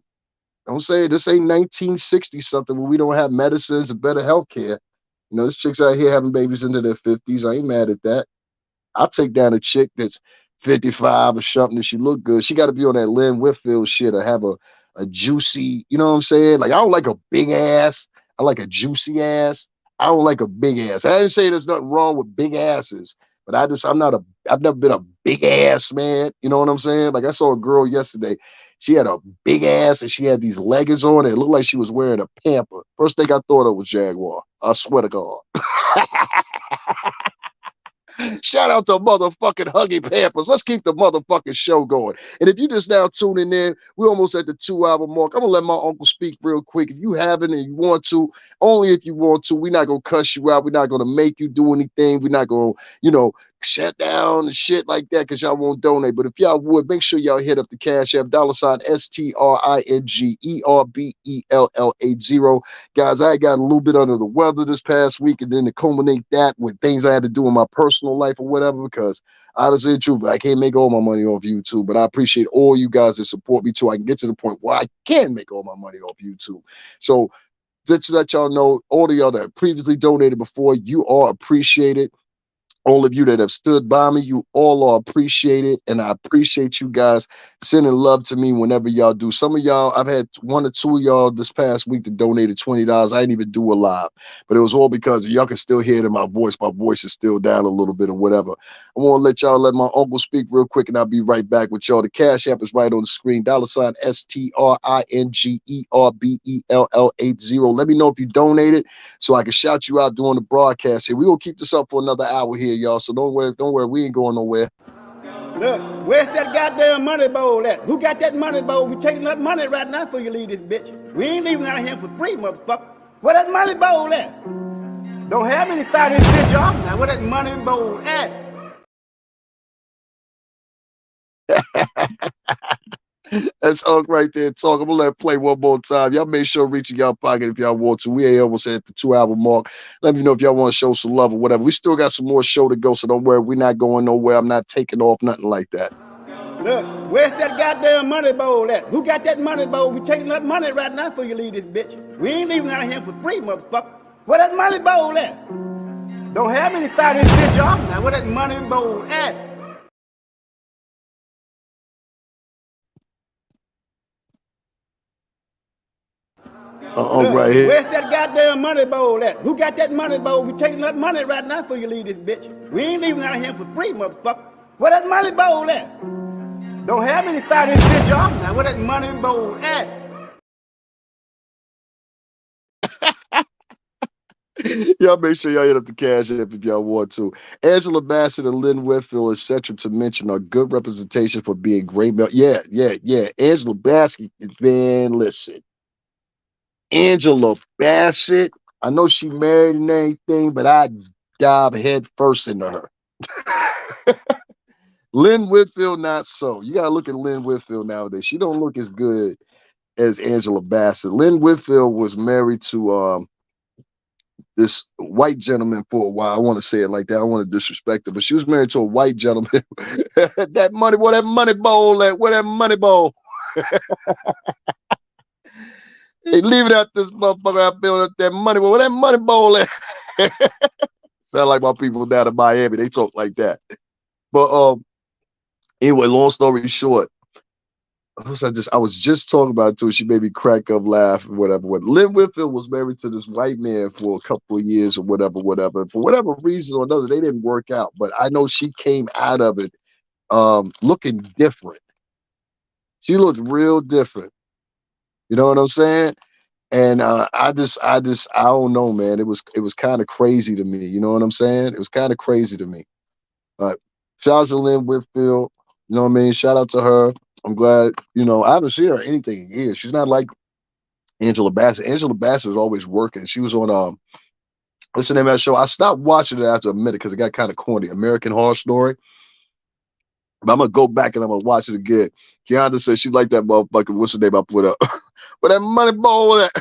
Don't say this ain't 1960 something where we don't have medicines and better health care. You know, there's chicks out here having babies into their 50s. I ain't mad at that. I'll take down a chick that's 55 or something and she look good. She got to be on that Lynn Whitfield shit or have a juicy, you know what I'm saying? Like, I don't like a big ass. I like a juicy ass. I don't like a big ass. I didn't say there's nothing wrong with big asses, but I've never been a big ass man. You know what I'm saying? Like, I saw a girl yesterday. She had a big ass and she had these leggings on. It looked like she was wearing a pamper. First thing I thought of was Jaguar. I swear to God. Shout out to motherfucking Huggy Pampers. Let's keep the motherfucking show going. And if you just now tuning in, we're almost at the 2-hour mark. I'm going to let my uncle speak real quick. If you haven't and you want to, only if you want to. We're not going to cuss you out. We're not going to make you do anything. We're not going to, shut down and shit like that because y'all won't donate. But if y'all would, make sure y'all hit up the Cash App, $STRINGERBELL80. Guys, I got a little bit under the weather this past week, and then to culminate that with things I had to do in my personal life or whatever, because honestly, truth, I can't make all my money off YouTube, but I appreciate all you guys that support me too. I can get to the point where I can make all my money off YouTube. So just to let y'all know, all of y'all that have previously donated before, you are appreciated. All of you that have stood by me, you all are appreciated, and I appreciate you guys sending love to me whenever y'all do. Some of y'all, I've had 1 or 2 of y'all this past week that donated $20. I didn't even do a live, but it was all because y'all can still hear it in my voice. My voice is still down a little bit or whatever. I want to let my uncle speak real quick, and I'll be right back with y'all. The Cash App is right on the screen, $STRINGERBELL80. Let me know if you donated so I can shout you out during the broadcast here. We're going to keep this up for another hour here, y'all, so don't worry, we ain't going nowhere. Look, where's that goddamn money bowl at? Who got that money bowl? We taking that money right now before you leave this bitch. We ain't leaving out here for free, motherfucker. Where that money bowl at? Don't have any thought in this bitch off now. Where that money bowl at? That's Unc right there talking. I'm gonna let it play one more time. Y'all make sure reach in y'all pocket if y'all want to. We ain't almost at the 2-hour mark. Let me know if y'all want to show some love or whatever. We still got some more show to go, so don't worry. We're not going nowhere. I'm not taking off, nothing like that. Look, where's that goddamn money bowl at? Who got that money bowl? We taking that money right now before you leave this bitch. We ain't leaving out here for free, motherfucker. Where that money bowl at? Don't have any thought in this bitch off now. Where that money bowl at? Right here. Where's that goddamn money bowl at? Who got that money bowl? We taking that money right now before you leave this bitch. We ain't leaving out here for free, motherfucker. Where that money bowl at? Don't have any thought in this bitch off now. Where that money bowl at? Y'all make sure y'all hit up the Cash App if y'all want to. Angela Bassett and Lynn Whitfield, etc. to mention, are good representation for being great male. Yeah. Angela Bassett, man, listen. Angela Bassett, I know she married and anything, but I dive head first into her. Lynn Whitfield, not so. You gotta look at Lynn Whitfield nowadays. She don't look as good as Angela Bassett. Lynn Whitfield was married to this white gentleman for a while. I want to say it like that. I don't want to disrespect her, but she was married to a white gentleman. That money, where that money bowl at? Where that money bowl? Hey, leave it out this motherfucker out building up that money. Where that money bowl at? Sound like my people down in Miami. They talk like that. But anyway, long story short, I was just talking about it too. She made me crack up, laugh, whatever. When Lynn Whitfield was married to this white man for a couple of years or whatever. For whatever reason or another, they didn't work out. But I know she came out of it looking different. She looked real different. You know what I'm saying? And I don't know, man. It was kind of crazy to me. You know what I'm saying? It was kind of crazy to me. Shout out to Lynn Whitfield. You know what I mean? Shout out to her. I'm glad, you know, I haven't seen her anything in years. She's not like Angela Bassett. Angela Bassett is always working. She was on what's the name of that show? I stopped watching it after a minute because it got kind of corny. American Horror Story. But I'm gonna go back and I'm gonna watch it again. Keonda said she liked that motherfucker. What's the name I put up? But that money ball at.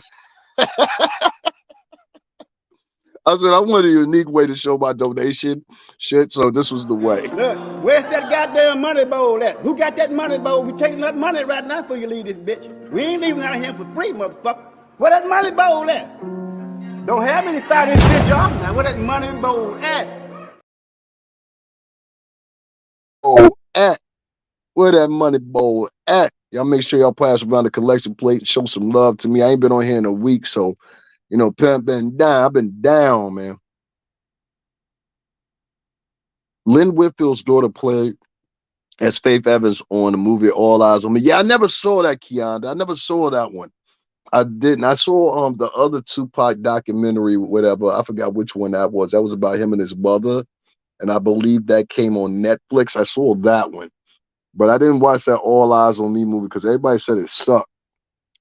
I said I wanted a unique way to show my donation shit, so this was the way. Look, where's that goddamn money bowl at? Who got that money bowl? We taking that money right now before you leave this bitch. We ain't leaving out here for free, motherfucker. Where that money bowl at? Don't have any fat in this bitch off now. Where that money bowl at? Oh, at where that money bowl at? Y'all make sure y'all pass around the collection plate and show some love to me. I ain't been on here in a week, so you know, Pimp been down. I've been down, man. Lynn Whitfield's daughter played as Faith Evans on the movie All Eyes on Me. Yeah, I never saw that, Keonda. I never saw that one. I didn't. I saw the other Tupac documentary, whatever. I forgot which one that was. That was about him and his mother, and I believe that came on Netflix. I saw that one, but I didn't watch that All Eyes on Me movie because everybody said it sucked.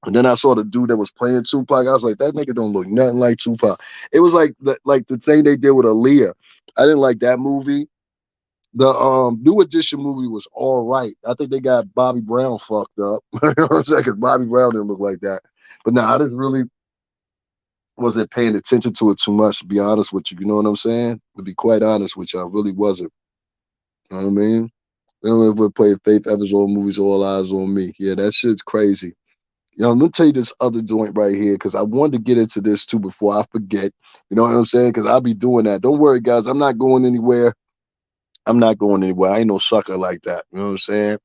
And then I saw the dude that was playing Tupac. I was like, that nigga don't look nothing like Tupac. It was like the thing they did with Aaliyah. I didn't like that movie. The New Edition movie was all right. I think they got Bobby Brown fucked up. You know what I'm saying? Because Bobby Brown didn't look like that. But no, I just really wasn't paying attention to it too much, to be honest with you. You know what I'm saying? To be quite honest with you, I really wasn't. You know what I mean? They don't ever play Faith Evans all movies, All Eyes on Me. Yeah, that shit's crazy. You know, let me tell you this other joint right here because I wanted to get into this too before I forget. You know what I'm saying? Because I'll be doing that. Don't worry, guys. I'm not going anywhere. I'm not going anywhere. I ain't no sucker like that. You know what I'm saying?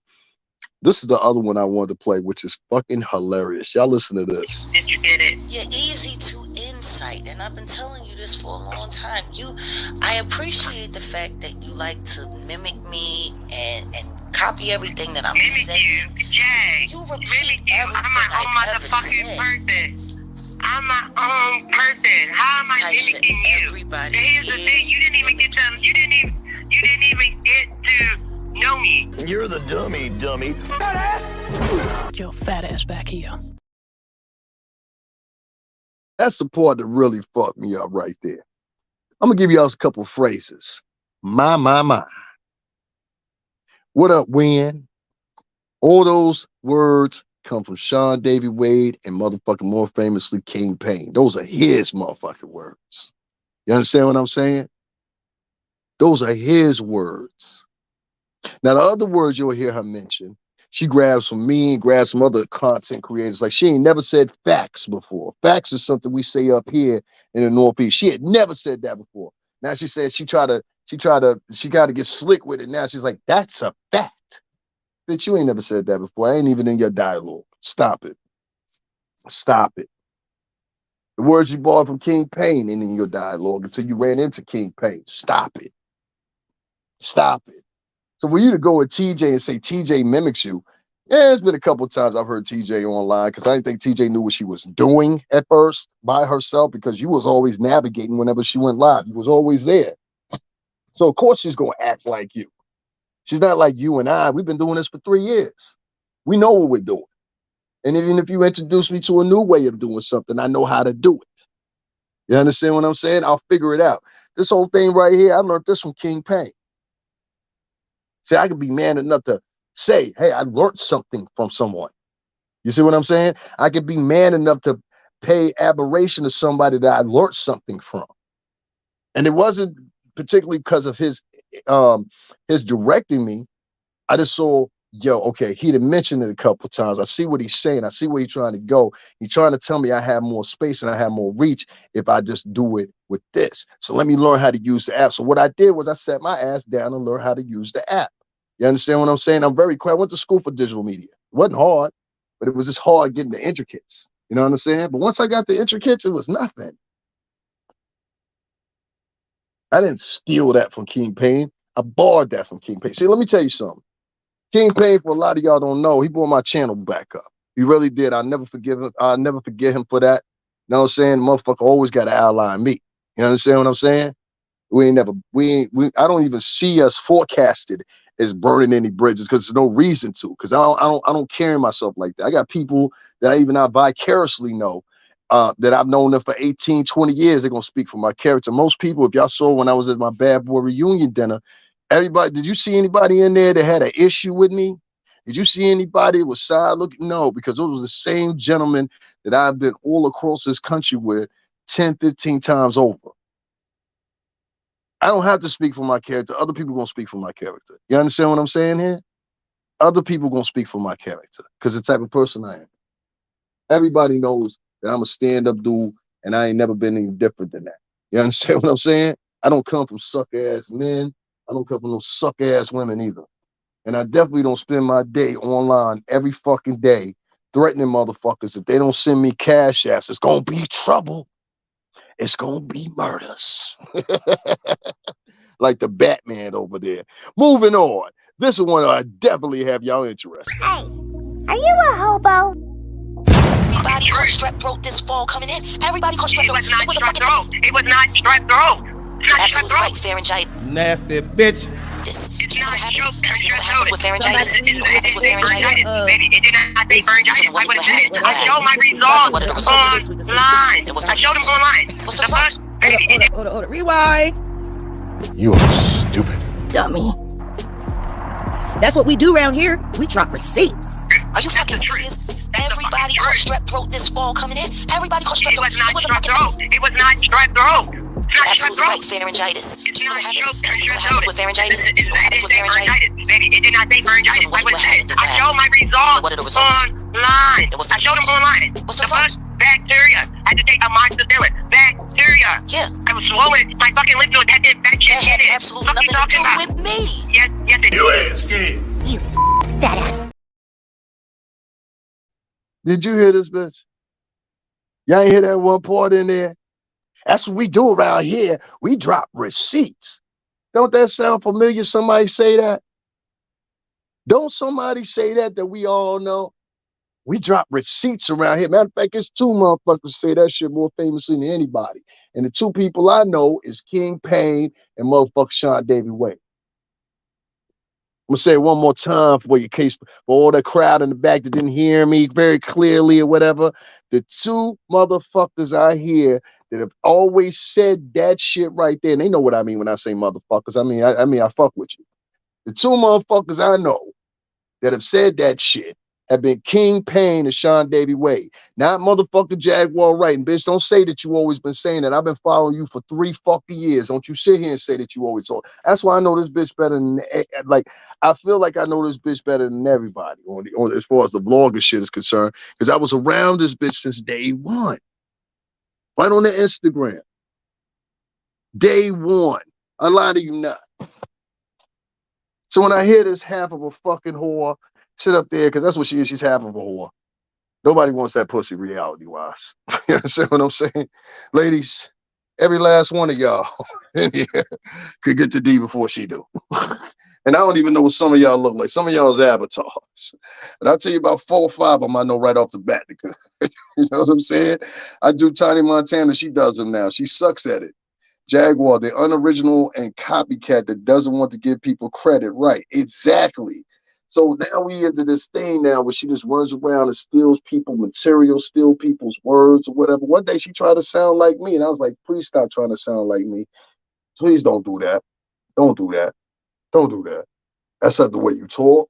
This is the other one I wanted to play, which is fucking hilarious. Y'all listen to this. Did you get it? You're easy to insight, and I've been telling you this for a long time. I appreciate the fact that you like to mimic me and copy everything that I'm saying. You repeat everything I'm my own motherfucking person. I'm my own person. How am I mimicking you? Here's the thing: you didn't even get them. You didn't even get to know me. You're the dummy. Get your fat ass back here. That's the part that really fucked me up right there. I'm gonna give y'all a couple phrases. My. What up, Win? All those words come from Sean Davy Wade and motherfucking more famously King Payne. Those are his motherfucking words. You understand what I'm saying? Those are his words. Now, the other words you'll hear her mention, she grabs from me and grabs some other content creators. Like she ain't never said facts before. Facts is something we say up here in the Northeast. She had never said that before. Now she said she got to get slick with it. Now she's like, that's a fact. Bitch, you ain't never said that before. I ain't even in your dialogue. Stop it. Stop it. The words you borrowed from King Payne ain't in your dialogue until you ran into King Payne. Stop it. Stop it. So for you to go with TJ and say TJ mimics you, yeah, it's been a couple of times I've heard TJ online because I didn't think TJ knew what she was doing at first by herself because you was always navigating whenever she went live. You was always there. So of course she's going to act like you. She's not like you and I. We've been doing this for 3 years. We know what we're doing. And even if you introduce me to a new way of doing something, I know how to do it. You understand what I'm saying? I'll figure it out. This whole thing right here, I learned this from King Payne. See, I could be man enough to say, hey, I learned something from someone. You see what I'm saying? I could be man enough to pay admiration to somebody that I learned something from. And it wasn't particularly because of his directing me. I just saw, okay, he'd have mentioned it a couple of times. I see what he's saying. I see where he's trying to go. He's trying to tell me I have more space and I have more reach if I just do it with this. So let me learn how to use the app. So what I did was I sat my ass down and learned how to use the app. You understand what I'm saying? I'm very quick. I went to school for digital media. It wasn't hard, but it was just hard getting the intricates. You know what I'm saying? But once I got the intricates, it was nothing. I didn't steal that from King Payne. I borrowed that from King Payne. See, let me tell you something. King Payne, for a lot of y'all don't know, he brought my channel back up. He really did. I'll never forgive him. I'll never forget him for that. You know what I'm saying? Motherfucker always got to ally me. You understand what I'm saying? I don't even see us forecasted is burning any bridges because there's no reason to. Because I don't carry myself like that. I got people that I vicariously know that I've known them for 18, 20 years. They're gonna speak for my character. Most people, if y'all saw when I was at my Bad Boy reunion dinner, everybody, did you see anybody in there that had an issue with me? Did you see anybody that was side looking? No, because those were the same gentlemen that I've been all across this country with 10, 15 times over. I don't have to speak for my character. Other people gonna speak for my character. You understand what I'm saying here? Other people gonna speak for my character because the type of person I am. Everybody knows that I'm a stand-up dude, and I ain't never been any different than that. You understand what I'm saying? I don't come from suck-ass men. I don't come from no suck-ass women either. And I definitely don't spend my day online every fucking day threatening motherfuckers. If they don't send me cash apps, it's gonna be trouble. It's gonna be murders. Like the Batman over there. Moving on. This is one I definitely have y'all interested. Hey, are you a hobo? Everybody caught strep throat this fall coming in. Everybody caught strep throat. It was not strep throat. It was not strep throat. Absolutely right, pharyngitis. Nasty bitch. This. It's You know not what strep happens with pharyngitis? It's pharyngitis, baby. It did not say pharyngitis. Like what it said. I showed my results online. I showed them online. What's the results? Hold on. Rewind. You are stupid. Dummy. That's what we do around here. We drop receipts. Are you fucking serious? Everybody caught strep throat this fall coming in. Everybody caught strep throat. It was not strep throat. It was not strep throat. Absolutely right, pharyngitis. You know what happens with pharyngitis? It did not say pharyngitis. Like what it said. I showed my results online. I showed them online. What's the results? Bacteria. I had to take amoxicillin. Bacteria. Yeah. I was swollen. My fucking lymph node had that shit in it. Absolutely nothing to do with me. Yes, it did. You ain't scared. You fat ass. Did you hear this, bitch? Y'all ain't hear that one part in there? That's what we do around here. We drop receipts. Don't that sound familiar? Somebody say that? Don't somebody say that we all know? We drop receipts around here. Matter of fact, it's two motherfuckers say that shit more famously than anybody. And the two people I know is King Payne and motherfucker Sean Davy Way. I'm gonna say it one more time for your case, for all the crowd in the back that didn't hear me very clearly or whatever. The two motherfuckers I hear that have always said that shit right there, and they know what I mean when I say motherfuckers. I mean I fuck with you. The two motherfuckers I know that have said that shit have been King Payne and Sean Davy Way, not motherfucking Jaguar Wright. And bitch, don't say that you always been saying that. I've been following you for 3 fucking years. Don't you sit here and say that you always talk. That's why I know this bitch better than, like, I feel like I know this bitch better than everybody on as far as the blogger shit is concerned, because I was around this bitch since day one. Right on the Instagram. Day one. I lie to you not. So when I hear this half of a fucking whore sit up there, because that's what she is, she's half of a whore. Nobody wants that pussy reality-wise. You understand what I'm saying? Ladies, every last one of y'all in here could get to D before she do. And I don't even know what some of y'all look like. Some of y'all's avatars. But I'll tell you about 4 or 5 of them I know right off the bat. You know what I'm saying? I do Tiny Montana. She does them now. She sucks at it. Jaguar, the unoriginal and copycat that doesn't want to give people credit. Right. Exactly. So now we into this thing now where she just runs around and steals people material, steal people's words or whatever. One day she tried to sound like me, and I was like, please stop trying to sound like me. Please don't do that. Don't do that. Don't do that. That's not the way you talk.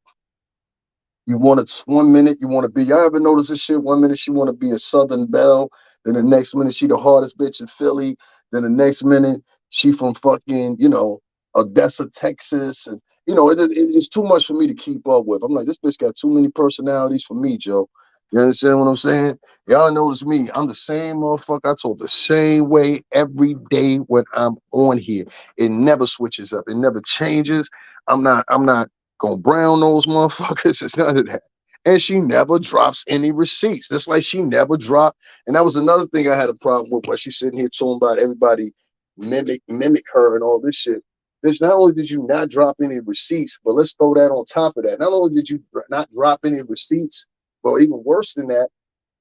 You want it 1 minute, you want to be, y'all ever notice this shit? 1 minute she want to be a Southern Belle, then the next minute she the hardest bitch in Philly, then the next minute she from fucking, you know, Odessa, Texas, and you know, it's too much for me to keep up with. I'm like, this bitch got too many personalities for me, Joe. You understand what I'm saying? Y'all notice me. I'm the same motherfucker. I talk the same way every day when I'm on here. It never switches up. It never changes. I'm not gonna brown those motherfuckers. It's none of that. And she never drops any receipts. Just like she never dropped. And that was another thing I had a problem with, where she's sitting here talking about everybody mimic her and all this shit. Bitch, not only did you not drop any receipts, but let's throw that on top of that. Not only did you not drop any receipts, but even worse than that,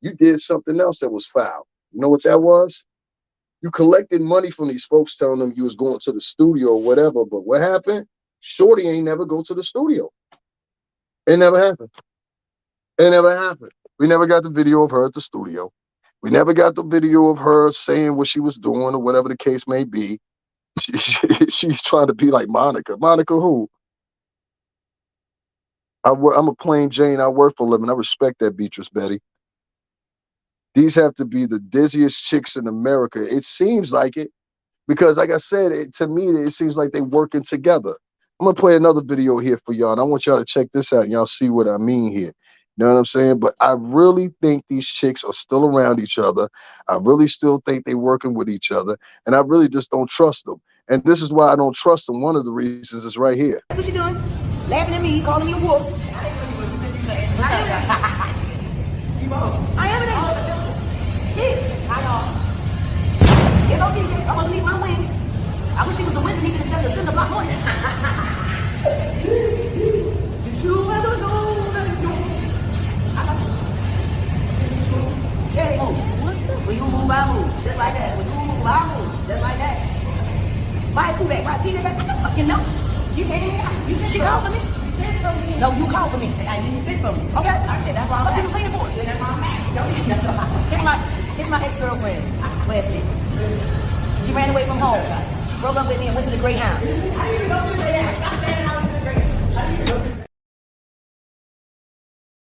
you did something else that was foul. You know what that was? You collected money from these folks telling them you was going to the studio or whatever, but what happened? Shorty ain't never go to the studio. It never happened. It never happened. We never got the video of her at the studio. We never got the video of her saying what she was doing or whatever the case may be. She's trying to be like Monica. Monica who? I'm a plain Jane. I work for a living. I respect that, Beatrice Betty. These have to be the dizziest chicks in America. It seems like it. Because like I said, to me, it seems like they're working together. I'm going to play another video here for y'all, and I want y'all to check this out, and y'all see what I mean here. You know what I'm saying? But I really think these chicks are still around each other. I really still think they're working with each other, and I really just don't trust them. And this is why I don't trust them. One of the reasons is right here. What you doing? Laughing at me, calling me a wolf. I am an angel. Yes, I know. It's okay, TJ. I want to leave my wings. I wish he was the wind and instead of the cinder block on it. You ever know that hey, move. When you move, I move. Just like that. When you move, I move. Just like that. Why is he back? Why is he back? I don't fucking know. You can't. You she called for me. No, you called for me. I didn't sit for me. Okay. That's why I'm playing for you. That's why I'm mad. It's my ex-girlfriend. Where's it? She ran away from home. She broke up with me and went to the Greyhound. I didn't even go to the Greyhound. Stop saying I was in the Greyhound.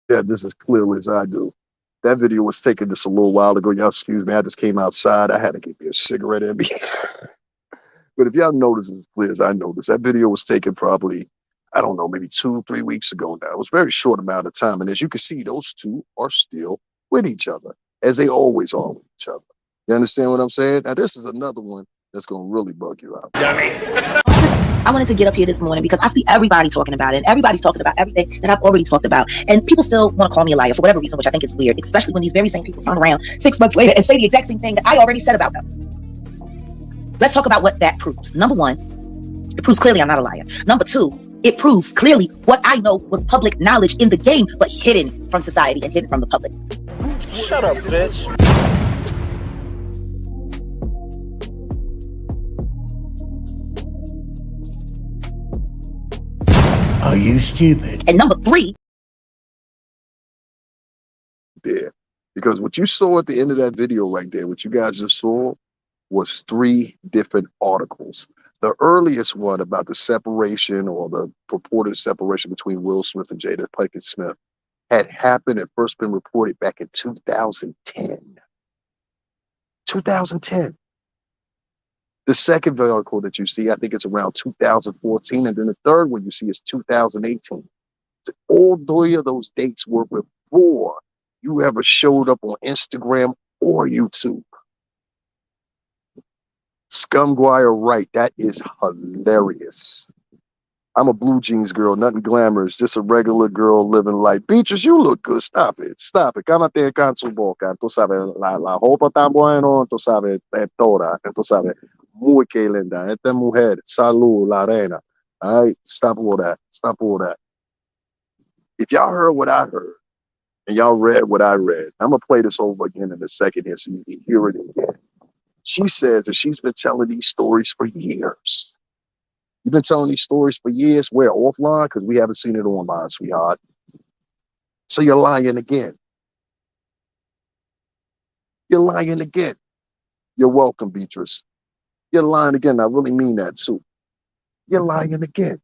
Yeah, this is clearly as I do. That video was taken just a little while ago. Y'all excuse me. I just came outside. I had to get me a cigarette in me. But if y'all notice as clear as I noticed, that video was taken probably, I don't know, maybe 2-3 weeks ago now. It was a very short amount of time. And as you can see, those two are still with each other, as they always are with each other. You understand what I'm saying? Now, this is another one that's going to really bug you out. I wanted to get up here this morning because I see everybody talking about it. And everybody's talking about everything that I've already talked about. And people still want to call me a liar for whatever reason, which I think is weird, especially when these very same people turn around 6 months later and say the exact same thing that I already said about them. Let's talk about what that proves. Number one, it proves clearly I'm not a liar. Number two, it proves clearly what I know was public knowledge in the game, but hidden from society and hidden from the public. Shut up, bitch. Are you stupid? And number three. There. Because what you saw at the end of that video right there, what you guys just saw, was 3 different articles. The earliest one about the separation or the purported separation between Will Smith and Jada Pinkett Smith had happened and first been reported back in 2010. 2010. The second article that you see, I think it's around 2014. And then the third one you see is 2018. All 3 of those dates were before you ever showed up on Instagram or YouTube. Scumguire Wright, that is hilarious. I'm a blue jeans girl, nothing glamorous, just a regular girl living life. Beatrice, you look good. Stop it. Stop it. Cámate con su boca. Tú sabes, la ropa tan bueno, tú sabes, toda. Tú sabes, muy que linda. Esta mujer, salud, la reina. All right, stop all that. Stop all that. If y'all heard what I heard, and y'all read what I read, I'm going to play this over again in a second here so you can hear it again. She says that she's been telling these stories for years. You've been telling these stories for years. Where? Offline? Because we haven't seen it online, sweetheart. So you're lying again. You're lying again. You're welcome, Beatrice. You're lying again. I really mean that too. You're lying again.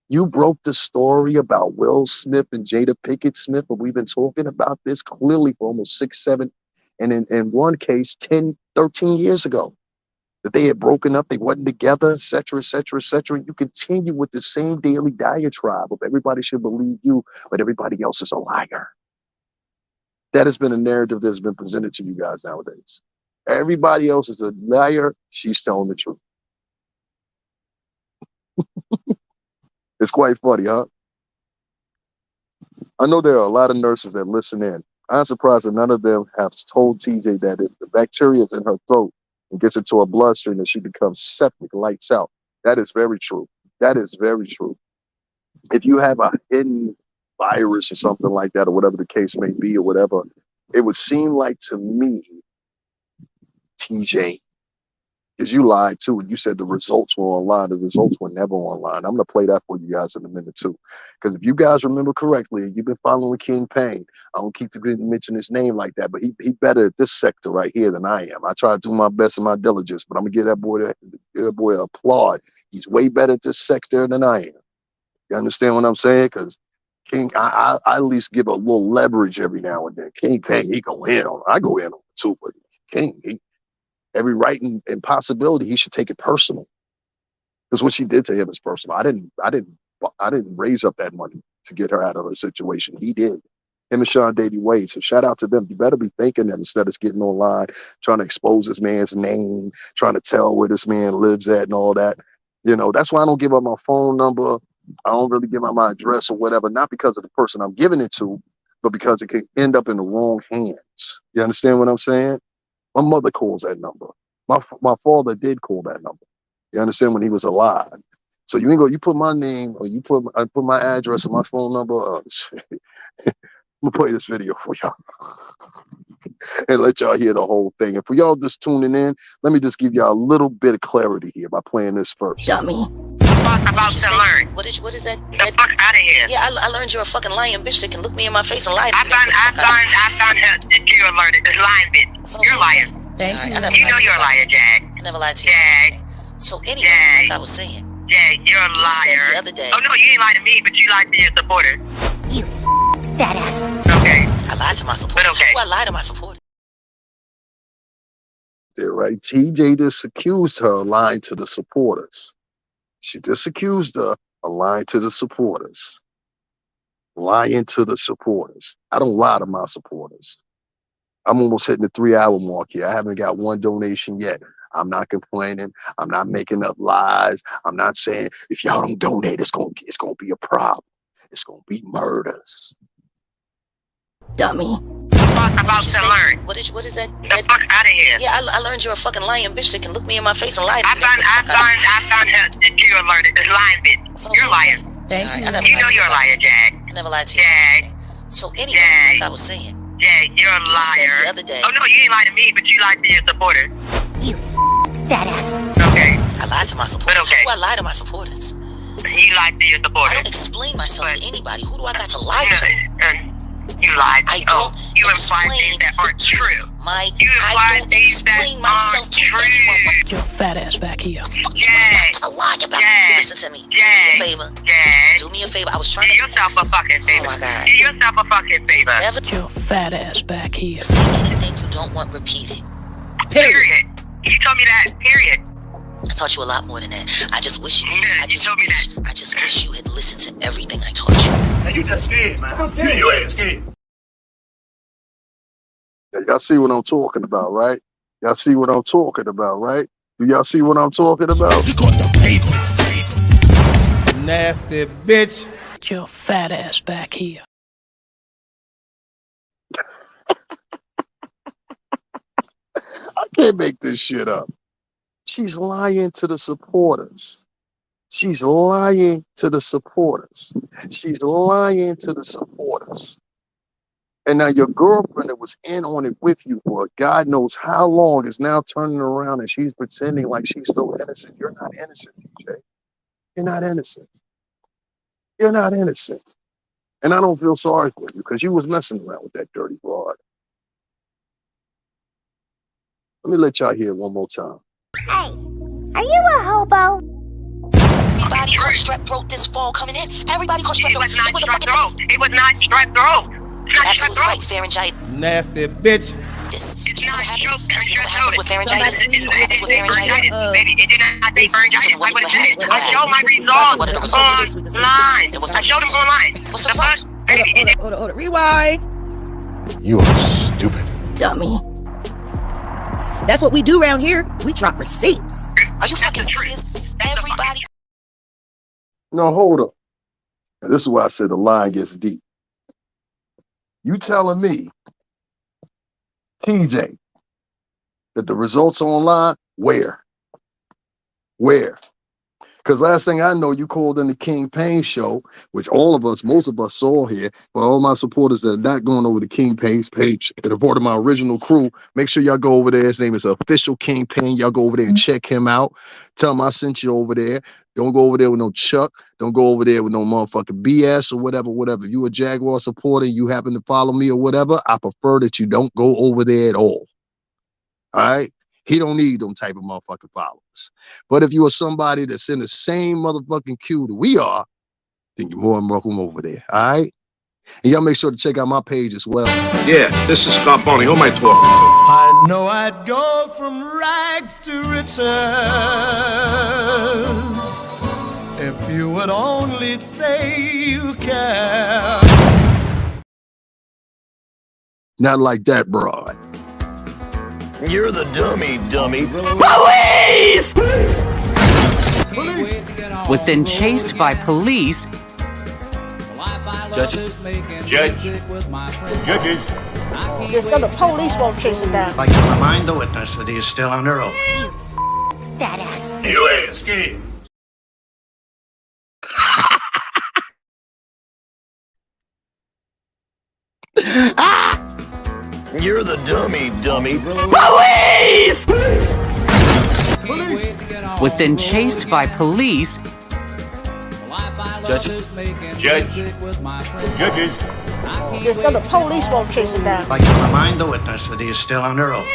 You broke the story about Will Smith and Jada Pinkett Smith, but we've been talking about this clearly for almost 6, 7, and in one case, 10, 13 years ago. That they had broken up, they wasn't together, et cetera, et cetera, et cetera. You continue with the same daily diatribe of everybody should believe you, but everybody else is a liar. That has been a narrative that's been presented to you guys nowadays. Everybody else is a liar. She's telling the truth. It's quite funny, huh? I know there are a lot of nurses that listen in. I'm surprised that none of them have told TJ that if the bacteria is in her throat and gets into her bloodstream, that she becomes septic, lights out. That is very true. That is very true. If you have a hidden virus or something like that, or whatever the case may be, or whatever, it would seem like to me, TJ, Because you lied too, and you said the results were online. The results were never online. I'm gonna play that for you guys in a minute too. Because if you guys remember correctly, you've been following King Payne. I don't keep mentioning his name like that, but he better at this sector right here than I am. I try to do my best and my diligence, but I'm gonna give that boy applaud. He's way better at this sector than I am. You understand what I'm saying? Because King, I at least give a little leverage every now and then. King Payne, he go in on. I go in on it too, but King, every right and possibility, he should take it personal. Because what she did to him is personal. I didn't raise up that money to get her out of her situation. He did. Him and Sean Davey Wade. So shout out to them. You better be thinking that instead of getting online, trying to expose this man's name, trying to tell where this man lives at and all that. You know, that's why I don't give up my phone number. I don't really give out my address or whatever, not because of the person I'm giving it to, but because it can end up in the wrong hands. You understand what I'm saying? My mother calls that number. My father did call that number. You understand, when he was alive. So you ain't go. You put my name, or I put my address and my phone number. I'm gonna play this video for y'all and let y'all hear the whole thing. And for y'all just tuning in, let me just give y'all a little bit of clarity here by playing this first. Dummy. About to learn. What is that? The fuck out of here. Yeah, I learned you're a fucking lying bitch that can look me in my face and lie to me. I found out that you're a liar. It's lying bitch. So, you're a liar. Thank you. You know you're a liar, Jag. I never lied to you. Jag. So anyway, like I was saying. Jag, you're a liar. The other day. Oh no, you ain't lied to me, but you lied to your supporters. You fat ass. Okay. I lied to my supporters. But okay. How do I lie to my supporters? There, right? TJ just accused her of lying to the supporters. She just accused her of lying to the supporters. Lying to the supporters. I don't lie to my supporters. I'm almost hitting the 3-hour mark here. I haven't got one donation yet. I'm not complaining. I'm not making up lies. I'm not saying if y'all don't donate, it's gonna be a problem. It's gonna be murders. Dummy. About to learn. What is that? The fuck out of here. Yeah, I learned you're a fucking lying bitch that can look me in my face and lie to me. I found out that you're a liar. It's lying bitch. So, you're a liar. Thank you. You know you're a liar, Jag. I never lied to you. Jag. So anyway, like I was saying. Jag, you're a liar. The other day. Oh no, you ain't lied to me, but you lied to your supporters. You fat ass. Okay. I lied to my supporters. But okay. How do I lie to my supporters? You lied to your supporters. I don't explain myself to anybody. Who do I got to lie to? You lied. I don't you imply things that aren't true. I don't explain myself to anyone. Get your fat ass back here. Jag. A lie about you. Listen to me. Jag. Do me a favor. Jag. Do me a favor. I was trying Do to... yourself a fucking favor. Oh my God. Do yourself a fucking favor. Never Get your fat ass back here. say anything you don't want repeated. Period. You told me that. Period. I taught you a lot more than that. I just wish you Yeah, you told me that. I just wish you had listened to everything I taught you. Now you just scared, man. You ain't scared. Y'all see what I'm talking about, right? Y'all see what I'm talking about, right? Do y'all see what I'm talking about? She got the paper. Nasty bitch. Get your fat ass back here. I can't make this shit up. She's lying to the supporters. She's lying to the supporters. She's lying to the supporters. And now your girlfriend that was in on it with you for God knows how long is now turning around and she's pretending like she's still innocent. You're not innocent, TJ. You're not innocent. You're not innocent. And I don't feel sorry for you because you was messing around with that dirty broad. Let me let y'all hear it one more time. Hey, are you a hobo? Everybody caught strep throat this fall coming in. Everybody caught strep throat. It was not strep throat. It was not strep throat. Absolutely right, pharyngitis. Nasty bitch. It's not strep happens with pharyngitis? Baby, it did not say pharyngitis. Like what it said. I showed my results online. I showed them online. What's the fuck? Hold on. Rewind. You are stupid. Dummy. That's what we do around here. We drop receipts. Are you fucking serious? Everybody. No, hold up. And this is why I said the line gets deep. You telling me, TJ, that the results are online? Where? Where? Because last thing I know, you called in the King Pain show, which most of us saw here. For all my supporters that are not going over the King Pain's page and a part of my original crew, make sure y'all go over there. His name is Official King Pain. Y'all go over there and check him out. Tell him I sent you over there. Don't go over there with no Chuck. Don't go over there with no motherfucking BS or whatever. If you a Jaguar supporter, you happen to follow me or whatever, I prefer that you don't go over there at all. All right? He don't need them type of motherfucking followers. But if you are somebody that's in the same motherfucking queue that we are, then you're more than welcome over there. All right? And y'all make sure to check out my page as well. Yeah, this is Scott Boney. Who am I talking to? I know I'd go from rags to riches if you would only say you care. Not like that, broad. You're the dummy. Police! Was then chased by police. Judges. Yes, so the police won't chase him down. Like to remind the witness that he is still under oath. That ass. You ain't scared. You're the dummy. Police! Was then chased by police. Judges. Yes, so the police won't chase him down. Like to remind the witness that he is still under oath.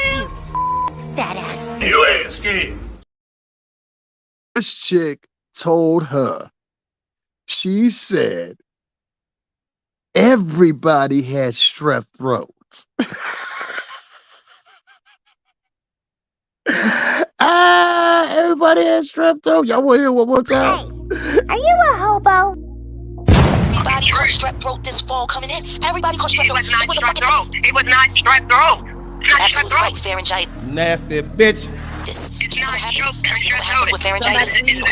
That ass. You ain't scared. This chick told her, she said, everybody has strep throats. Everybody has strep throat. Y'all want to hear one more time? Hey, are you a hobo? Everybody caught strep throat this fall coming in. Everybody caught strep throat. It was not strep throat. It was not strep throat. Absolutely right, pharyngitis. Nasty bitch. It's not strep throat. with pharyngitis. It did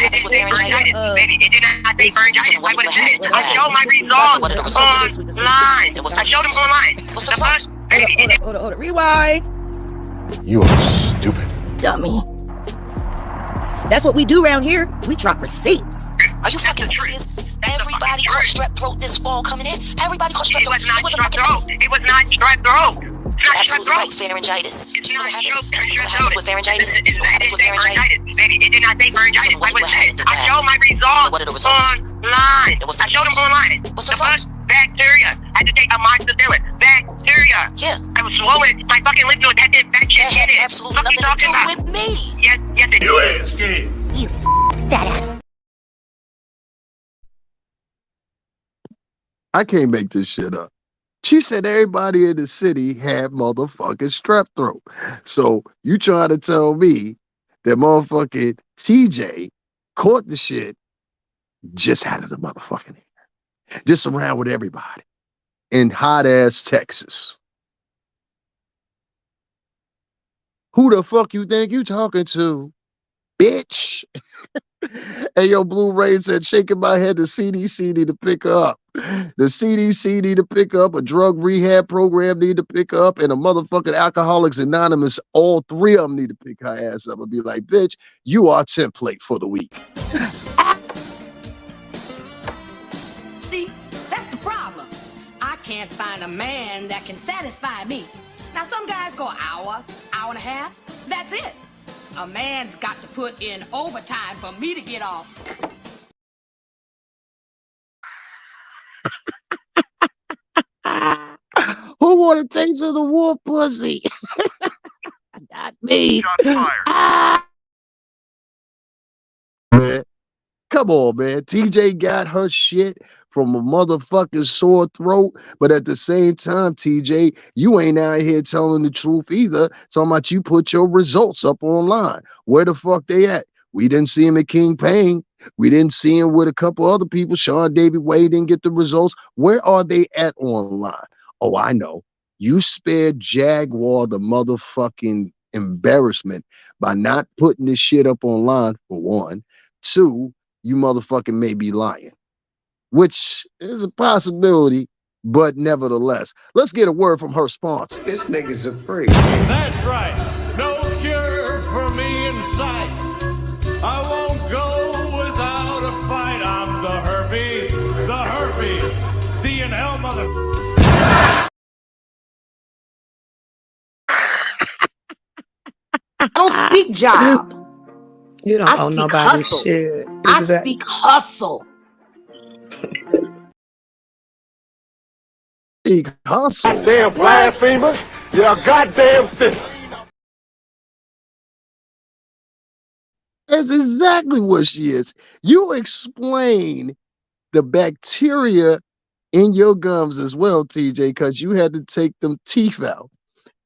not say pharyngitis. Like what it said. I showed my results online. I showed them online. What's the first? Hold on. Rewind. You are stupid. Dummy. That's what we do around here. We drop receipts. Are you fucking serious? Everybody caught strep throat this fall coming in. Everybody caught strep throat. It was not strep throat. It was not strep throat. Absolutely right, pharyngitis. You know what happens with pharyngitis? It did not say pharyngitis. Like what it said. I showed my results online. I showed them online. What's the first? Bacteria. I had to take amoxicillin. Bacteria. Yeah. I was swollen. My fucking lymph node had this bad shit in it. Absolutely nothing to do with me. Yes, it did. You ain't scared. You that ass. I can't make this shit up. She said everybody in the city had motherfucking strep throat. So you trying to tell me that motherfucking TJ caught the shit just out of the motherfucking air. Just around with everybody in hot ass Texas. Who the fuck you think you talking to, bitch? Hey, yo, Blu-ray said, shaking my head, the CDC need to pick up. The CDC need to pick up, a drug rehab program need to pick up, and a motherfucking Alcoholics Anonymous, all three of them need to pick her ass up and be like, bitch, you are template for the week. See, that's the problem. I can't find a man that can satisfy me. Now, some guys go hour and a half, that's it. A man's got to put in overtime for me to get off. Who want to taste of the wolf pussy? Not me. Man, come on, man. TJ got her shit from a motherfucking sore throat, but at the same time, TJ, you ain't out here telling the truth either. Talking about you put your results up online. Where the fuck they at? We didn't see him at King Pain. We didn't see him with a couple other people. Sean David Wade didn't get the results. Where are they at online? Oh, I know. You spared Jaguar the motherfucking embarrassment by not putting this shit up online, for one. Two, you motherfucking may be lying, which is a possibility, but nevertheless. Let's get a word from her sponsor. This nigga's a freak. That's right. No cure for me in sight. I won't go without I don't speak job. You don't I owe speak nobody hustle. shit. I Exactly. speak hustle. Hustle. Goddamn blasphemer. You're a goddamn sinner. That's exactly what she is. You explain the bacteria in your gums as well, TJ, because you had to take them teeth out.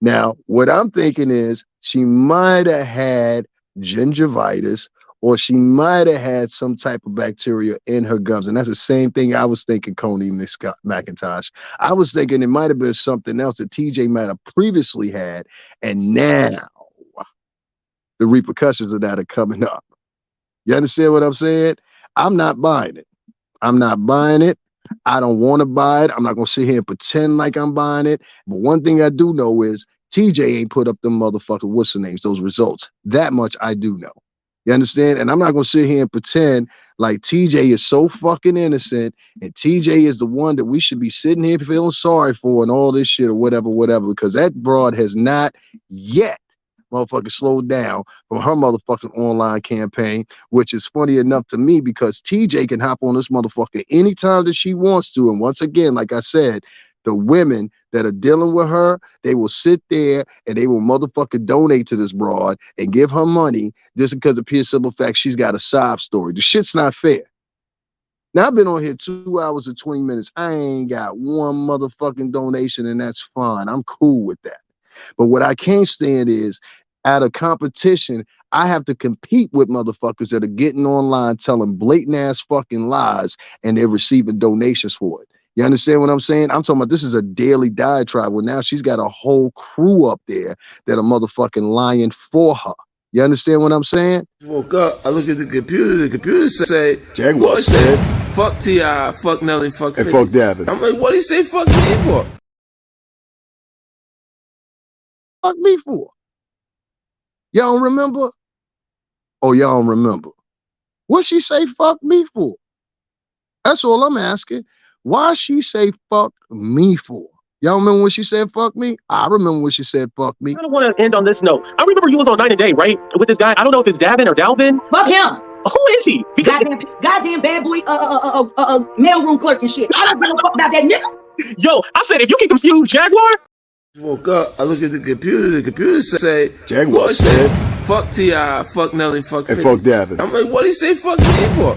Now, what I'm thinking is she might have had gingivitis or she might have had some type of bacteria in her gums. And that's the same thing I was thinking, Coney McIntosh. I was thinking it might have been something else that TJ might have previously had. And now the repercussions of that are coming up. You understand what I'm saying? I'm not buying it. I'm not buying it. I don't want to buy it. I'm not going to sit here and pretend like I'm buying it. But one thing I do know is TJ ain't put up them motherfucking what's the names, those results. That much I do know. You understand? And I'm not going to sit here and pretend like TJ is so fucking innocent and TJ is the one that we should be sitting here feeling sorry for and all this shit or whatever, because that broad has not yet motherfucking slowed down from her motherfucking online campaign, which is funny enough to me because TJ can hop on this motherfucker anytime that she wants to. And once again, like I said, the women that are dealing with her, they will sit there and they will motherfucking donate to this broad and give her money just because of pure simple fact she's got a sob story. The shit's not fair. Now, I've been on here 2 hours and 20 minutes. I ain't got one motherfucking donation, and that's fine. I'm cool with that. But what I can't stand is at a competition, I have to compete with motherfuckers that are getting online telling blatant ass fucking lies and they're receiving donations for it. You understand what I'm saying? I'm talking about this is a daily diatribe where now she's got a whole crew up there that are motherfucking lying for her. You understand what I'm saying? Woke up, I look at the computer say, Jaguar said, fuck T.I., fuck Nelly, fuck and fuck Davin. I'm like, what do you say fuck me for? Fuck me for? Y'all don't remember? Oh, y'all don't remember. What she say fuck me for? That's all I'm asking. Why she say fuck me for? Y'all remember when she said fuck me? I remember when she said fuck me. I don't want to end on this note. I remember you was on Night and Day, right? With this guy. I don't know if it's Davin or Dalvin. Fuck him. Who is he? Goddamn bad boy, mailroom clerk and shit. I don't give a fuck about that nigga. Yo, I said if you get confused, Jaguar. Woke up, I look at the computer say, Jaguar said, fuck T.I., fuck Nelly, fuck and fuck Davin. I'm like, what do you say fuck me for?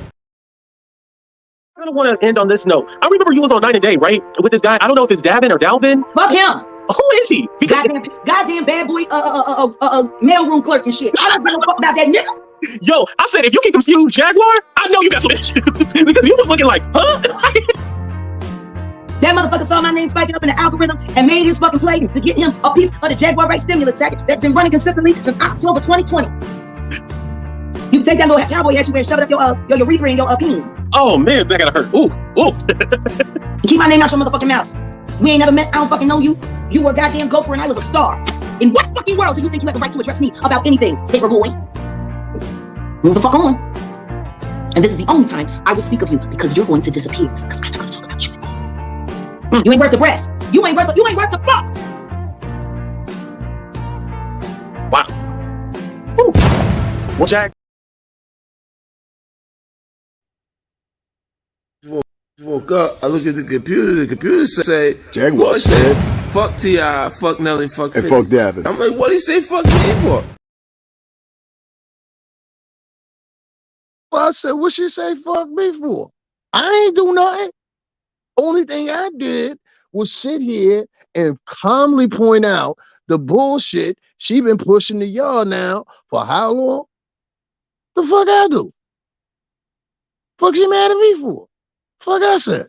I don't want to end on this note. I remember you was on Night and Day, right? With this guy. I don't know if it's Davin or Dalvin. Fuck him. Who is he? Goddamn bad boy, mailroom clerk and shit. I don't give a fuck about that nigga. Yo, I said if you get confused, Jaguar, I know you got some issues because you was looking like, huh? That motherfucker saw my name spiking up in the algorithm and made his fucking play to get him a piece of the Jaguar Right stimulus package that's been running consistently since October 2020. You can take that little cowboy hat you wear and shove it up your urethra and your peen. Oh man, that gotta hurt. Ooh. Keep my name out your motherfucking mouth. We ain't never met. I don't fucking know you. You were a goddamn gopher and I was a star. In what fucking world do you think you have the right to address me about anything, paper boy? Move the fuck on. And this is the only time I will speak of you because you're going to disappear. Because I'm not going to talk about you. You ain't worth the breath. You ain't worth the fuck. Wow. Ooh. Well, Jack. Woke up, I look at the computer say, Jaguar said, fuck T.I., fuck Nelly, fuck and fuck Davin. I'm like, what do you say fuck me for? Well, I said, what she say fuck me for? I ain't do nothing. Only thing I did was sit here and calmly point out the bullshit she been pushing to y'all now for how long? The fuck I do? Fuck she mad at me for? Fuck I said.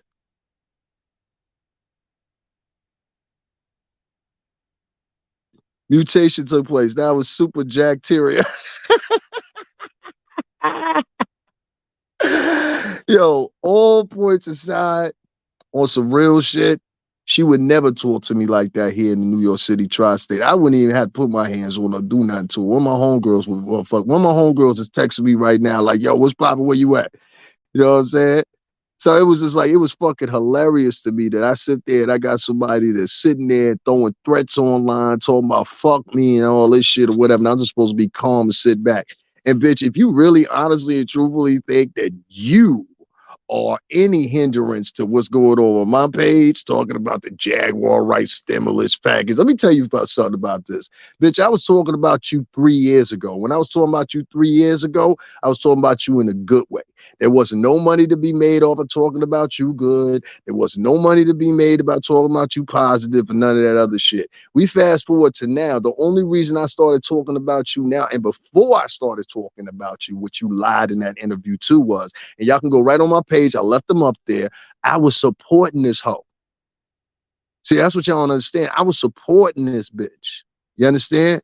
Mutation took place. That was super Jacteria. Yo, all points aside, on some real shit, she would never talk to me like that here in the New York City tri-state. I wouldn't even have to put my hands on her, do nothing to her. One of my homegirls would, one of my homegirls is texting me right now like, yo, what's poppin', where you at? You know what I'm saying? So it was just like, it was fucking hilarious to me that I sit there and I got somebody that's sitting there throwing threats online, talking about fuck me and all this shit or whatever. And I'm just supposed to be calm and sit back. And bitch, if you really honestly and truthfully think that you are any hindrance to what's going on my page, talking about the Jaguar Wright stimulus package. Let me tell you about something about this. Bitch, I was talking about you 3 years ago. When I was talking about you 3 years ago, I was talking about you in a good way. There wasn't no money to be made off of talking about you good. There wasn't no money to be made about talking about you positive and none of that other shit. We fast forward to now. The only reason I started talking about you now, and before I started talking about you, which you lied in that interview too, was, and y'all can go right on my page, I left them up there, I was supporting this hoe. See, that's what y'all don't understand. I was supporting this bitch. You understand?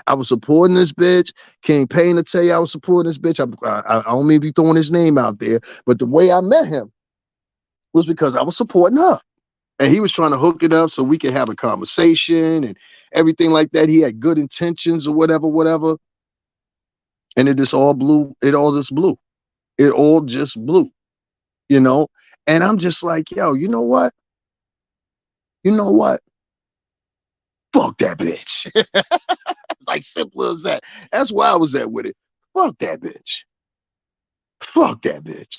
I was supporting this bitch. King Payne to tell you I was supporting this bitch. I don't mean to be throwing his name out there, but the way I met him was because I was supporting her. And he was trying to hook it up so we could have a conversation and everything like that. He had good intentions or whatever. And it just all blew. It all just blew. It all just blew, you know? And I'm just like, yo, you know what? You know what? Fuck that bitch. It's like simple as that. That's why I was at with it. Fuck that bitch. Fuck that bitch.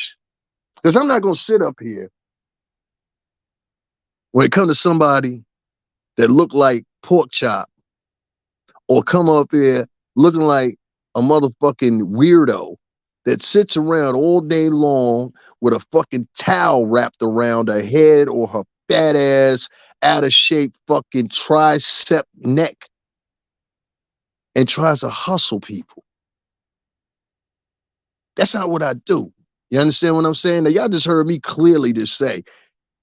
Because I'm not going to sit up here when it comes to somebody that look like pork chop or come up here looking like a motherfucking weirdo that sits around all day long with a fucking towel wrapped around her head or her fat ass, out of shape fucking tricep neck and tries to hustle people. That's not what I do. You understand what I'm saying? Now, y'all just heard me clearly just say,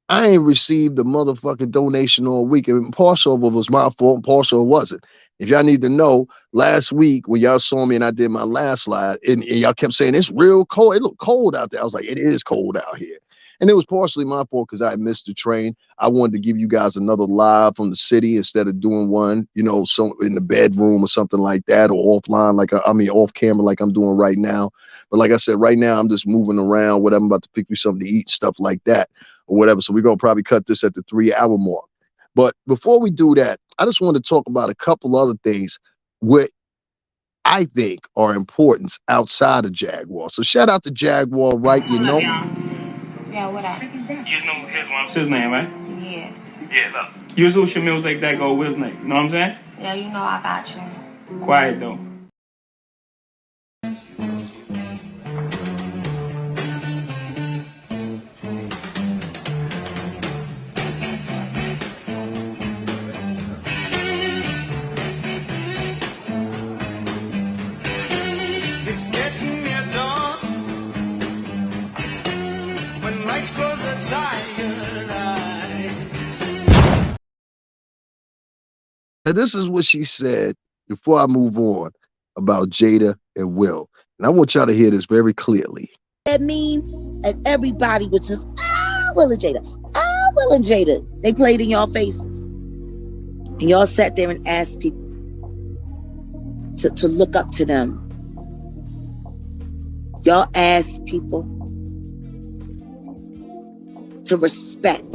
I ain't received a motherfucking donation all week. And partial of it was my fault and partial wasn't. If y'all need to know, last week when y'all saw me and I did my last slide, and y'all kept saying, it's real cold. It looked cold out there. I was like, it is cold out here. And it was partially my fault because I missed the train. I wanted to give you guys another live from the city instead of doing one, you know, so in the bedroom or something like that, or offline, like off camera, like I'm doing right now. But like I said, right now I'm just moving around. Whatever, I'm about to pick you something to eat, stuff like that, or whatever. So we're gonna probably cut this at the 3-hour mark. But before we do that, I just want to talk about a couple other things what I think are important outside of Jaguar. So shout out to Jaguar, right? You know. Yeah, what up? You know his name, right? Yeah. Yeah, look. Usually with your music that go with his name. You know what I'm saying? Yeah, you know I got you. Quiet though. It's getting near dawn. When lights close the tired eyes. And this is what she said before I move on about Jada and Will. And I want y'all to hear this very clearly. That mean, and everybody was just, Will and Jada, Will and Jada. They played in y'all faces. And y'all sat there and asked people to look up to them. Y'all asked people to respect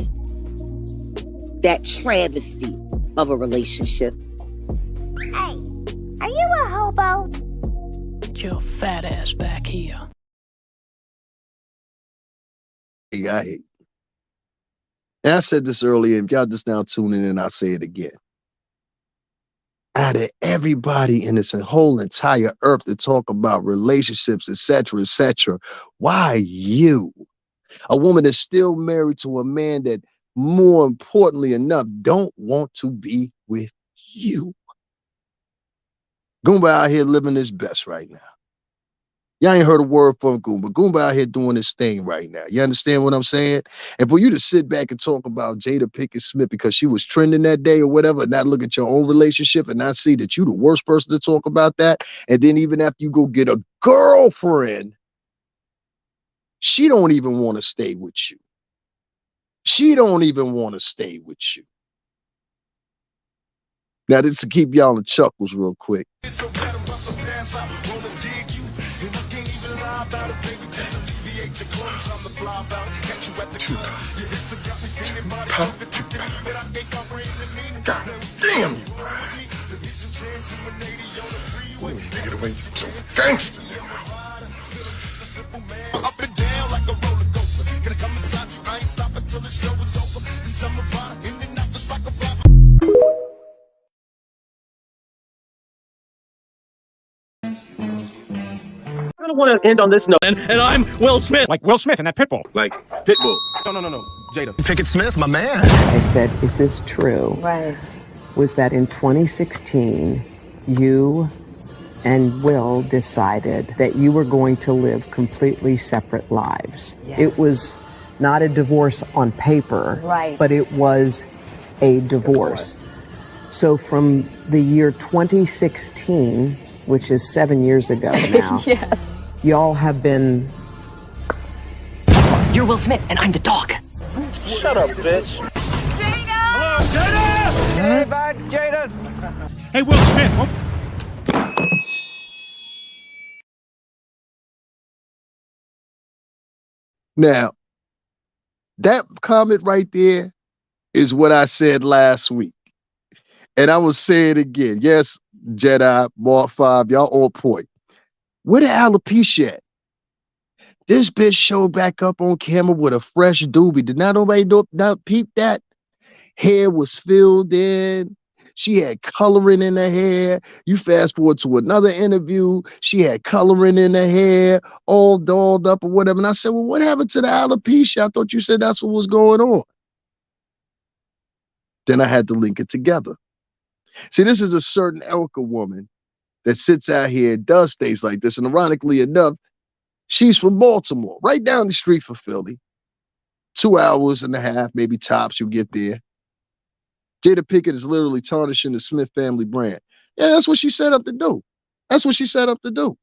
that travesty of a relationship. Hey, are you a hobo? Get your fat ass back here. Hey, I hate. And I said this earlier, and y'all just now tuning in, I'll say it again. Out of everybody in this whole entire earth to talk about relationships, etc., why you? A woman that's still married to a man that, more importantly enough, don't want to be with you. Goomba out here living his best right now. Y'all ain't heard a word from Goomba. Goomba out here doing his thing right now. You understand what I'm saying? And for you to sit back and talk about Jada Pinkett Smith because she was trending that day or whatever, and not look at your own relationship and not see that you the worst person to talk about that, and then even after you go get a girlfriend, she don't even want to stay with you. She don't even want to stay with you. Now, this to keep y'all in chuckles real quick. God damn you. Take it away. You so gangster, nigga. Up and down like a roller coaster. Gonna come inside you. I ain't stopping till the show is over. The summer vibe, in and out just like a flower. I don't want to end on this note. And I'm Will Smith. Like Will Smith in that Pitbull. Like Pitbull. No. Jada. Pinkett Smith, my man. I said, is this true? Right. Was that in 2016, you and Will decided that you were going to live completely separate lives. Yes. It was not a divorce on paper, Right. but it was a divorce. So from the year 2016, which is 7 years ago now, Yes. y'all have been... You're Will Smith, and I'm the dog. Shut up, bitch. Hello, Jada! Hey, bud, Jada. Hey, Will Smith. Now, that comment right there is what I said last week. And I will say it again. Yes, Jedi, Mark 5, y'all on point. Where the alopecia at? This bitch showed back up on camera with a fresh doobie. Did not nobody not peep that? Hair was filled in. She had coloring in her hair. You fast forward to another interview. She had coloring in her hair, all dolled up or whatever. And I said, well, what happened to the alopecia? I thought you said that's what was going on. Then I had to link it together. See, this is a certain Elka woman that sits out here and does things like this. And ironically enough, she's from Baltimore, right down the street from Philly. 2 hours and a half, maybe tops, you get there. Jada Pinkett is literally tarnishing the Smith family brand. Yeah, that's what she set up to do. That's what she set up to do.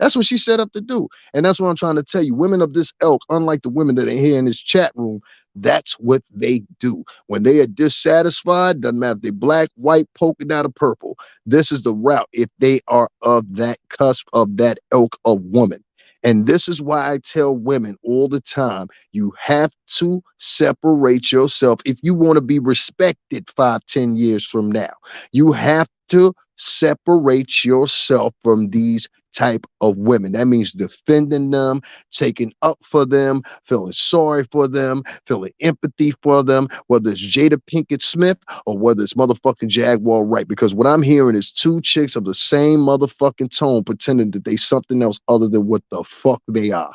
That's what she set up to do. And that's what I'm trying to tell you. Women of this ilk, unlike the women that are here in this chat room, that's what they do. When they are dissatisfied, doesn't matter if they're black, white, polka dot, or purple, this is the route if they are of that cusp of that ilk of woman. And this is why I tell women all the time, you have to separate yourself if you want to be respected 5-10 years from now. You have to separate yourself from these type of women. That means defending them, taking up for them, feeling sorry for them, feeling empathy for them, whether it's Jada Pinkett Smith or whether it's motherfucking Jaguar Wright. Because what I'm hearing is two chicks of the same motherfucking tone pretending that they something else other than what the fuck they are.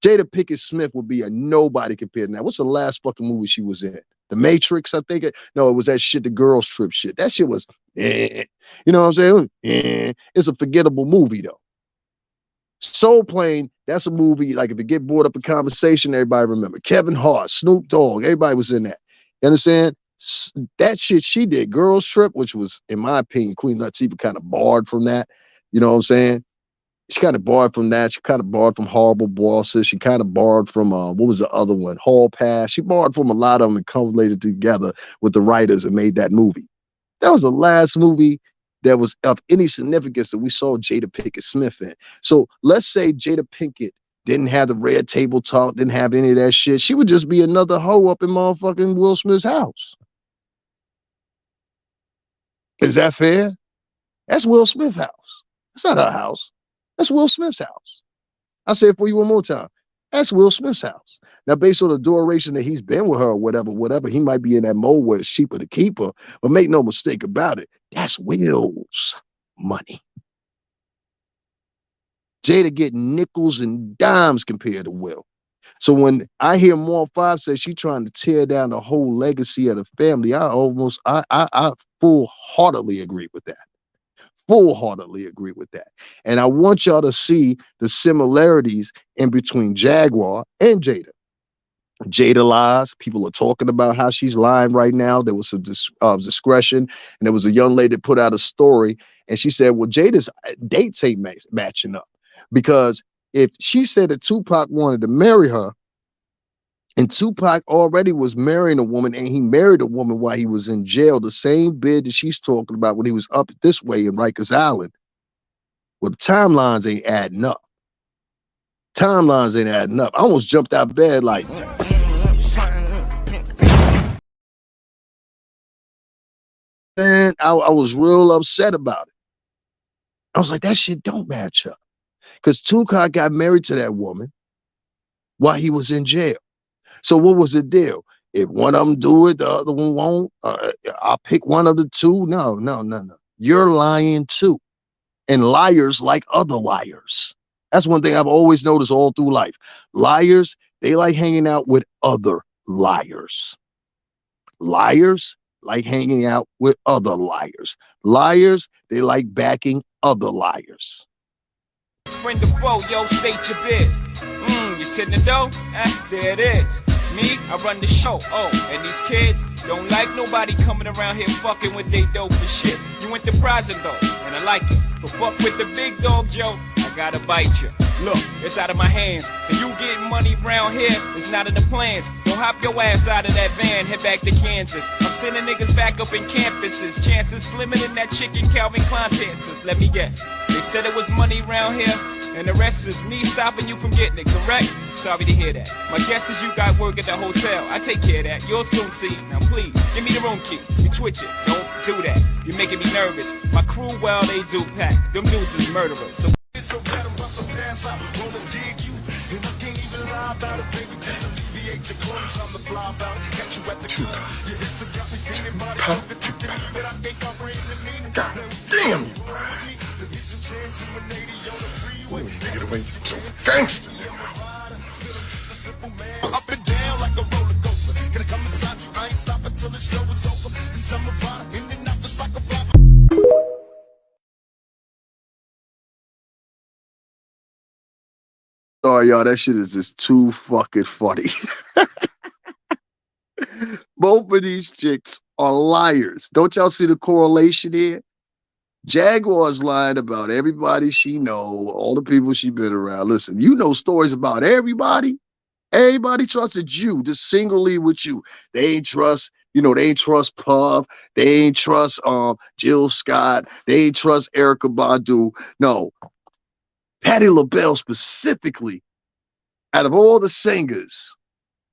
Jada Pinkett Smith would be a nobody compared to that. What's the last fucking movie she was in? The Matrix, I think. No, it was that shit, the Girls Trip shit. That shit was, You know what I'm saying? It's a forgettable movie, though. Soul Plane, that's a movie, like if it get brought up in conversation, everybody remember. Kevin Hart, Snoop Dogg, everybody was in that. You understand? That shit she did, Girls Trip, which was, in my opinion, Queen Latifah kind of barred from that. You know what I'm saying? She kind of borrowed from that. She kind of borrowed from Horrible Bosses. She kind of borrowed from, what was the other one? Hall Pass. She borrowed from a lot of them and collated together with the writers and made that movie. That was the last movie that was of any significance that we saw Jada Pinkett Smith in. So let's say Jada Pinkett didn't have the red table talk, didn't have any of that shit. She would just be another hoe up in motherfucking Will Smith's house. Is that fair? That's Will Smith's house. That's not her house. That's Will Smith's house. I'll say it for you one more time. That's Will Smith's house. Now, based on the duration that he's been with her or whatever, he might be in that mode where it's cheaper to keep her. But make no mistake about it, that's Will's money. Jada getting nickels and dimes compared to Will. So when I hear Mark 5 say she's trying to tear down the whole legacy of the family, I full-heartedly agree with that. Full-heartedly agree with that. And I want y'all to see the similarities in between Jaguar and Jada. Jada lies. People are talking about how she's lying right now. There was some discretion. And there was a young lady that put out a story. And she said, well, Jada's dates ain't matching up. Because if she said that Tupac wanted to marry her, and Tupac already was marrying a woman, and he married a woman while he was in jail, the same bid that she's talking about when he was up this way in Rikers Island. Well, the timelines ain't adding up. Timelines ain't adding up. I almost jumped out of bed like, man, I was real upset about it. I was like, that shit don't match up. Because Tupac got married to that woman while he was in jail. So what was the deal? If one of them do it, the other one won't. I'll pick one of the two. No. You're lying too. And liars like other liars. That's one thing I've always noticed all through life. Liars, they like hanging out with other liars. Liars like hanging out with other liars. Liars, they like backing other liars. Friend of foe, yo, state your biz. You tend to know? There it is. Me, I run the show. Oh, and these kids don't like nobody coming around here fucking with they dope and shit. You enterprising though, and I like it. But fuck with the big dog, Joe, I gotta bite you. Look, it's out of my hands. And you getting money round here, it's not in the plans. Don't hop your ass out of that van, head back to Kansas. I'm sending niggas back up in campuses. Chances slimmer than that chicken Calvin Klein dances. Let me guess. They said it was money round here, and the rest is me stopping you from getting it, correct? Sorry to hear that. My guess is you got work at the hotel. I take care of that. You'll soon see. Now please, give me the room key. You twitch it. Don't do that. You're making me nervous. My crew, well, they do pack. Them dudes is murderers. So God damn you. Get away, so gangster. Up and down like a roller coaster. Gonna come inside you, I ain't stopping till the show is over. Summer bottom, in and out just like a flapper. Sorry, y'all, that shit is just too fucking funny. Both of these chicks are liars. Don't y'all see the correlation here? Jaguar's lying about everybody she know, all the people she been around. Listen, you know stories about everybody. Everybody trusted you, just singly with you. They ain't trust, they ain't trust Puff. They ain't trust Jill Scott. They ain't trust Erykah Badu. No, Patti LaBelle specifically, out of all the singers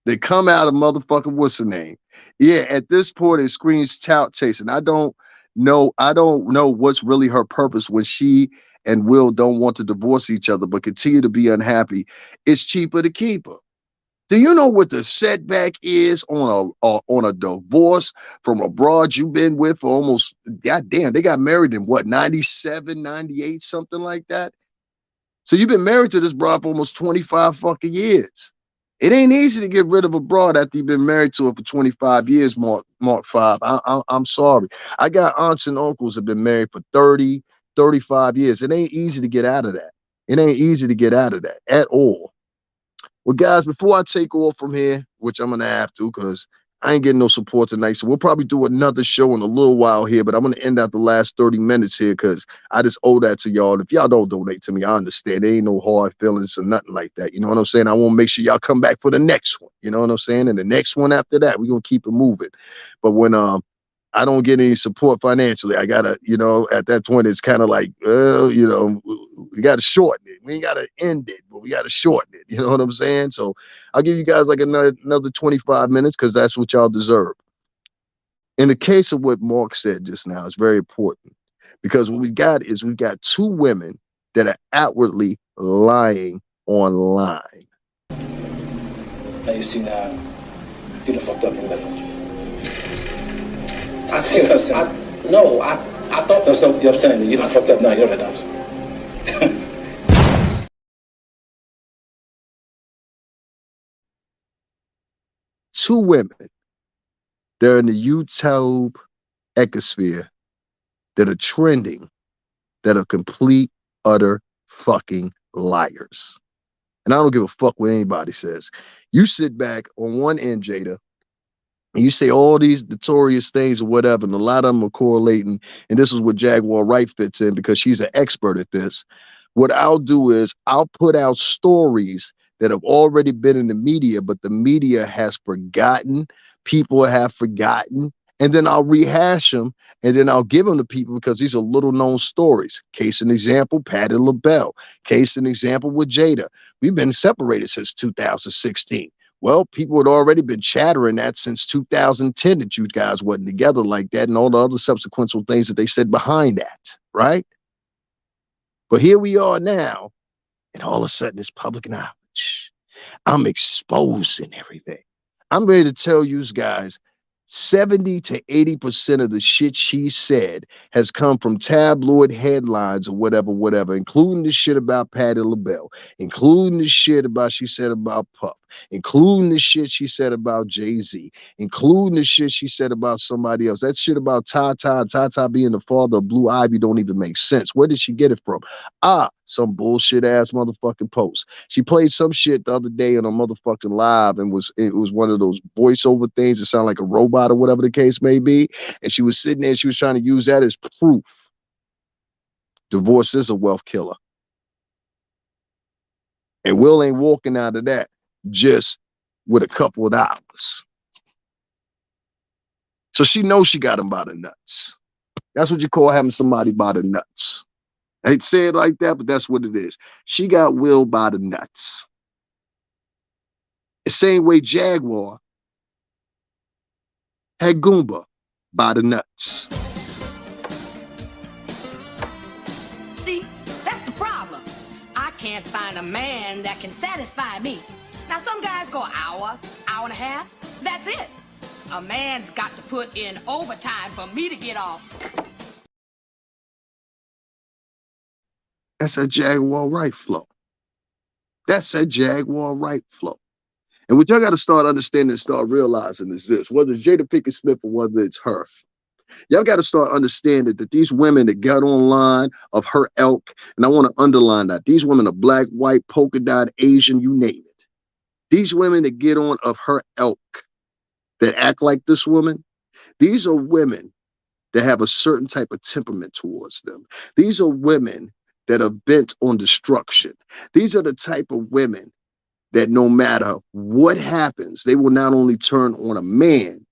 that come out of motherfucking what's her name? Yeah, at this point it screams tout chasing. I don't know what's really her purpose when she and Will don't want to divorce each other but continue to be unhappy. It's cheaper to keep her. Do you know what the setback is on a divorce from a broad you've been with for almost, goddamn, they got married in what, 97, 98, something like that? So you've been married to this broad for almost 25 fucking years. It ain't easy to get rid of a broad after you've been married to her for 25 years, Mark 5. I'm sorry. I got aunts and uncles that have been married for 30, 35 years. It ain't easy to get out of that. It ain't easy to get out of that at all. Well, guys, before I take off from here, which I'm going to have to because I ain't getting no support tonight, so we'll probably do another show in a little while here, but I'm going to end out the last 30 minutes here because I just owe that to y'all. If y'all don't donate to me, I understand. There ain't no hard feelings or nothing like that. You know what I'm saying? I want to make sure y'all come back for the next one. You know what I'm saying? And the next one after that, we're going to keep it moving. But when I don't get any support financially, I got to, at that point, it's kind of like, we got to shorten it. We ain't got to end it, but we got to shorten it. You know what I'm saying? So I'll give you guys like another 25 minutes because that's what y'all deserve. In the case of what Mark said just now, it's very important because what we got two women that are outwardly lying online. Now you see now, you done fucked up in that, don't you? I see what I'm saying. I thought that's something you're saying that you done fucked up now, you know that, don't you? Two women, they're in the YouTube ecosphere that are trending, that are complete, utter fucking liars. And I don't give a fuck what anybody says. You sit back on one end, Jada, and you say all these notorious things or whatever, and a lot of them are correlating, and this is what Jaguar Wright fits in because she's an expert at this. What I'll do is I'll put out stories that have already been in the media, but the media has forgotten, people have forgotten, and then I'll rehash them, and then I'll give them to people because these are little known stories. Case in example, Patti LaBelle. Case in example with Jada. We've been separated since 2016. Well, people had already been chattering that since 2010 that you guys wasn't together like that and all the other subsequent things that they said behind that, right? But here we are now, and all of a sudden it's public knowledge. I'm exposing everything. I'm ready to tell you guys, 70 to 80% of the shit she said has come from tabloid headlines or whatever, including the shit about Patti LaBelle, including the shit about she said about Puff, including the shit she said about Jay-Z, including the shit she said about somebody else. That shit about Tata being the father of Blue Ivy don't even make sense. Where did she get it from? Some bullshit ass motherfucking post. She played some shit the other day on a motherfucking live and it was one of those voiceover things that sound like a robot or whatever the case may be. And she was sitting there, she was trying to use that as proof. Divorce is a wealth killer. And Will ain't walking out of that just with a couple of dollars. So she knows she got him by the nuts. That's what you call having somebody by the nuts. I hate to say it like that, but that's what it is. She got Will by the nuts. The same way Jaguar had Goomba by the nuts. See, that's the problem. I can't find a man that can satisfy me. Now, some guys go hour and a half. That's it. A man's got to put in overtime for me to get off. That's a Jaguar Wright flow. That's a Jaguar Wright flow. And what y'all got to start understanding and start realizing is this, whether it's Jada Pinkett Smith or whether it's her, y'all got to start understanding that these women that got online of her ilk, and I want to underline that, these women are black, white, polka dot, Asian, you name it. These women that get on of her ilk, that act like this woman, these are women that have a certain type of temperament towards them. These are women that are bent on destruction. These are the type of women that no matter what happens, they will not only turn on a man,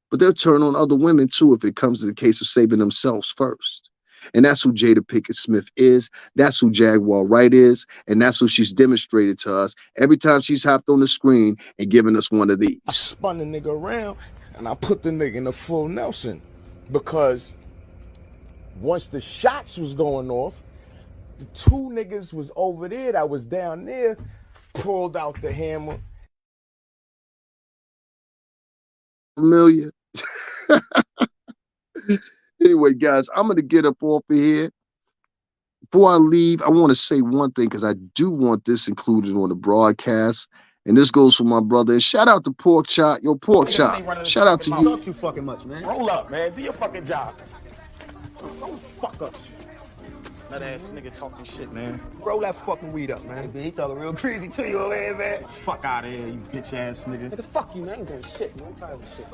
but they'll turn on other women too if it comes to the case of saving themselves first. And that's who Jada Pinkett Smith is. That's who Jaguar Wright is. And that's who she's demonstrated to us every time she's hopped on the screen and given us one of these. I spun the nigga around and I put the nigga in the full Nelson because once the shots was going off, the two niggas was over there that was down there, pulled out the hammer. Familiar. Anyway, guys, I'm going to get up off of here. Before I leave, I want to say one thing because I do want this included on the broadcast. And this goes for my brother. And shout out to Pork Chop. Yo, Pork Chop. Shout out to you. Talk too fucking much, man. Roll up, man. Do your fucking job. Don't fuck up. That ass nigga talking shit, man. Roll that fucking weed up, man. He talking real crazy to you over here, man. Fuck out of here, you bitch ass nigga. Nigga, fuck you, man. I ain't doing shit, man. I'm tired of this shit.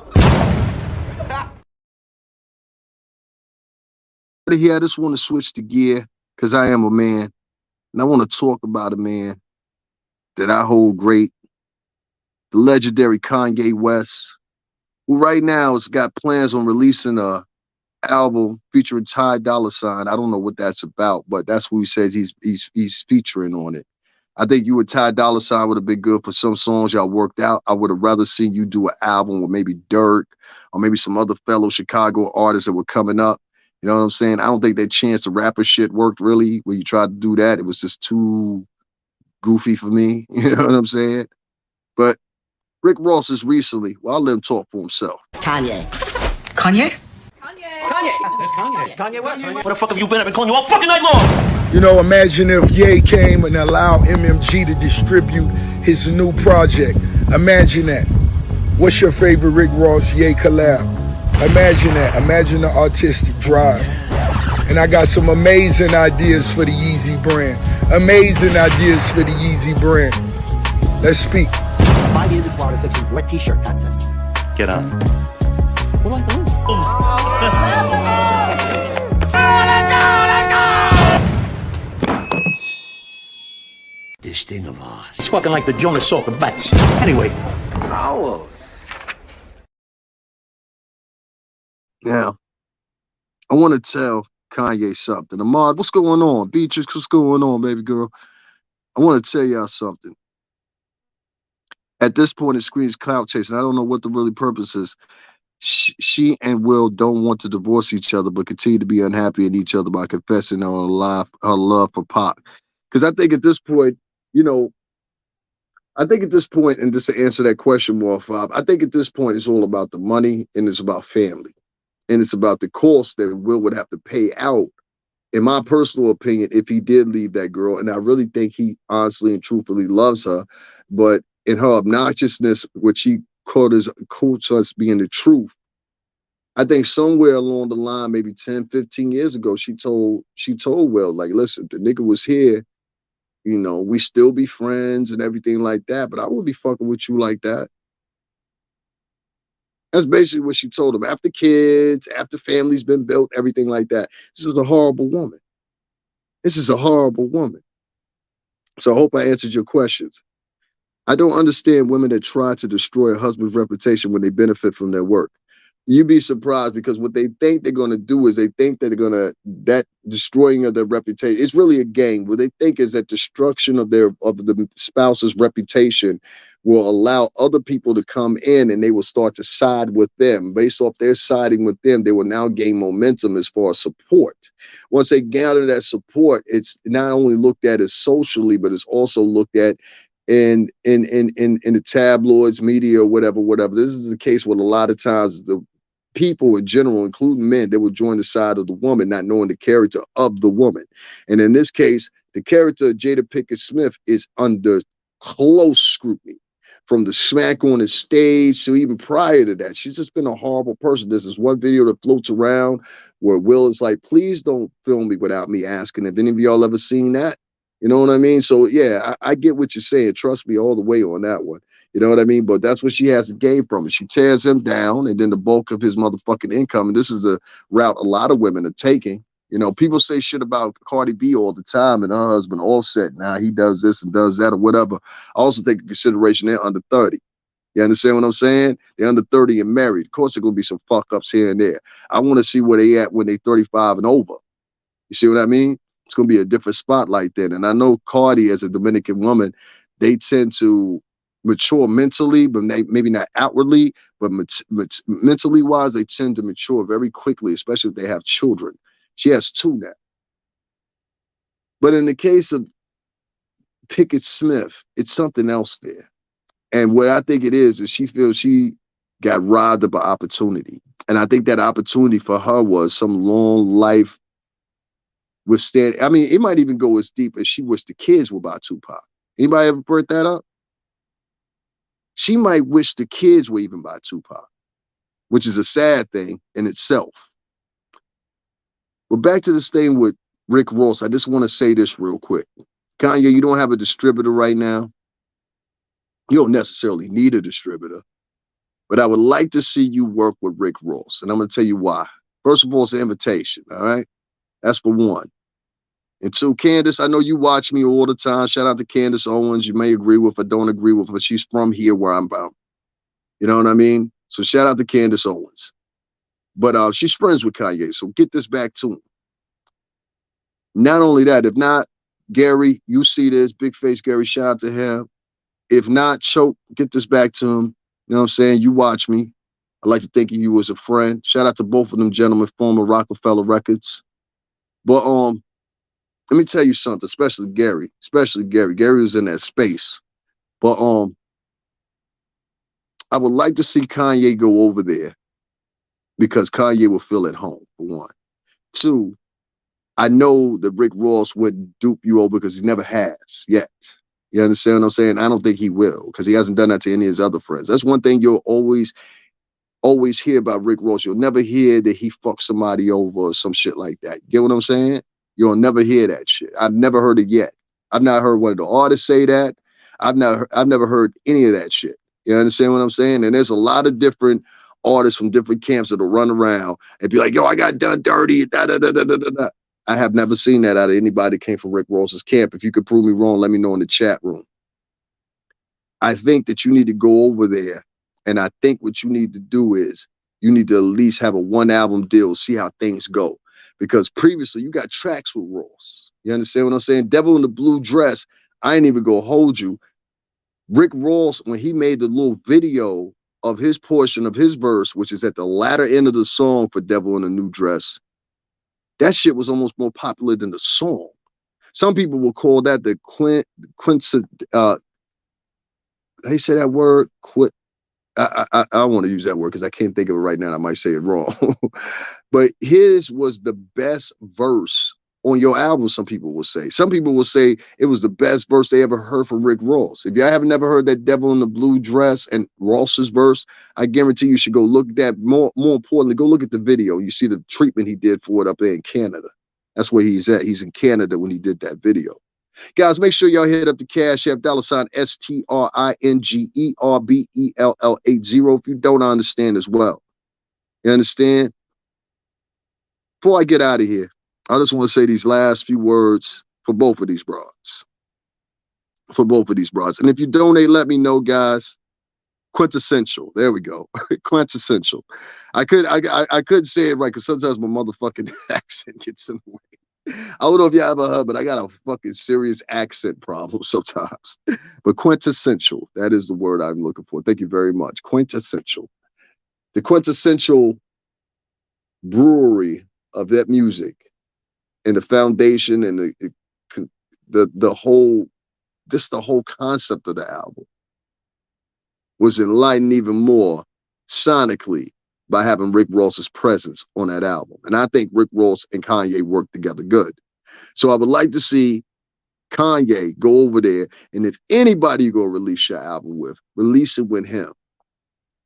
Here, I just want to switch the gear because I am a man. And I want to talk about a man that I hold great. The legendary Kanye West, who right now has got plans on releasing a album featuring Ty Dolla $ign. I don't know what that's about, but that's who he says he's featuring on it. I think you and Ty Dolla $ign would have been good for some songs y'all worked out. I would have rather seen you do an album with maybe Dirk or maybe some other fellow Chicago artists that were coming up. You know what I'm saying? I don't think that Chance the Rapper shit worked really. When you tried to do that, it was just too goofy for me. You know what I'm saying? But Rick Ross is recently, well, I'll let him talk for himself. Kanye. Kanye? There's Kanye. Kanye West. Where the fuck have you been? I've been calling you all fucking night long. You know, imagine if Ye came and allowed MMG to distribute his new project. Imagine that. What's your favorite Rick Ross Ye collab? Imagine that. Imagine the artistic drive. And I got some amazing ideas for the Yeezy brand. Amazing ideas for the Yeezy brand. Let's speak. 5 years in Florida fixing wet t-shirt contests. Get on. What do I have to lose? This thing of ours. It's fucking like the Jonas Salk of bats. Anyway. Owls. Now, I want to tell Kanye something. Ahmad, what's going on? Beatrice, what's going on, baby girl? I want to tell y'all something. At this point, it screams clout chasing. I don't know what the really purpose is. She and Will don't want to divorce each other, but continue to be unhappy in each other by confessing her love for Pac. Because I think at this point, you know, and just to answer that question more, Fob, I think at this point it's all about the money and it's about family. And it's about the cost that Will would have to pay out, in my personal opinion, if he did leave that girl. And I really think he honestly and truthfully loves her. But in her obnoxiousness, which she quotes us being the truth, I think somewhere along the line, maybe 10, 15 years ago, she told Will, like, listen, the nigga was here, you know, we still be friends and everything like that, but I wouldn't be fucking with you like that. That's basically what she told him. After kids, after family's been built, everything like that. This was a horrible woman. This is a horrible woman. So I hope I answered your questions. I don't understand women that try to destroy a husband's reputation when they benefit from their work. You'd be surprised, because what they think they're going to do is they think that that destroying of their reputation, it's really a game. What they think is that destruction of the spouse's reputation will allow other people to come in and they will start to side with them. Based off their siding with them, they will now gain momentum as far as support. Once they gather that support, it's not only looked at as socially, but it's also looked at in the tabloids, media, or whatever. This is the case with a lot of times the people in general, including men, they will join the side of the woman, not knowing the character of the woman. And in this case, the character of Jada Pinkett Smith is under close scrutiny. From the smack on the stage to even prior to that, she's just been a horrible person. There's this one video that floats around where Will is like, please don't film me without me asking. Have any of y'all ever seen that? You know what I mean? So yeah, I get what you're saying. Trust me all the way on that one. You know what I mean? But that's what she has to gain from it. She tears him down, and then the bulk of his motherfucking income. And this is a route a lot of women are taking. You know, people say shit about Cardi B all the time and her husband Offset. Now he does this and does that or whatever. I also take into consideration they're under 30. You understand what I'm saying? They're under 30 and married. Of course, there going to be some fuck ups here and there. I want to see where they at when they 35 and over. You see what I mean? It's going to be a different spotlight then. And I know Cardi, as a Dominican woman, they tend to mature mentally, but maybe not outwardly, but mentally wise, they tend to mature very quickly, especially if they have children. She has 2 now. But in the case of Pinkett Smith, it's something else there. And what I think it is she feels she got robbed of an opportunity. And I think that opportunity for her was some long life withstand. I mean, it might even go as deep as she wished the kids were by Tupac. Anybody ever brought that up? She might wish the kids were even by Tupac, which is a sad thing in itself. But back to this thing with Rick Ross, I just want to say this real quick. Kanye, you don't have a distributor right now. You don't necessarily need a distributor, but I would like to see you work with Rick Ross. And I'm going to tell you why. First of all, it's an invitation, all right? That's for one. And 2, Candace, I know you watch me all the time. Shout out to Candace Owens. You may agree with her, don't agree with her. She's from here where I'm from. You know what I mean? So shout out to Candace Owens. But she's friends with Kanye, so get this back to him. Not only that, if not, Gary, you see this, Big Face Gary, shout out to him. If not, Choke, get this back to him. You know what I'm saying? You watch me. I like to think of you as a friend. Shout out to both of them gentlemen, former Rockefeller Records. But let me tell you something, especially Gary. Gary was in that space. But I would like to see Kanye go over there because Kanye will feel at home, for one. 2, I know that Rick Ross wouldn't dupe you over because he never has yet. You understand what I'm saying? I don't think he will, because he hasn't done that to any of his other friends. That's one thing you'll always hear about Rick Ross. You'll never hear that he fucked somebody over or some shit like that. You get what I'm saying? You'll never hear that shit. I've never heard it yet. I've not heard one of the artists say that. I've never heard any of that shit. You understand what I'm saying? And there's a lot of different artists from different camps that'll run around and be like, yo, I got done dirty. Da, da, da, da, da, da. I have never seen that out of anybody that came from Rick Ross's camp. If you could prove me wrong, let me know in the chat room. I think that you need to go over there, and I think what you need to do is you need to at least have a 1-album deal, see how things go. Because previously you got tracks with Ross. You understand what I'm saying? Devil in the Blue Dress, I ain't even gonna hold you. Rick Ross, when he made the little video of his portion of his verse, which is at the latter end of the song for Devil in a New Dress, that shit was almost more popular than the song. Some people will call that the how you say that word? I don't want to use that word because I can't think of it right now. I might say it wrong. But his was the best verse on your album, some people will say. Some people will say it was the best verse they ever heard from Rick Ross. If y'all haven't never heard that Devil in the Blue Dress and Ross's verse, I guarantee you should go look at that. More importantly, go look at the video. You see the treatment he did for it up there in Canada. That's where he's at. He's in Canada when he did that video. Guys, make sure y'all hit up the Cash App, $ STRINGERBELL80 if you don't understand as well. You understand? Before I get out of here, I just want to say these last few words for both of these broads. For both of these broads. And if you donate, let me know, guys. Quintessential. There we go. Quintessential. I couldn't say it right because sometimes my motherfucking accent gets in the way. I don't know if y'all ever heard, but I got a fucking serious accent problem sometimes. But quintessential, that is the word I'm looking for. Thank you very much. Quintessential. The quintessential brewery of that music and the foundation and the whole concept of the album was enlightened even more sonically by having Rick Ross's presence on that album. And I think Rick Ross and Kanye worked together good. So I would like to see Kanye go over there, and if anybody you go release your album with, release it with him.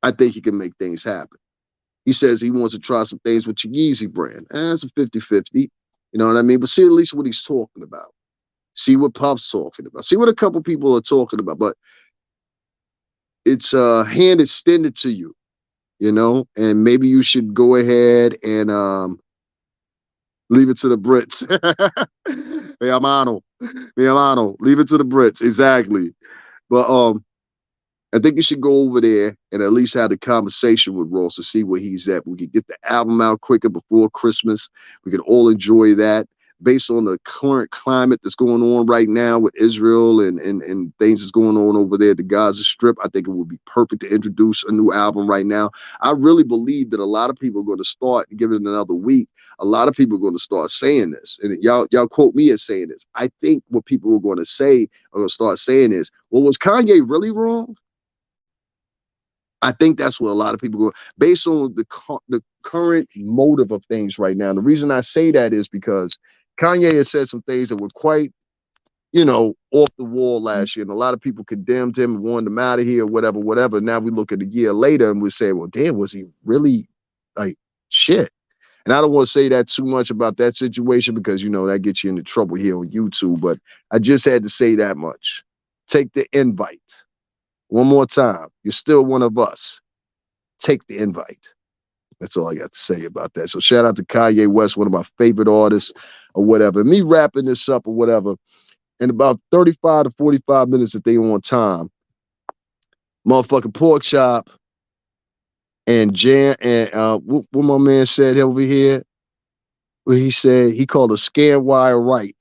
I think he can make things happen. He says he wants to try some things with your Yeezy brand. It's a 50-50. You know what I mean? But see at least what he's talking about. See what Puff's talking about. See what a couple people are talking about. But it's a hand extended to you. You know, and maybe you should go ahead and leave it to the Brits. Mi hermano. Leave it to the Brits. Exactly. But I think you should go over there and at least have the conversation with Ross to see where he's at. We could get the album out quicker before Christmas. We could all enjoy that. Based on the current climate that's going on right now with Israel and things that's going on over there at the Gaza Strip, I think it would be perfect to introduce a new album right now. I really believe that a lot of people are going to start, give it another week, a lot of people are going to start saying this. And y'all quote me as saying this. I think what people are going to say, are going to start saying is, well, was Kanye really wrong? I think that's what a lot of people go, based on the current motive of things right now. The reason I say that is because Kanye has said some things that were quite, off the wall last year. And a lot of people condemned him and wanted him out of here, whatever. Now we look at a year later and we say, well, damn, was he really like shit? And I don't want to say that too much about that situation because, that gets you into trouble here on YouTube. But I just had to say that much. Take the invite. One more time. You're still one of us. Take the invite. That's all I got to say about that. So shout out to Kanye West, one of my favorite artists or whatever. Me wrapping this up or whatever, in about 35 to 45 minutes if they on time, motherfucking Pork Chop and Jan and what my man said over here, where he said he called a scam wire right.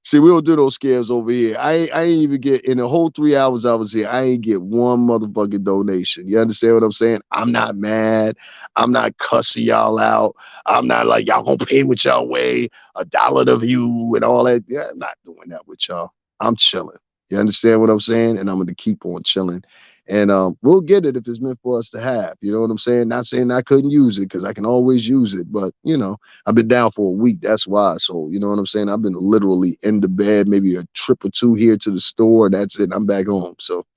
See, we don't do those scams over here. I ain't even get, in the whole 3 hours I was here, I ain't get one motherfucking donation. You understand what I'm saying? I'm not mad. I'm not cussing y'all out. I'm not like, y'all gonna pay with y'all way, $1 to view and all that. Yeah, I'm not doing that with y'all. I'm chilling. You understand what I'm saying? And I'm going to keep on chilling. And we'll get it if it's meant for us to have. You know what I'm saying? Not saying I couldn't use it because I can always use it. But, I've been down for a week. That's why. So, you know what I'm saying? I've been literally in the bed, maybe a trip or two here to the store. That's it. I'm back home. So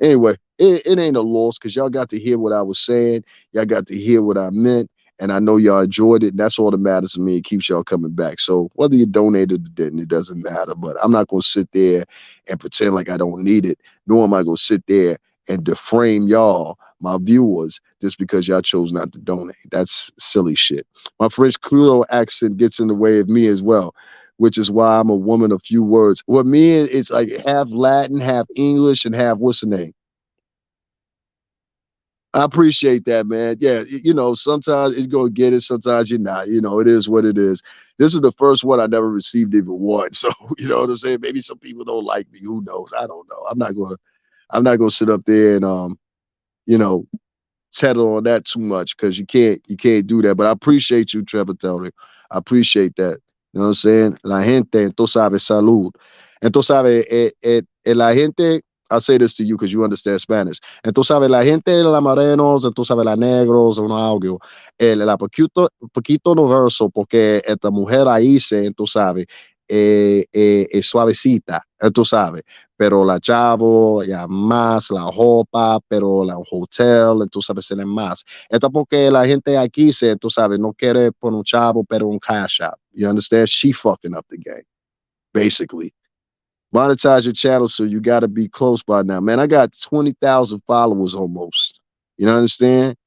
anyway, it ain't a loss because y'all got to hear what I was saying. Y'all got to hear what I meant. And I know y'all enjoyed it. And that's all that matters to me. It keeps y'all coming back. So whether you donated or didn't, it doesn't matter. But I'm not going to sit there and pretend like I don't need it. Nor am I going to sit there and deframe y'all, my viewers, just because y'all chose not to donate. That's silly shit. My French Creole accent gets in the way of me as well, which is why I'm a woman of few words. Well, me, it's like half Latin, half English, and half, what's the name? I appreciate that, man. Yeah, you know, sometimes it's gonna get it, sometimes you're not. You know, it is what it is. This is the first one I never received even one. So, you know what I'm saying? Maybe some people don't like me. Who knows? I don't know. I'm not gonna sit up there and you know, settle on that too much because you can't do that. But I appreciate you, Trevor Tony. I appreciate that. You know what I'm saying? La gente, tú sabes, salud. Entonces, sabe, la gente, I'll say this to you because you understand Spanish. Entonces, sabe, la gente, la morenos, entonces, sabe, la negros, un audio. La poquito noverso porque esta mujer ahí se, tú sabes, es suavecita, tú sabes, pero la chavo, ya más, la ropa, pero la hotel, tú sabes, tiene más. Esto porque la gente aquí se, tú sabes, no quiere por un chavo, pero un cash out. You understand? She fucking up the game, basically. Monetize your channel, so you got to be close by now. Man, I got 20,000 followers almost. You know, understand?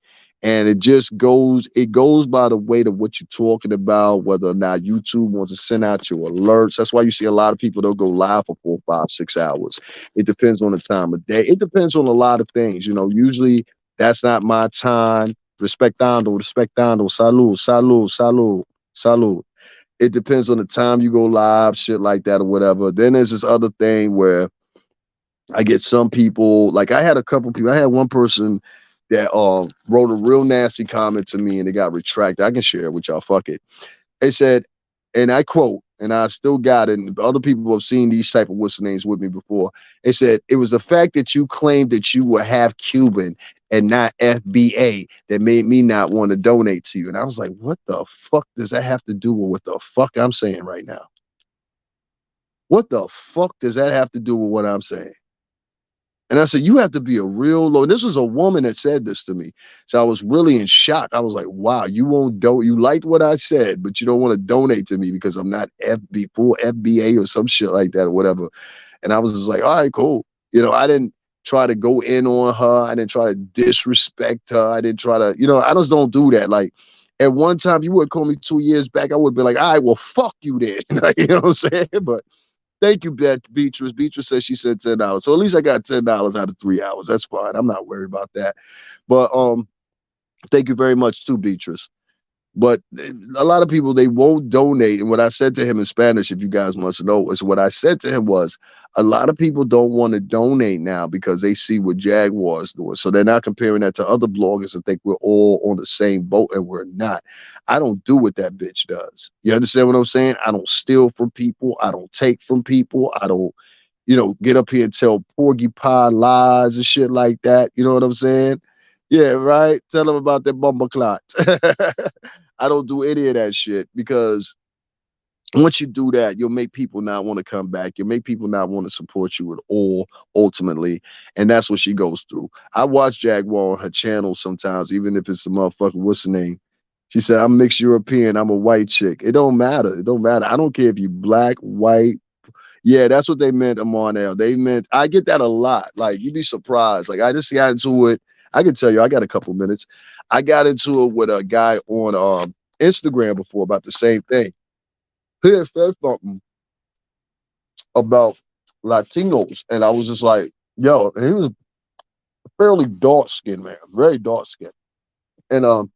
And it goes by the weight of what you're talking about, whether or not YouTube wants to send out your alerts. That's why you see a lot of people, they'll go live for 4, 5, 6 hours. It depends on the time of day. It depends on a lot of things. You know, usually that's not my time. Respectando, salud, salud, salud, salud. It depends on the time you go live, shit like that or whatever. Then there's this other thing where I get some people, like I had a couple people, I had one person that wrote a real nasty comment to me and it got retracted. I can share it with y'all. Fuck it. They said, and I quote, and I still got it, and other people have seen these type of what's names with me before. They said, it was the fact that you claimed that you were half Cuban and not FBA that made me not want to donate to you. And I was like, what the fuck does that have to do with what the fuck I'm saying right now? What the fuck does that have to do with what I'm saying? And I said, you have to be a real low. This was a woman that said this to me. So I was really in shock. I was like, wow, you won't do. You liked what I said, but you don't want to donate to me because I'm not full FBA or some shit like that or whatever. And I was just like, all right, cool. You know, I didn't try to go in on her. I didn't try to disrespect her. I didn't try to, you know, I just don't do that. Like at one time you would call me 2 years back. I would be like, all right, well, fuck you then. You know what I'm saying? But thank you, Beatrice. Beatrice says she said $10. So at least I got $10 out of 3 hours. That's fine. I'm not worried about that. But thank you very much too, Beatrice. But a lot of people, they won't donate. And what I said to him in Spanish, if you guys must know, is what I said to him was a lot of people don't want to donate now because they see what Jaguar is doing. So they're not comparing that to other bloggers and think we're all on the same boat, and we're not. I don't do what that bitch does. You understand what I'm saying? I don't steal from people. I don't take from people. I don't, you know, get up here and tell porcupine lies and shit like that. You know what I'm saying? Yeah, right. Tell them about that bumper clot. I don't do any of that shit because once you do that, you'll make people not want to come back. You'll make people not want to support you at all, ultimately. And that's what she goes through. I watch Jaguar on her channel sometimes, even if it's the motherfucker, what's the name? She said, I'm mixed European. I'm a white chick. It don't matter. It don't matter. I don't care if you black, white. Yeah, that's what they meant, Amarnell. They meant, I get that a lot. Like, you'd be surprised. Like, I just got into it. I can tell you, I got a couple minutes. I got into it with a guy on Instagram before about the same thing. He had said something about Latinos, and I was just like, yo, and he was a fairly dark-skinned man, very dark-skinned. And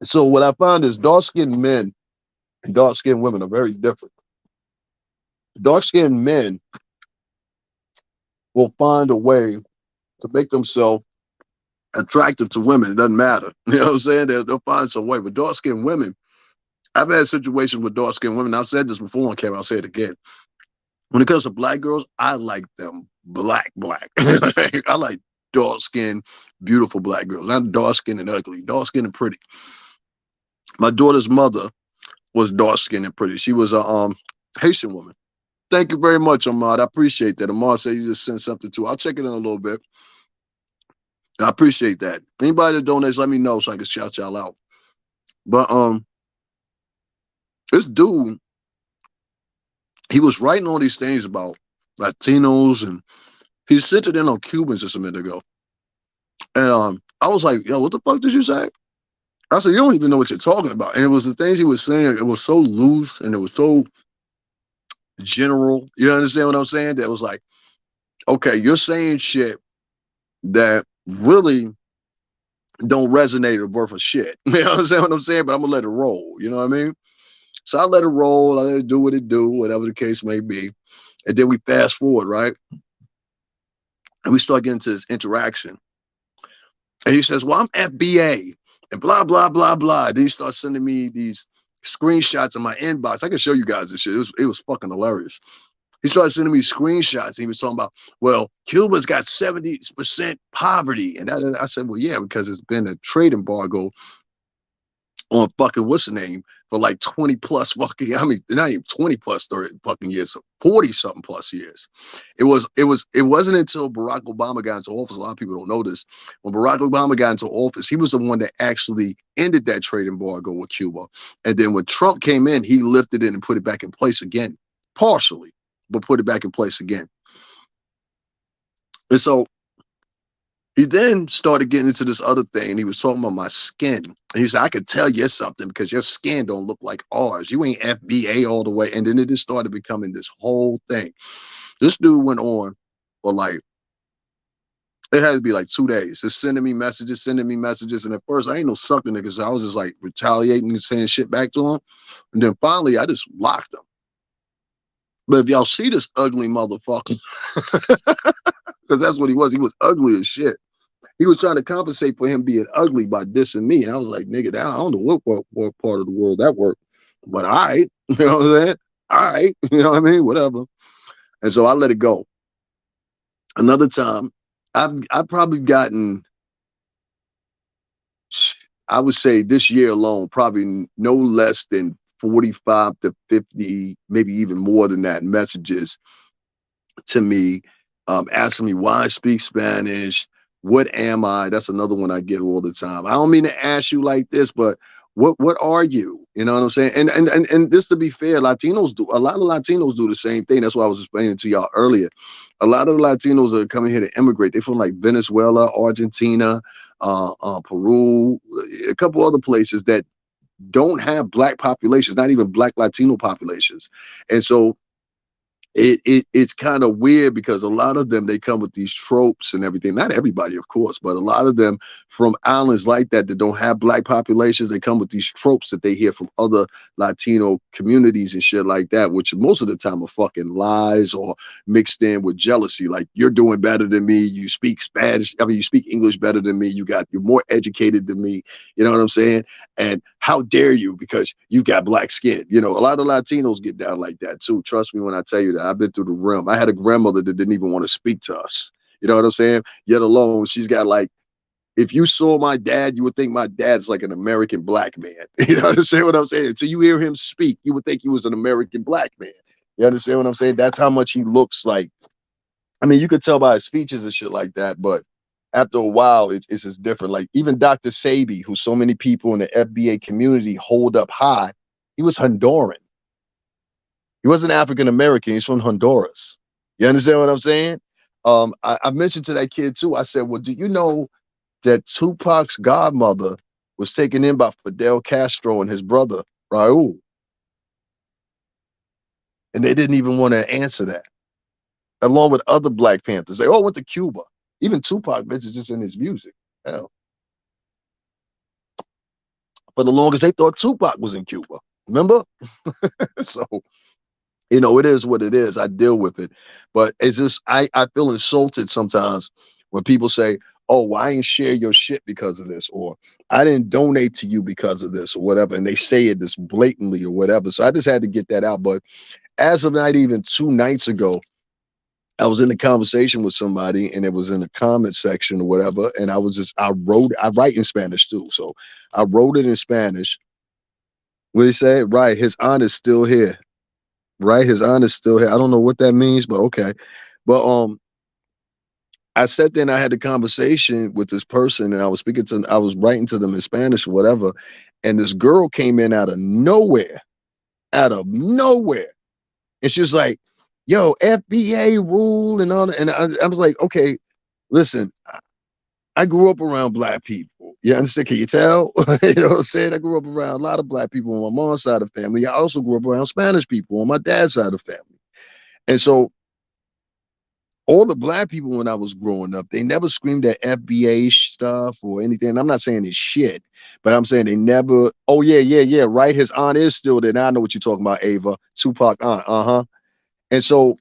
so what I find is dark-skinned men and dark-skinned women are very different. Dark-skinned men will find a way to make themselves attractive to women. It doesn't matter. You know what I'm saying? They'll find some way. But dark-skinned women, I've had situations with dark-skinned women. I said this before on camera. I'll say it again. When it comes to black girls, I like them black. I like dark-skinned, beautiful black girls. Not dark-skinned and ugly. Dark-skinned and pretty. My daughter's mother was dark-skinned and pretty. She was a Haitian woman. Thank you very much, Ahmad. I appreciate that. Ahmad said you just sent something too. I'll check it in a little bit. I appreciate that. Anybody that donates, let me know so I can shout y'all out. But this dude, he was writing all these things about Latinos, and he sent it in on Cubans just a minute ago. And I was like, yo, what the fuck did you say? I said, you don't even know what you're talking about. And it was the things he was saying, it was so loose and it was so general. You understand what I'm saying? That was like, okay, you're saying shit that really don't resonate or worth a shit. You know what I'm saying? But I'm gonna let it roll. You know what I mean? So I let it roll. I let it do what it do, whatever the case may be. And then we fast forward, right? And we start getting into this interaction. And he says, well, I'm FBA and blah, blah, blah, blah. Then he starts sending me these screenshots in my inbox. I can show you guys this shit. It was fucking hilarious. He started sending me screenshots. And he was talking about, well, Cuba's got 70% poverty. And I said, well, yeah, because it's been a trade embargo on fucking what's the name for like 20 plus fucking, I mean, not even 20 plus 30 fucking years, 40 something plus years. It wasn't until Barack Obama got into office. A lot of people don't know this. When Barack Obama got into office, he was the one that actually ended that trade embargo with Cuba. And then when Trump came in, he lifted it and put it back in place again, partially, but put it back in place again. And so he then started getting into this other thing. And he was talking about my skin. And he said, I could tell you something because your skin don't look like ours. You ain't FBA all the way. And then it just started becoming this whole thing. This dude went on for like, it had to be like 2 days. Just sending me messages. And at first, I ain't no sucker niggas. So I was just like retaliating and saying shit back to him. And then finally, I just blocked him. But if y'all see this ugly motherfucker, because that's what he was ugly as shit. He was trying to compensate for him being ugly by dissing me. And I was like, nigga, I don't know what part of the world that worked. But all right, you know what I'm saying? All right, you know what I mean? Whatever. And so I let it go. Another time, I've probably gotten, I would say this year alone, probably no less than 45 to 50, maybe even more than that, messages to me, asking me why I speak Spanish. What am I? That's another one I get all the time. I don't mean to ask you like this, but what are you? You know what I'm saying? And this, to be fair, a lot of Latinos do the same thing. That's why I was explaining to y'all earlier. A lot of the Latinos that are coming here to immigrate, they're from like Venezuela, Argentina, Peru, a couple other places that don't have black populations, not even black Latino populations. And so it's kind of weird because a lot of them, they come with these tropes and everything. Not everybody, of course, but a lot of them from islands like that don't have black populations. They come with these tropes that they hear from other Latino communities and shit like that, which most of the time are fucking lies or mixed in with jealousy. Like, you're doing better than me. You speak Spanish. I mean, you speak English better than me. You're more educated than me. You know what I'm saying? And how dare you because you got black skin? You know, a lot of Latinos get down like that too. Trust me when I tell you that. I've been through the realm. I had a grandmother that didn't even want to speak to us. You know what I'm saying? Yet alone, she's got like, if you saw my dad, you would think my dad's like an American black man. You know what I'm saying? What I'm saying? Until you hear him speak, you would think he was an American black man. You understand what I'm saying? That's how much he looks like. I mean, you could tell by his features and shit like that, but after a while, it's just different. Like even Dr. Sabi, who so many people in the FBA community hold up high, he was Honduran. He wasn't African American. He's from Honduras. You understand what I'm saying? I mentioned to that kid too. I said, well, do you know that Tupac's godmother was taken in by Fidel Castro and his brother, Raul? And they didn't even want to answer that. Along with other Black Panthers. They all went to Cuba. Even Tupac mentions this in his music. Hell. For the longest, they thought Tupac was in Cuba. Remember? So, you know, it is what it is. I deal with it. But it's just, I feel insulted sometimes when people say, oh, well, I ain't share your shit because of this, or I didn't donate to you because of this, or whatever. And they say it this blatantly or whatever. So I just had to get that out. But as of not even 2 nights ago, I was in a conversation with somebody and it was in the comment section or whatever. And I write in Spanish too. So I wrote it in Spanish. What did he say? Right. His aunt is still here. Right. His aunt is still here. I don't know what that means, but okay. But, I sat there and I had a conversation with this person and I was writing to them in Spanish or whatever. And this girl came in out of nowhere. And she was like, yo, FBA rule and all that. And I was like, okay, listen, I grew up around Black people. You understand? Can you tell? You know what I'm saying? I grew up around a lot of Black people on my mom's side of the family. I also grew up around Spanish people on my dad's side of the family. And so all the black people when I was growing up, they never screamed at FBA stuff or anything. I'm not saying it's shit, but I'm saying they never, oh yeah, right. His aunt is still there. Now I know what you're talking about, Ava. Tupac aunt, And so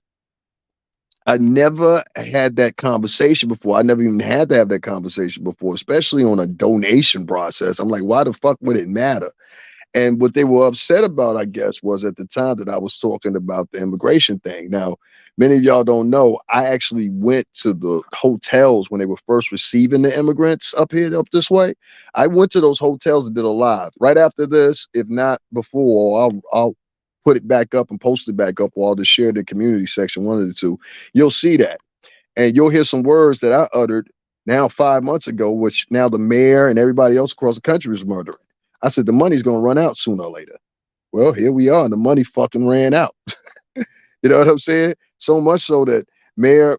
I never had that conversation before. I never even had to have that conversation before, especially on a donation process. I'm like, why the fuck would it matter? And what they were upset about, I guess, was at the time that I was talking about the immigration thing. Now, many of y'all don't know, I actually went to the hotels when they were first receiving the immigrants up here, up this way. I went to those hotels and did a live. Right after this, if not before, I'll put it back up and post it back up, or I'll just share the community section, one of the two. You'll see that. And you'll hear some words that I uttered now 5 months ago, which now the mayor and everybody else across the country is murdering. I said, the money's going to run out sooner or later. Well, here we are. And the money fucking ran out. You know what I'm saying? So much so that Mayor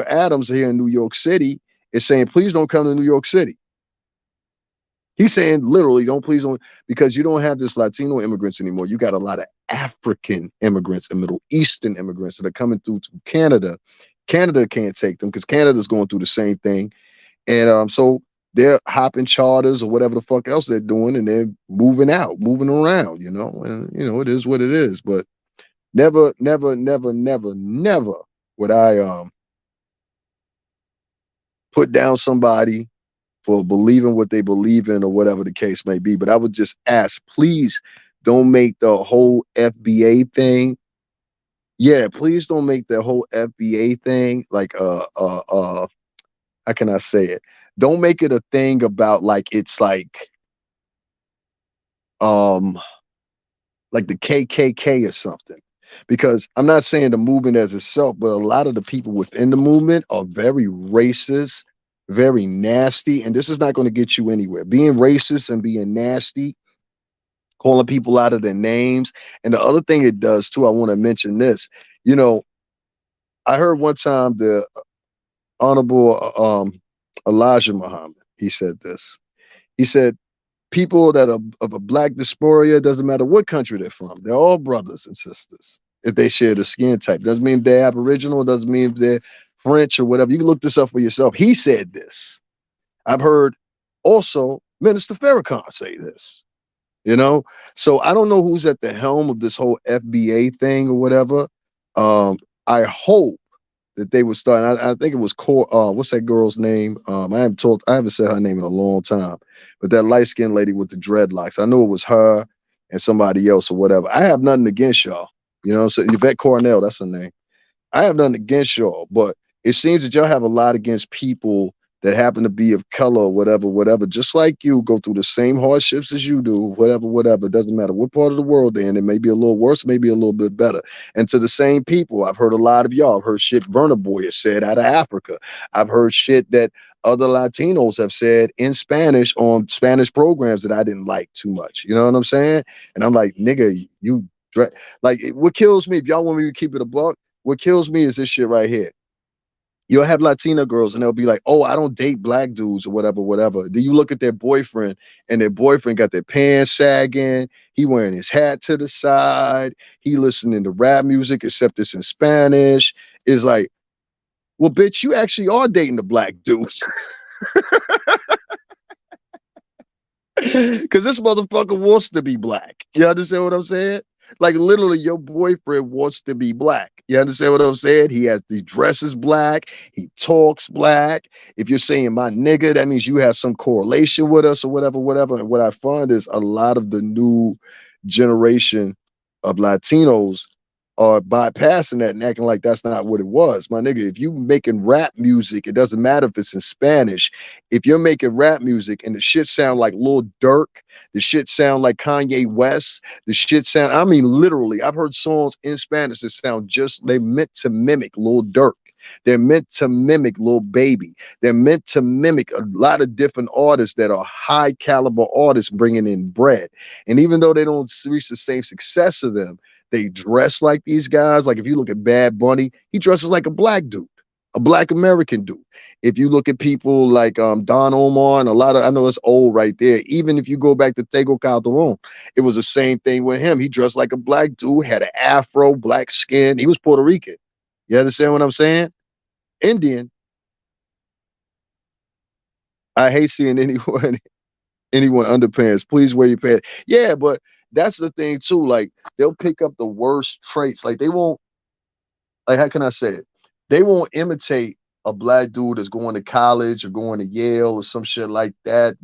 Adams here in New York City is saying, please don't come to New York City. He's saying literally, please don't, because you don't have this Latino immigrants anymore. You got a lot of African immigrants and Middle Eastern immigrants that are coming through to Canada. Canada can't take them because Canada's going through the same thing. And so they're hopping charters or whatever the fuck else they're doing, and they're moving around, and it is what it is. But never would I put down somebody for believing what they believe in or whatever the case may be. But I would just ask, please don't make the whole FBA thing. Yeah, please don't make the whole FBA thing like how can I say it? Don't make it a thing about like it's like the KKK or something. Because I'm not saying the movement as itself, but a lot of the people within the movement are very racist, very nasty, and this is not going to get you anywhere. Being racist and being nasty, calling people out of their names. And the other thing it does too, I want to mention this. I heard one time the Honorable Elijah Muhammad, he said this. He said, people that are of a black diaspora, doesn't matter what country they're from, they're all brothers and sisters if they share the skin type. Doesn't mean they're Aboriginal, doesn't mean they're French or whatever. You can look this up for yourself. He said this. I've heard also Minister Farrakhan say this. So I don't know who's at the helm of this whole FBA thing or whatever. I hope that they would start. I think it was what's that girl's name? I haven't said her name in a long time, but that light-skinned lady with the dreadlocks. I know it was her and somebody else or whatever. I have nothing against y'all. So Yvette Cornell, that's her name. I have nothing against y'all, but it seems that y'all have a lot against people that happen to be of color or whatever, just like you, go through the same hardships as you do, whatever. It doesn't matter what part of the world they're in. It may be a little worse, maybe a little bit better. And to the same people, I've heard a lot of y'all. I've heard shit Burna Boy has said out of Africa. I've heard shit that other Latinos have said in Spanish on Spanish programs that I didn't like too much. You know what I'm saying? And I'm like, nigga, what kills me, if y'all want me to keep it a buck, what kills me is this shit right here. You'll have Latina girls and they'll be like, oh, I don't date black dudes or whatever. Then you look at their boyfriend and their boyfriend got their pants sagging. He wearing his hat to the side. He listening to rap music, except it's in Spanish. It's like, well, bitch, you actually are dating the black dudes. Because this motherfucker wants to be black. You understand what I'm saying? Like literally your boyfriend wants to be black. You understand what I'm saying? He dresses black. He talks black. If you're saying my nigga, that means you have some correlation with us or whatever. And what I find is a lot of the new generation of Latinos are bypassing that and acting like that's not what it was. My nigga, if you making rap music, it doesn't matter if it's in Spanish. If you're making rap music and the shit sound like Lil Durk, the shit sound like Kanye West, the shit sound, I mean, literally, I've heard songs in Spanish that sound they meant to mimic Lil Durk. They're meant to mimic Lil Baby. They're meant to mimic a lot of different artists that are high caliber artists bringing in bread. And even though they don't reach the same success of them, they dress like these guys. Like if you look at Bad Bunny, he dresses like a black dude, a black American dude. If you look at people like Don Omar and I know it's old right there. Even if you go back to Tego Calderon, it was the same thing with him. He dressed like a black dude, had an afro, black skin. He was Puerto Rican. You understand what I'm saying? Indian, I hate seeing anyone underpants. Please wear your pants. Yeah, but that's the thing too. Like they'll pick up the worst traits. Like they won't. Like how can I say it? They won't imitate a black dude that's going to college or going to Yale or some shit like that.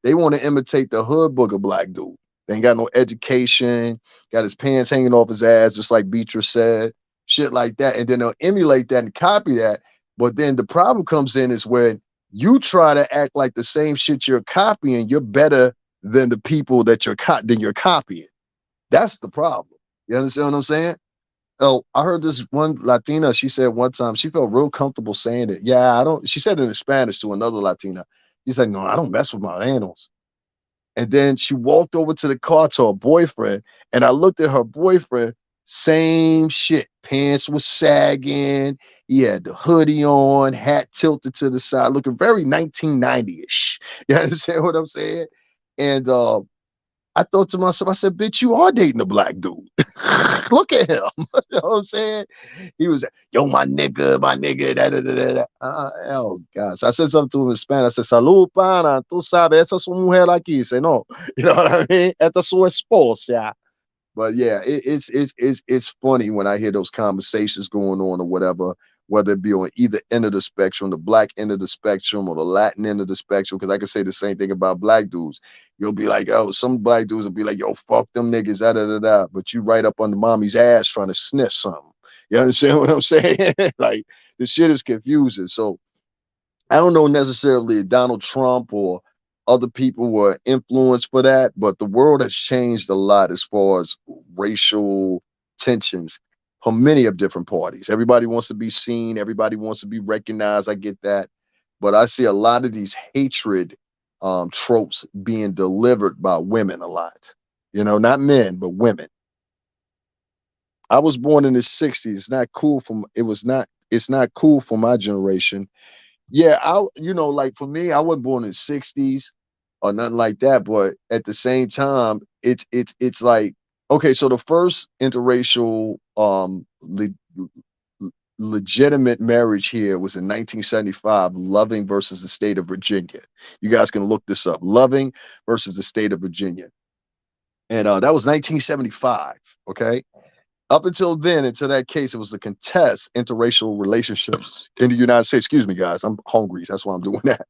They want to imitate the hood booger black dude. They ain't got no education, got his pants hanging off his ass, just like Beatrice said, shit like that. And then they'll emulate that and copy that. But then the problem comes in is when you try to act like the same shit you're copying, you're better than the people that you're copying. That's the problem. You understand what I'm saying? Oh, I heard this one Latina. She said one time she felt real comfortable saying it. Yeah, I don't. She said it in Spanish to another Latina. She's like, no, I don't mess with my animals. And then she walked over to the car to her boyfriend, and I looked at her boyfriend. Same shit. Pants was sagging. He had the hoodie on, hat tilted to the side, looking very 1990-ish. You understand what I'm saying? And I thought to myself, I said, bitch, you are dating a black dude. Look at him. You know what I'm saying? He was, yo, my nigga, da, da, da, da. Oh, God. So I said something to him in Spanish. I said, salud, pana. Tú sabes, esa es su mujer aquí. Say, no. You know what I mean? Esta es su esposa. But yeah, it's funny when I hear those conversations going on or whatever, whether it be on either end of the spectrum, the black end of the spectrum or the Latin end of the spectrum. Because I can say the same thing about black dudes. You'll be like, oh, some black dudes will be like, yo, fuck them niggas, da da da da. But you right up under mommy's ass trying to sniff something. You understand what I'm saying? Like the shit is confusing. So I don't know necessarily if Donald Trump or other people were influenced for that, but the world has changed a lot as far as racial tensions from many of different parties. Everybody wants to be seen. Everybody wants to be recognized. I get that. But I see a lot of these hatred tropes being delivered by women a lot. You know, not men, but women. I was born in the 60s. It's not cool for my generation. Yeah, like for me, I wasn't born in the 60s or nothing like that, but at the same time, it's like, okay, so the first interracial legitimate marriage here was in 1975, Loving versus the state of Virginia. You guys can look this up. Loving versus the state of Virginia. And that was 1975, okay? Up until then, until that case, it was to contest interracial relationships in the United States. Excuse me, guys. I'm hungry. That's why I'm doing that.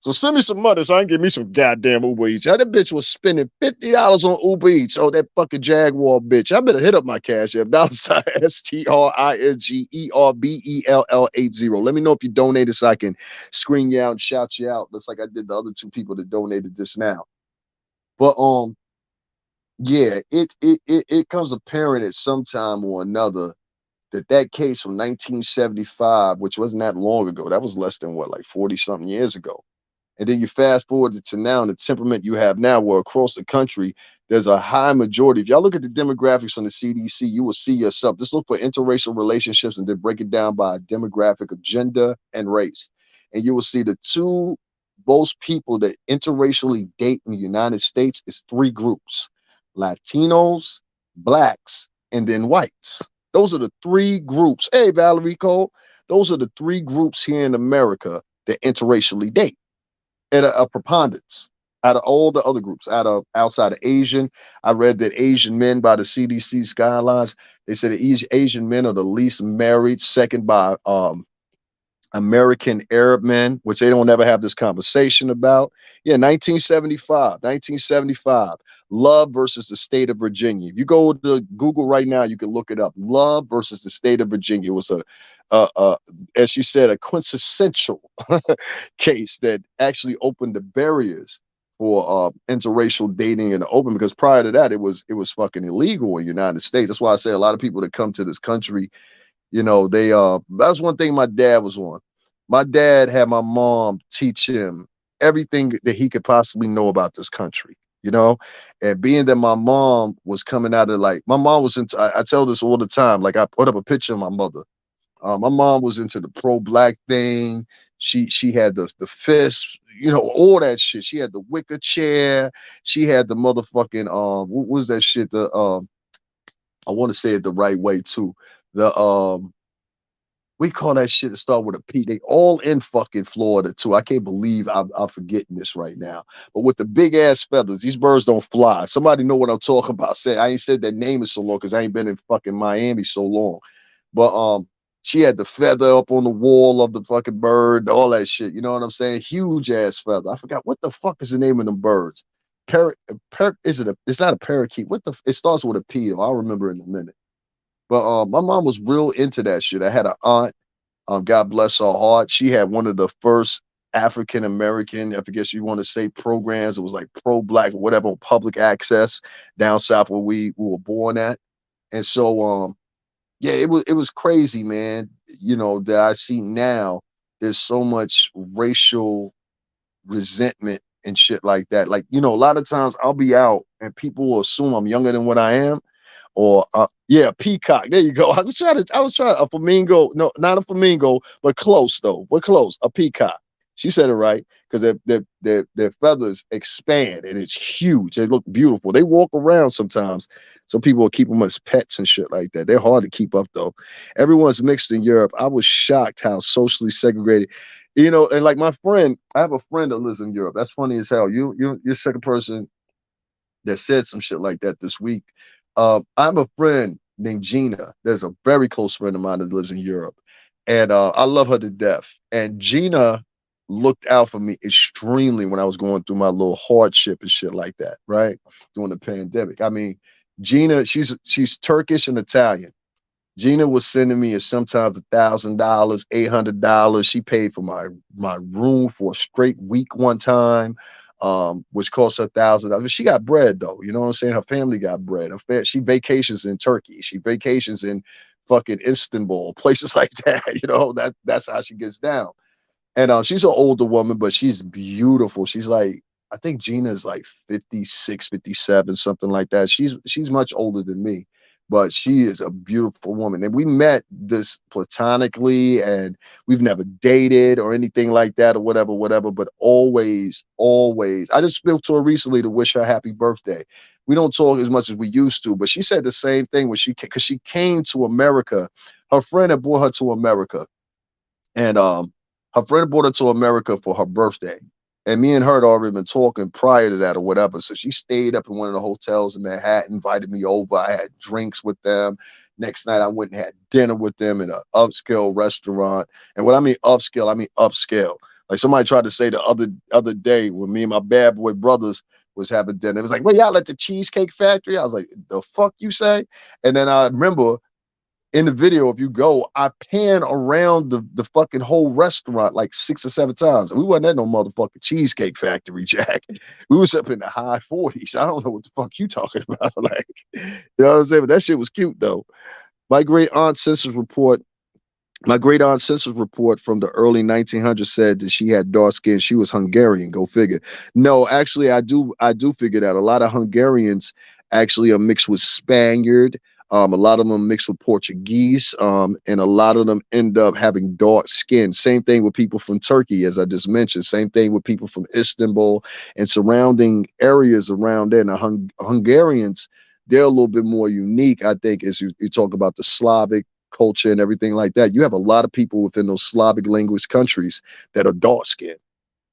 So send me some money so I can get me some goddamn Uber Eats. That bitch was spending $50 on Uber Eats. Oh, that fucking Jaguar bitch. I better hit up my cash app. $STRINGERBELL80. Let me know if you donated so I can screen you out and shout you out. Just like I did the other two people that donated just now. But yeah, it comes apparent at some time or another that case from 1975, which wasn't that long ago, that was less than what, like 40 something years ago. And then you fast forward to now, and the temperament you have now, where across the country, there's a high majority. If y'all look at the demographics from the CDC, you will see yourself. Just look for interracial relationships and then break it down by a demographic of gender and race. And you will see the two most people that interracially date in the United States is three groups: Latinos, blacks, and then whites. Those are the three groups. Hey, Valerie Cole. Those are the three groups here in America that interracially date at a preponderance out of all the other groups. Outside of Asian, I read that Asian men by the CDC guidelines, they said that Asian men are the least married, second by American Arab men, which they don't ever have this conversation about. Yeah, 1975, Love versus the state of Virginia. If you go to Google right now, you can look it up. Love versus the state of Virginia. It was as you said, a quintessential case that actually opened the barriers for interracial dating in the open, because prior to that, it was fucking illegal in the United States. That's why I say a lot of people that come to this country, you know, that's one thing my dad was on. My dad had my mom teach him everything that he could possibly know about this country, you know? And being that my mom was coming out of, like, my mom was into, I tell this all the time, like I put up a picture of my mother. My mom was into the pro-black thing. She had the fist, you know, all that shit. She had the wicker chair. She had the motherfucking what was that shit? I want to say it the right way too. The we call that shit to start with a P. They all in fucking Florida too. I can't believe I'm forgetting this right now. But with the big ass feathers, these birds don't fly. Somebody know what I'm talking about. I ain't said that name in so long because I ain't been in fucking Miami so long. But she had the feather up on the wall of the fucking bird, all that shit. You know what I'm saying? Huge ass feather. I forgot what the fuck is the name of them birds. It's not a parakeet. It starts with a P though. I'll remember in a minute. But my mom was real into that shit. I had an aunt, God bless her heart. She had one of the first African American, I guess you want to say, programs. It was like pro-black or whatever, public access down south where we were born at. And so yeah, it was crazy, man. You know, that I see now there's so much racial resentment and shit like that. Like, you know, a lot of times I'll be out and people will assume I'm younger than what I am. Or yeah, peacock. There you go. I was trying a flamingo. No, not a flamingo, but close though. But close. A peacock. She said it right because their feathers expand and it's huge. They look beautiful. They walk around sometimes. Some people will keep them as pets and shit like that. They're hard to keep up though. Everyone's mixed in Europe. I was shocked how socially segregated. You know, and like my friend, I have a friend that lives in Europe. That's funny as hell. You're second person that said some shit like that this week. I have a friend named Gina. There's a very close friend of mine that lives in Europe, and I love her to death. And Gina looked out for me extremely when I was going through my little hardship and shit like that, right? During the pandemic. I mean, Gina, she's Turkish and Italian. Gina was sending me sometimes $1,000, $800. She paid for my room for a straight week one time, which cost her $1,000. She got bread though, you know what I'm saying? Her family got bread. She vacations in Turkey. She vacations in fucking Istanbul, places like that. You know, that's how she gets down. And she's an older woman, but she's beautiful. She's like, I think Gina's like 56, 57, something like that. She's much older than me, but she is a beautiful woman. And we met this platonically, and we've never dated or anything like that or whatever, but always, always. I just spoke to her recently to wish her happy birthday. We don't talk as much as we used to, but she said the same thing when because she came to America. Her friend had brought her to America, and her friend brought her to America for her birthday. And me and her had already been talking prior to that or whatever. So she stayed up in one of the hotels in Manhattan, invited me over. I had drinks with them. Next night, I went and had dinner with them in an upscale restaurant. And when I mean upscale, I mean upscale. Like somebody tried to say the other day when me and my bad boy brothers was having dinner. It was like, well, y'all at the Cheesecake Factory? I was like, the fuck you say? And then I remember in the video, if you go, I pan around the fucking whole restaurant like 6 or 7 times. And we wasn't at no motherfucking Cheesecake Factory, Jack. We was up in the high 40s. I don't know what the fuck you talking about. Like, you know what I'm saying? But that shit was cute though. My great aunt census report from the early 1900s said that she had dark skin. She was Hungarian. Go figure. No, actually, I do figure that a lot of Hungarians actually are mixed with Spaniard. A lot of them mixed with Portuguese, and a lot of them end up having dark skin. Same thing with people from Turkey, as I just mentioned. Same thing with people from Istanbul and surrounding areas around there. Now, Hungarians, they're a little bit more unique, I think, as you talk about the Slavic culture and everything like that. You have a lot of people within those Slavic language countries that are dark skinned.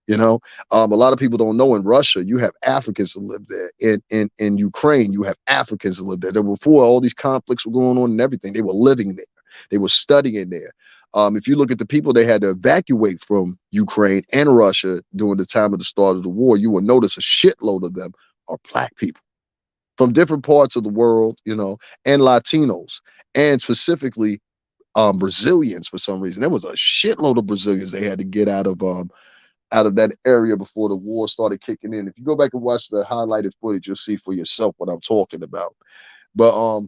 You know, a lot of people don't know in Russia, you have Africans that live there. In Ukraine, you have Africans that live there. Before all these conflicts were going on and everything, they were living there. They were studying there. If you look at the people they had to evacuate from Ukraine and Russia during the time of the start of the war, you will notice a shitload of them are black people from different parts of the world, you know, and Latinos, and specifically Brazilians for some reason. There was a shitload of Brazilians they had to get out of that area before the war started kicking in. If you go back and watch the highlighted footage, you'll see for yourself what I'm talking about. But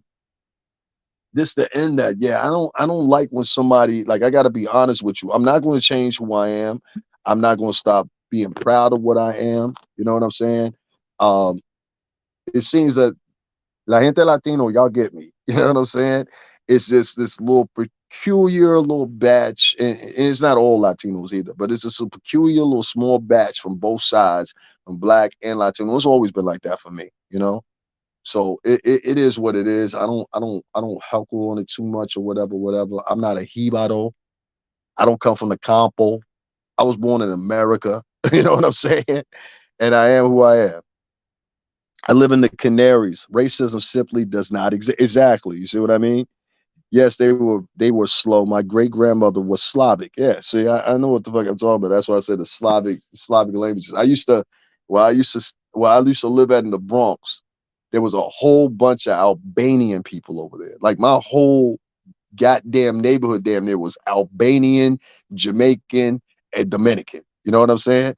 this to end that, yeah, I don't like when somebody, like, I gotta be honest with you. I'm not going to change who I am. I'm not going to stop being proud of what I am. You know what I'm saying? It seems that La Gente Latino, y'all get me. You know what I'm saying? It's just this little peculiar little batch, and it's not all Latinos either, but it's just a peculiar little small batch from both sides, from black and Latino. It's always been like that for me, you know. So it is what it is. I don't heckle on it too much or whatever. I'm not a jibaro. I don't come from the campo. I was born in America. You know what I'm saying? And I am who I am. I live in the Canaries. Racism simply does not exist. Exactly. You see what I mean? Yes, they were slow. My great grandmother was Slavic. Yeah, see, I know what the fuck I'm talking about. That's why I said the Slavic languages. Where I used to live at in the Bronx, there was a whole bunch of Albanian people over there. Like my whole goddamn neighborhood damn near was Albanian, Jamaican, and Dominican. You know what I'm saying?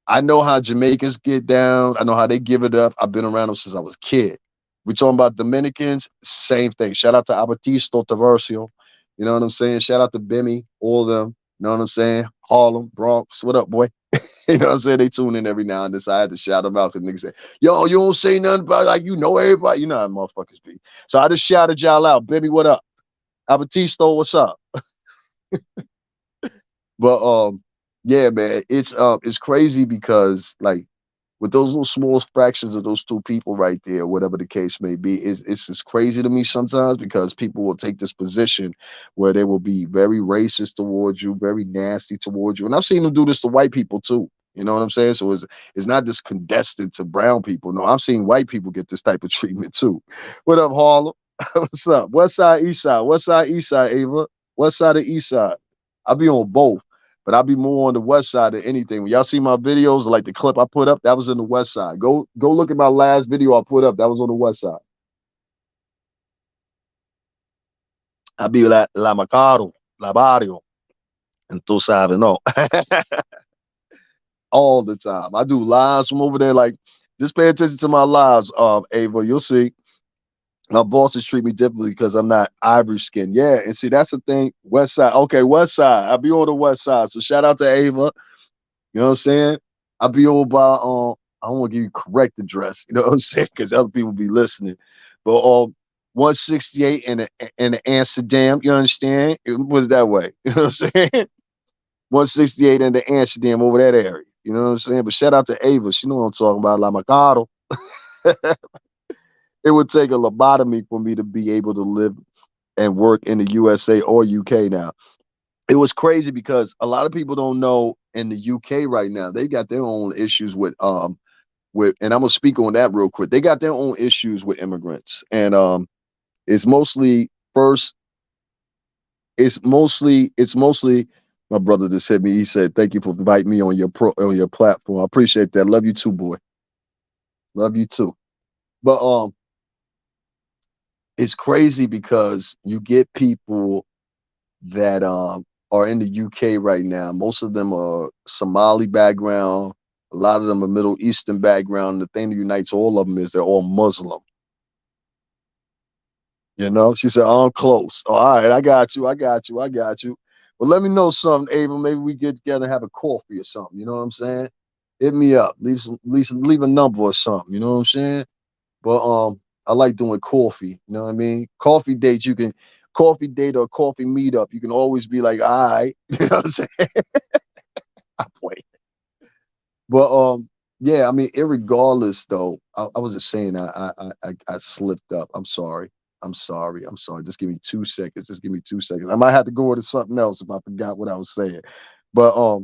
I know how Jamaicans get down. I know how they give it up. I've been around them since I was a kid. We talking about Dominicans, same thing. Shout out to Abatisto Taversio. You know what I'm saying? Shout out to Bimmy, all of them. You know what I'm saying? Harlem, Bronx. What up, boy? You know what I'm saying? They tune in every now and then. So I had to shout them out because niggas say, yo, you don't say nothing about like you know everybody. You know how motherfuckers be. So I just shouted y'all out. Bimmy, what up? Abatisto, what's up? But yeah, man, it's crazy because like with those little small fractions of those two people right there, whatever the case may be, it's just crazy to me sometimes because people will take this position where they will be very racist towards you, very nasty towards you. And I've seen them do this to white people too. You know what I'm saying? So it's not just condensed to brown people. No, I've seen white people get this type of treatment too. What up, Harlem? What's up? West side, east side. West side, east side, Ava. West side or east side. I'll be on both. But I'll be more on the west side than anything. When y'all see my videos, like the clip I put up, that was in the west side. Go look at my last video I put up. That was on the west side. I'll be la Macaro, la Barrio, and tú sabes, no. All the time. I do lives from over there. Like, just pay attention to my lives, Ava. You'll see. My bosses treat me differently because I'm not ivory skinned. Yeah, and see, that's the thing. West side. Okay, west side. I'll be on the west side. So shout out to Ava. You know what I'm saying? I'll be over by I don't want to give you correct address, you know what I'm saying? Because other people be listening. But 168 in the Amsterdam, you understand? Put it that way. You know what I'm saying? 168 in the Amsterdam over that area. You know what I'm saying? But shout out to Ava. She know what I'm talking about. La Macaro. It would take a lobotomy for me to be able to live and work in the USA or UK now. It was crazy because a lot of people don't know in the UK right now, they got their own issues with and I'm gonna speak on that real quick. They got their own issues with immigrants. And it's mostly my brother just hit me. He said, thank you for inviting me on your platform. I appreciate that. Love you too, boy. Love you too. But it's crazy because you get people that are in the UK right now. Most of them are Somali background. A lot of them are Middle Eastern background. The thing that unites all of them is they're all Muslim. You know, she said, oh, I'm close. Oh, all right, I got you. Well, let me know something, Ava. Maybe we get together and have a coffee or something. You know what I'm saying? Hit me up. Leave a number or something. You know what I'm saying? But I like doing coffee. You know what I mean? Coffee date or coffee meetup. You can always be like, all right. You know what I'm saying? I play. But yeah, I mean, irregardless though, I was just saying I slipped up. I'm sorry. Just give me 2 seconds. I might have to go into something else if I forgot what I was saying. But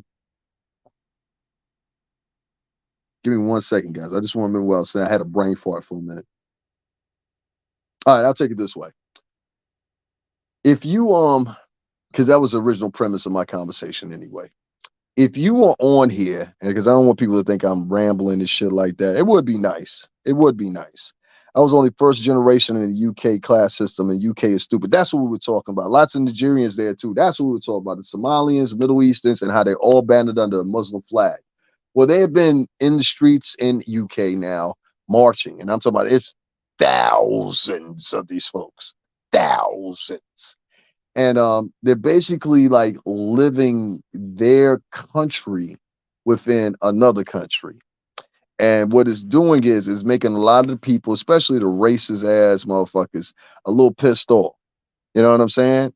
give me 1 second, guys. I just want to remember what I was saying. I had a brain fart for a minute. All right, I'll take it this way. If you because that was the original premise of my conversation anyway. If you are on here, and because I don't want people to think I'm rambling and shit like that, it would be nice. I was only first generation in the UK class system, and UK is stupid. That's what we were talking about. Lots of Nigerians there too. That's what we were talking about. The Somalians, Middle Easterns, and how they all banded under a Muslim flag. Well, they have been in the streets in UK now marching, and I'm talking about it's thousands of these folks, thousands. And they're basically like living their country within another country. And what it's doing is making a lot of the people, especially the racist ass motherfuckers, a little pissed off. You know what I'm saying?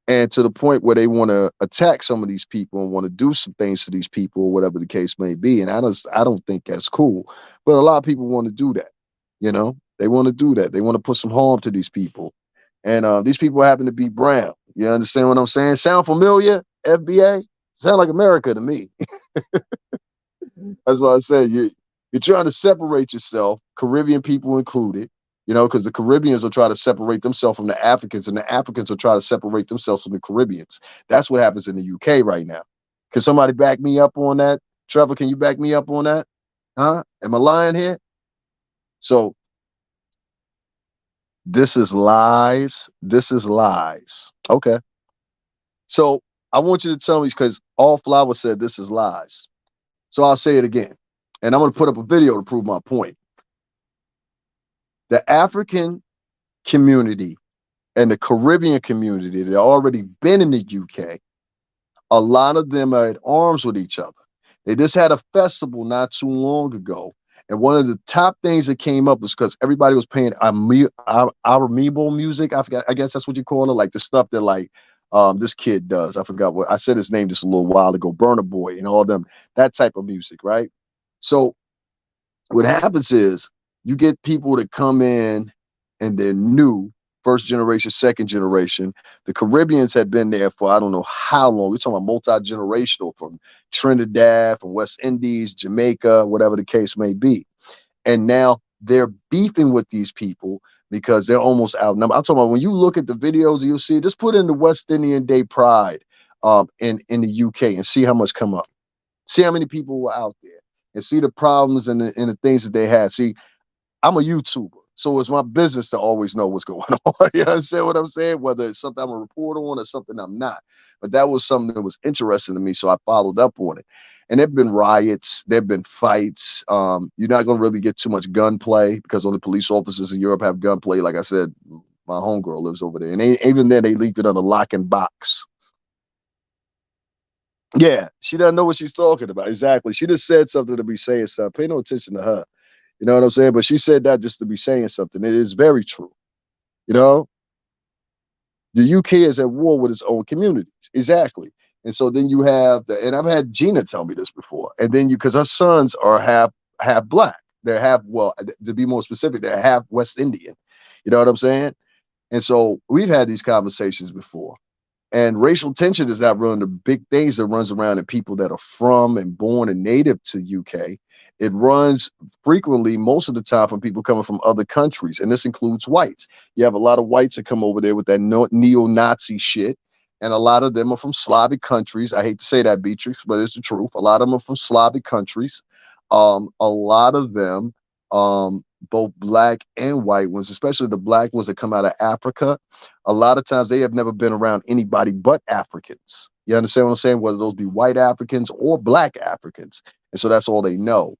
And to the point where they want to attack some of these people and want to do some things to these people, or whatever the case may be. And I don't think that's cool. But a lot of people want to do that. You know, they want to do that. They want to put some harm to these people. And these people happen to be brown. You understand what I'm saying? Sound familiar? FBA? Sound like America to me. That's why I say you're trying to separate yourself, Caribbean people included, you know, because the Caribbeans will try to separate themselves from the Africans, and the Africans will try to separate themselves from the Caribbeans. That's what happens in the UK right now. Can somebody back me up on that? Trevor, can you back me up on that? Huh? Am I lying here? So this is lies. This is lies. Okay. So I want you to tell me, because All Flower said this is lies. So I'll say it again. And I'm going to put up a video to prove my point. The African community and the Caribbean community that already been in the UK, a lot of them are at arms with each other. They just had a festival not too long ago. And one of the top things that came up was because everybody was playing amiibo music. I guess that's what you call it. Like the stuff that like this kid does. I forgot what I said his name just a little while ago. Burna Boy and all them, that type of music, right? So what happens is you get people that come in and they're new, first generation, second generation. The Caribbeans had been there for I don't know how long. We're talking about multi-generational, from Trinidad, from West Indies, Jamaica, whatever the case may be. And now they're beefing with these people because they're almost outnumbered. I'm talking about when you look at the videos, you'll see, just put in the West Indian Day Pride in the UK and see how much come up. See how many people were out there and see the problems and the things that they had. See, I'm a YouTuber, so it's my business to always know what's going on. You understand what I'm saying? Whether it's something I'm a reporter on or something I'm not. But that was something that was interesting to me, so I followed up on it. And there have been riots, there have been fights. You're not going to really get too much gunplay because only police officers in Europe have gunplay. Like I said, my homegirl lives over there. And even then, they leave it under lock and box. Yeah, she doesn't know what she's talking about. Exactly. She just said something to be saying stuff. Pay no attention to her. You know what I'm saying? But she said that just to be saying something. It is very true. You know, the UK is at war with its own communities. Exactly. And so then you have and I've had Gina tell me this before. And then because her sons are half black. They're half, well, to be more specific, they're half West Indian. You know what I'm saying? And so we've had these conversations before. And racial tension is not one of the big things that runs around in people that are from and born and native to UK. It runs frequently, most of the time, from people coming from other countries. And this includes whites. You have a lot of whites that come over there with that neo-Nazi shit. And a lot of them are from Slavic countries. I hate to say that, Beatrix, but it's the truth. A lot of them are from Slavic countries. A lot of them, both black and white ones, especially the black ones that come out of Africa, a lot of times they have never been around anybody but Africans. You understand what I'm saying? Whether those be white Africans or black Africans. And so that's all they know.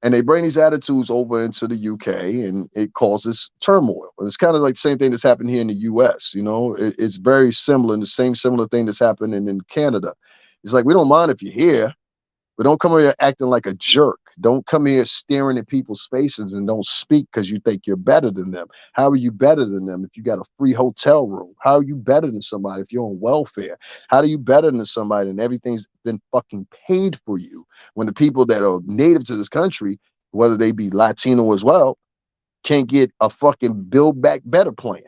And they bring these attitudes over into the UK and it causes turmoil. And it's kind of like the same thing that's happened here in the US. You know, it's very similar, and the same similar thing that's happening in Canada. It's like, we don't mind if you're here, but don't come here acting like a jerk. Don't come here staring at people's faces and don't speak because you think you're better than them. How are you better than them if you got a free hotel room? How are you better than somebody if you're on welfare? How are you better than somebody and everything's been fucking paid for you, when the people that are native to this country, whether they be Latino as well, can't get a fucking Build Back Better plan?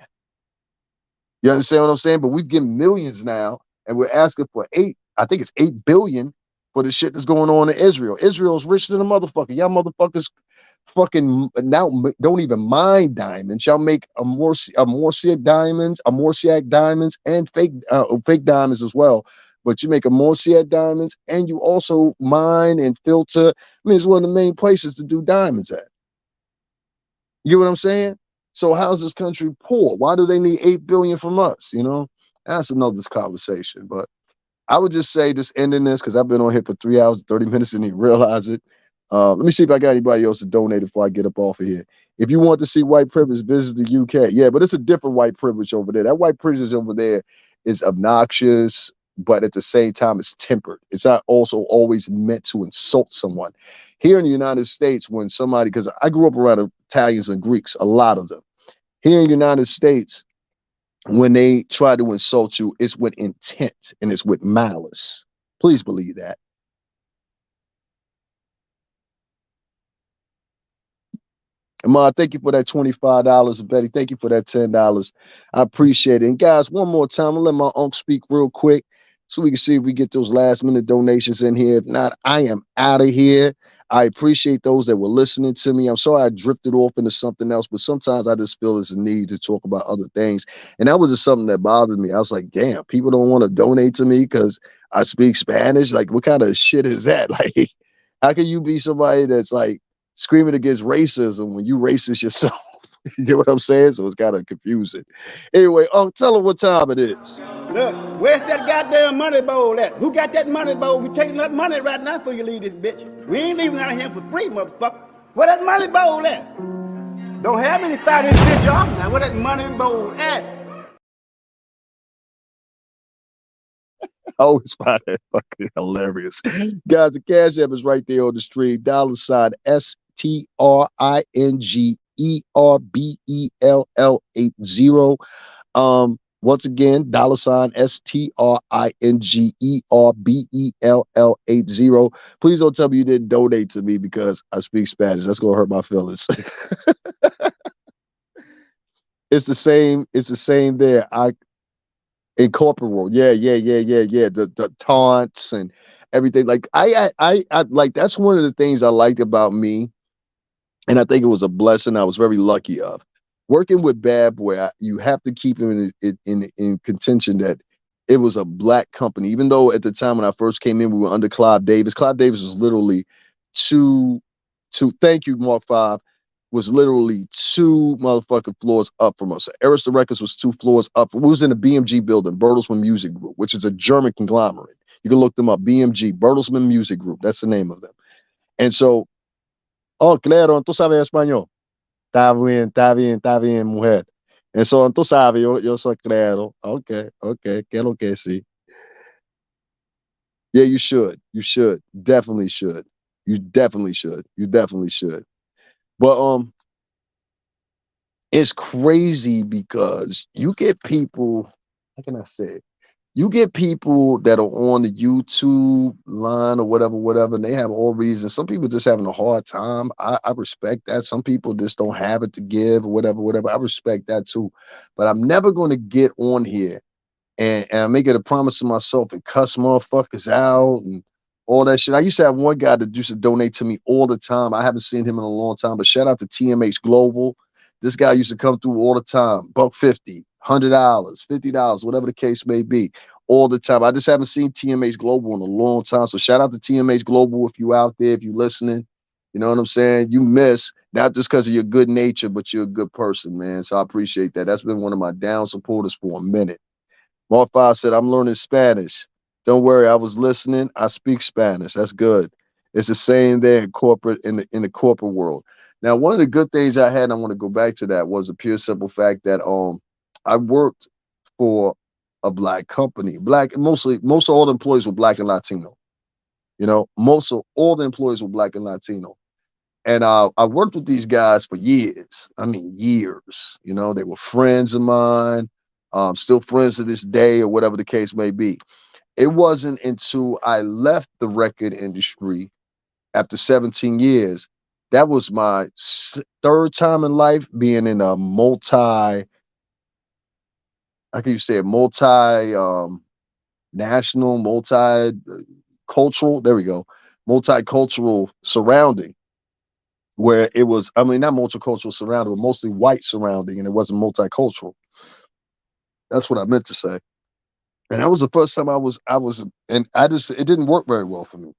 You understand what I'm saying? But we've given millions now and we're asking for I think it's 8 billion for the shit that's going on in Israel. Israel's richer than a motherfucker. Y'all motherfuckers fucking now don't even mind diamonds. Y'all make Morsiac diamonds and fake diamonds as well. But you make Morsiac diamonds and you also mine and filter. I mean, it's one of the main places to do diamonds at. You get what I'm saying? So how's this country poor? Why do they need 8 billion from us? You know, that's another conversation. But I would just say, just ending this, because I've been on here for 3 hours and 30 minutes and didn't realize it. Let me see if I got anybody else to donate before I get up off of here. If you want to see white privilege, visit the UK. Yeah, but it's a different white privilege over there. That white privilege over there is obnoxious, but at the same time, it's tempered. It's not also always meant to insult someone. Here in the United States, when somebody, because I grew up around Italians and Greeks, a lot of them. Here in the United States, when they try to insult you, it's with intent and it's with malice. Please believe that. Ma, thank you for that $25. Betty, thank you for that $10. I appreciate it. And guys, one more time, I'll let my uncle speak real quick. so we can see if we get those last minute donations in here. If not, I am out of here. I appreciate those that were listening to me. I'm sorry I drifted off into something else, but sometimes I just feel there's a need to talk about other things. And that was just something that bothered me. I was like, damn, people don't want to donate to me because I speak Spanish. Like, what kind of shit is that? Like, how can you be somebody that's like screaming against racism when you racist yourself? You get what I'm saying? So it's kind of confusing. Anyway, tell them what time it is. Look, where's that goddamn money bowl at? Who got that money bowl? We taking that money right now before you leave this bitch. We ain't leaving out here for free, motherfucker. Where that money bowl at? Don't have any fight this bitch off now. Where that money bowl at? I always find that fucking hilarious. Guys, the Cash App is right there on the stream. $ STRINGERBELL80. Once again, $STRINGERBELL80. Please don't tell me you didn't donate to me because I speak Spanish. That's gonna hurt my feelings. It's the same there. In corporate world, yeah. The taunts and everything. Like I like, that's one of the things I liked about me, and I think it was a blessing I was very lucky of. Working with Bad Boy, you have to keep him in contention that it was a black company. Even though at the time when I first came in, we were under Clive Davis. Clive Davis was literally two. Thank you, Mark 5. Was literally 2 motherfucking floors up from us. Arista Records was 2 floors up. We was in the BMG building, Bertelsmann Music Group, which is a German conglomerate. You can look them up, BMG, Bertelsmann Music Group. That's the name of them. And so, claro, tú sabes español. Está bien, mujer. And so, tú sabes, yo soy claro. Okay, que lo que sí. Yeah, you should. Definitely should. You definitely should. But it's crazy because you get people, how can I say it? You get people that are on the YouTube line or whatever, and they have all reasons. Some people just having a hard time. I respect that. Some people just don't have it to give or whatever. I respect that too. But I'm never going to get on here and I make it a promise to myself and cuss motherfuckers out and all that shit. I used to have one guy that used to donate to me all the time. I haven't seen him in a long time, but shout out to TMH Global. This guy used to come through all the time. $150, $100, $50, whatever the case may be, all the time. I just haven't seen TMH Global in a long time. So shout out to TMH Global if you out there, if you listening. You know what I'm saying? You miss, not just because of your good nature, but you're a good person, man. So I appreciate that. That's been one of my down supporters for a minute. Mark 5 said, I'm learning Spanish. Don't worry, I was listening. I speak Spanish. That's good. It's the same there in corporate, in the corporate world. Now, one of the good things I had, I want to go back to that, was the pure simple fact that I worked for a black company. Most of all the employees were black and Latino. You know, most of all the employees were black and Latino. And I worked with these guys for years. I mean, years. You know, they were friends of mine, still friends to this day or whatever the case may be. It wasn't until I left the record industry after 17 years. That was my 3rd time in life being in a multi-national, multicultural, there we go, multicultural surrounding, where it was, I mean, not multicultural surrounding, but mostly white surrounding, and it wasn't multicultural. That's what I meant to say. And that was the first time I was, and it didn't work very well for me.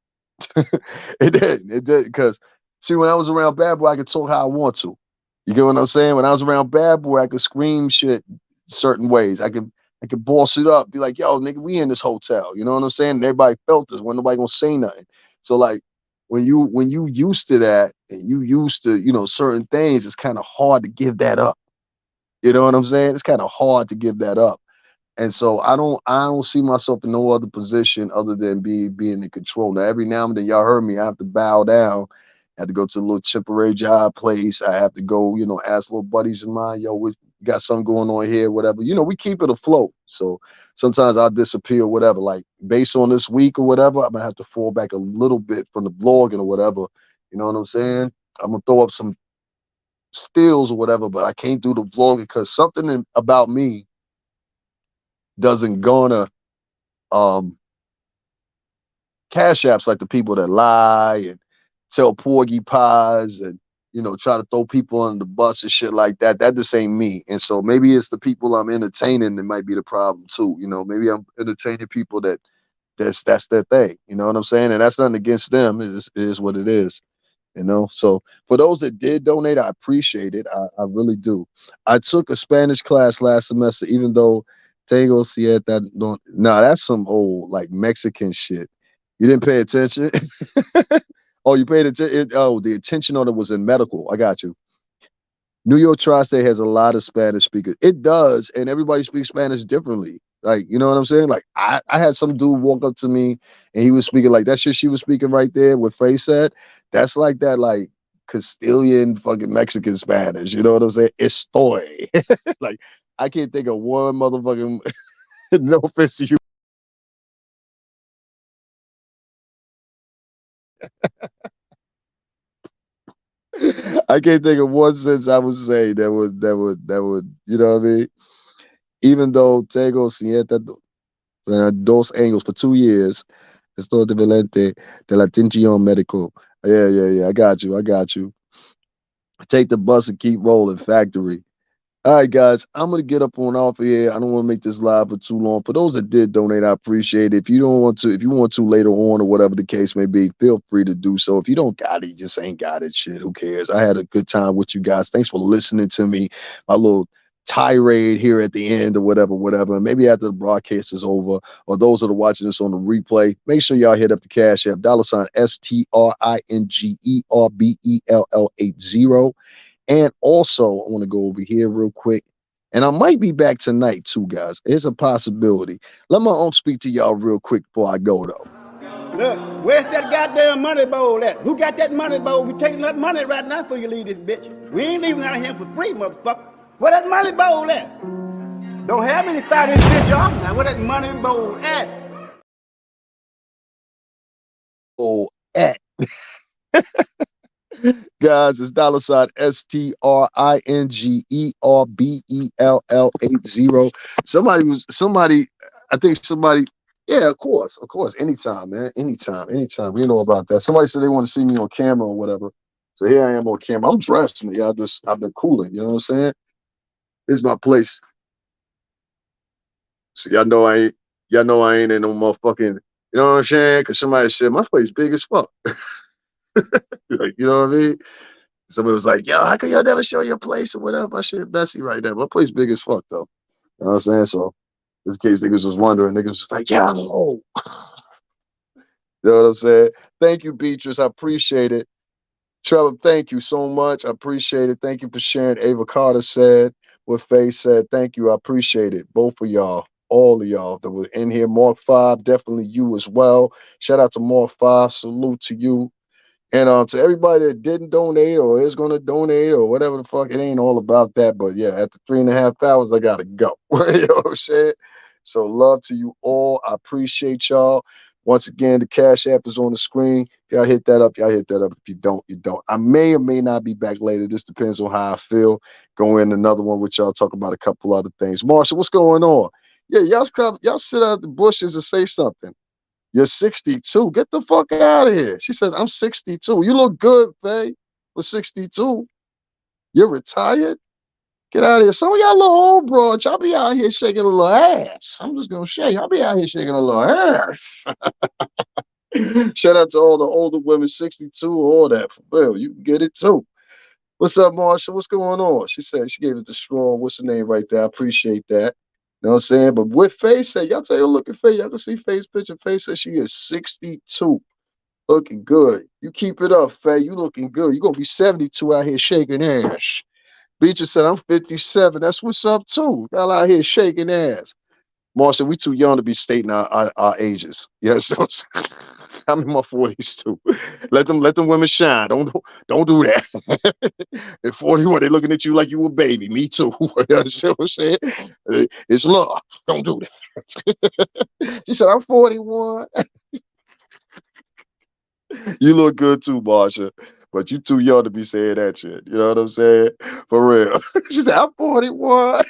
It did, because see, when I was around Bad Boy, I could talk how I want to. You get what I'm saying? When I was around Bad Boy, I could scream shit certain ways. I could boss it up, be like, yo, nigga, we in this hotel. You know what I'm saying? And everybody felt this. When nobody gonna say nothing. So like, when you used to that, and you used to, you know, certain things, it's kind of hard to give that up. You know what I'm saying? It's kind of hard to give that up. And so I don't see myself in no other position other than being in control. Now, every now and then, y'all heard me, I have to bow down. I have to go to a little temporary job place. I have to go, you know, ask little buddies of mine, yo, we got something going on here, whatever. You know, we keep it afloat. So sometimes I'll disappear, whatever. Like, based on this week or whatever, I'm going to have to fall back a little bit from the blogging or whatever. You know what I'm saying? I'm going to throw up some stills or whatever, but I can't do the vlogging because something about me doesn't garner cash apps like the people that lie and tell porgy pies and, you know, try to throw people under the bus and shit like that. That just ain't me. And so maybe it's the people I'm entertaining that might be the problem too. You know, maybe I'm entertaining people that's their thing. You know what I'm saying? And that's nothing against them. It is what it is. You know, so for those that did donate, I appreciate it. I really do. I took a Spanish class last semester, even though Tego Sieta don't. Nah, that's some old like Mexican shit. You didn't pay attention. Oh, you paid attention. Oh, the attention on it was in medical. I got you. New York Tri-State has a lot of Spanish speakers. It does, and everybody speaks Spanish differently. Like, you know what I'm saying? Like, I had some dude walk up to me, and he was speaking like that shit she was speaking right there with Faye said. That's like that, like, Castilian fucking Mexican Spanish. You know what I'm saying? Estoy. Like, I can't think of one motherfucking, no offense to you. I can't think of one sentence I would say that would, you know what I mean? Even though Tego Sienta dos años for 2 years, esto develente de la atención médico. Yeah. I got you. Take the bus and keep rolling, factory. All right, guys, I'm going to get up on off of here. I don't want to make this live for too long. For those that did donate, I appreciate it. If you want to later on or whatever the case may be, feel free to do so. If you don't got it, you just ain't got it. Shit, who cares? I had a good time with you guys. Thanks for listening to me. My little tirade here at the end or whatever. And maybe after the broadcast is over, or those that are watching this on the replay, make sure y'all hit up the Cash App, $STRINGERBELL80. And also, I want to go over here real quick. And I might be back tonight too, guys. It's a possibility. Let my uncle speak to y'all real quick before I go, though. Look, where's that goddamn money bowl at? Who got that money bowl? We taking that money right now before you leave this bitch. We ain't leaving out here for free, motherfucker. Where that money bowl at? Don't have any thought in this bitch off now. Where that money bowl at? Oh, at. Guys, it's $STRINGERBELL80. Yeah, of course. Anytime, man. Anytime. You know about that. Somebody said they want to see me on camera or whatever. So here I am on camera. I'm dressed, man. I've been cooling, you know what I'm saying? This is my place. So y'all know I ain't in no motherfucking, you know what I'm saying? Cause somebody said my place big as fuck. Like, you know what I mean? Somebody was like, yo, how can y'all never show your place or whatever? I should Bessie right now. My place big as fuck though. You know what I'm saying? So this case niggas was wondering, niggas was like, yo. You know what I'm saying? Thank you, Beatrice. I appreciate it. Trevor, thank you so much. I appreciate it. Thank you for sharing. Ava Carter said what Faye said. Thank you. I appreciate it. Both of y'all, all of y'all that were in here. Mark 5, definitely you as well. Shout out to Mark 5. Salute to you. And to everybody that didn't donate or is going to donate or whatever the fuck, it ain't all about that. But yeah, after 3.5 hours, I got to go. You know what I'm saying? So love to you all. I appreciate y'all. Once again, the Cash App is on the screen. If y'all hit that up, y'all hit that up. If you don't, you don't. I may or may not be back later. This depends on how I feel. Go in another one with y'all, talk about a couple other things. Marsha, what's going on? Yeah, y'all sit out the bushes and say something. You're 62. Get the fuck out of here. She said, I'm 62. You look good, Faye, for 62. You're retired? Get out of here. Some of y'all little old broads, y'all be out here shaking a little ass. I'm just going to shake. Y'all be out here shaking a little ass. Shout out to all the older women, 62, all that. For real, you can get it too. What's up, Marsha? What's going on? She said she gave it the strong. What's the name right there? I appreciate that. You know what I'm saying? But what Faye said, y'all take a look at Faye. Y'all can see Faye's picture. Faye said she is 62. Looking good. You keep it up, Faye. You looking good. You're going to be 72 out here shaking ass. Beatrice said, I'm 57. That's what's up, too. Y'all out here shaking ass. Marsha, we too young to be stating our ages. Yes, I'm in my 40s, too. Let them women shine. Don't do that. At 41, they looking at you like you a baby. Me too. You know what I'm saying? It's love. Don't do that. She said, I'm 41. You look good too, Marsha. But you too young to be saying that shit. You know what I'm saying? For real. She said, I'm 41.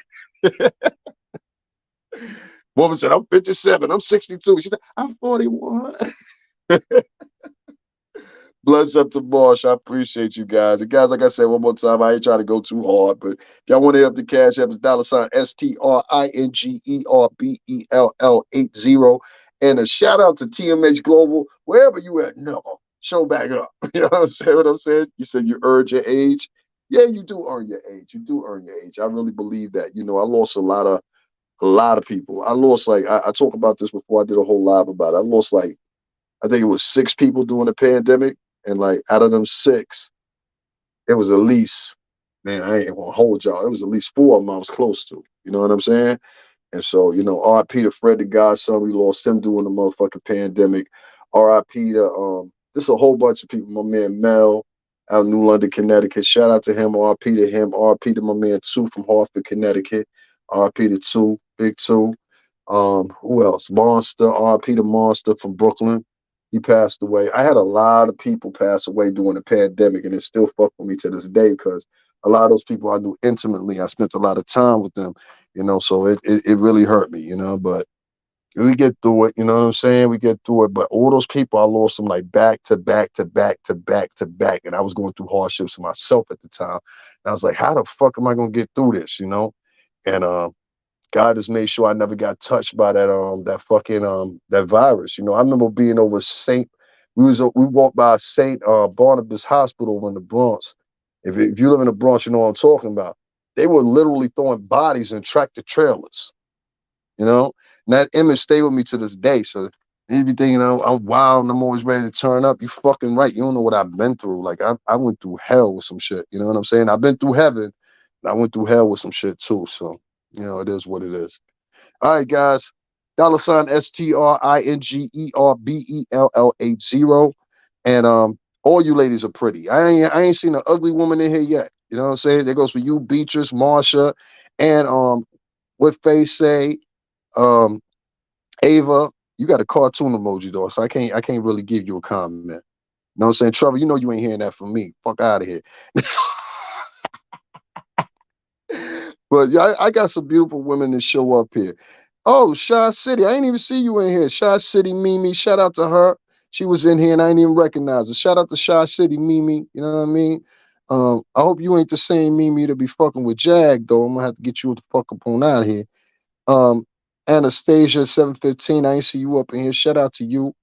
Woman said, I'm 57. I'm 62. She said, I'm 41. Bless up to Marsh. I appreciate you guys. And guys, like I said one more time, I ain't trying to go too hard, but if y'all want to help the Cash App, it's $STRINGERBELL80. And a shout out to TMH Global, wherever you at. No, show back up. You know what I'm saying? What I'm saying? You said you earned your age. Yeah, you do earn your age. You do earn your age. I really believe that. You know, I lost a lot of people. I lost I talk about this before I did a whole live about it. I lost I think it was 6 people during the pandemic. And out of them 6, it was at least, man, I ain't gonna hold y'all. It was at least 4 of them I was close to. You know what I'm saying? And so, you know, R.I.P. to Fred the Godson. We lost him during the motherfucking pandemic. R.I.P. to just a whole bunch of people. My man Mel out in New London, Connecticut. Shout out to him. R.I.P. to him. R.I.P. to my man 2 from Hartford, Connecticut. R.I.P. to 2, Big 2. Who else? Monster. R.I.P. to Monster from Brooklyn. He passed away. I had a lot of people pass away during the pandemic, and it still fuck with me to this day because a lot of those people I knew intimately. I spent a lot of time with them, you know, so it really hurt me, you know, but we get through it, you know what I'm saying? We get through it. But all those people, I lost them back to back to back to back to back. And I was going through hardships myself at the time. And I was like, how the fuck am I going to get through this, you know? And God has made sure I never got touched by that fucking that virus. You know, I remember being over we walked by St. Barnabas Hospital in the Bronx. If you live in the Bronx, you know what I'm talking about. They were literally throwing bodies in tractor trailers. You know, and that image stayed with me to this day. So you be thinking I'm wild and I'm always ready to turn up. You fucking right. You don't know what I've been through. I went through hell with some shit. You know what I'm saying? I've been through heaven, and I went through hell with some shit too. So. You know, it is what it is. All right, guys. $STRINGERBELL80. And all you ladies are pretty. I ain't seen an ugly woman in here yet. You know what I'm saying? That goes for you, Beatrice, Marsha, and what Faye say, Ava. You got a cartoon emoji though, so I can't really give you a comment. You know what I'm saying? Trevor, you know you ain't hearing that from me. Fuck out of here. But yeah, I got some beautiful women that show up here. Oh, Shy City. I ain't even see you in here. Shy City Mimi. Shout out to her. She was in here and I didn't even recognize her. Shout out to Shy City Mimi. You know what I mean? I hope you ain't the same Mimi to be fucking with Jag, though. I'm gonna have to get you the fuck up on out of here. Anastasia 715. I ain't see you up in here. Shout out to you.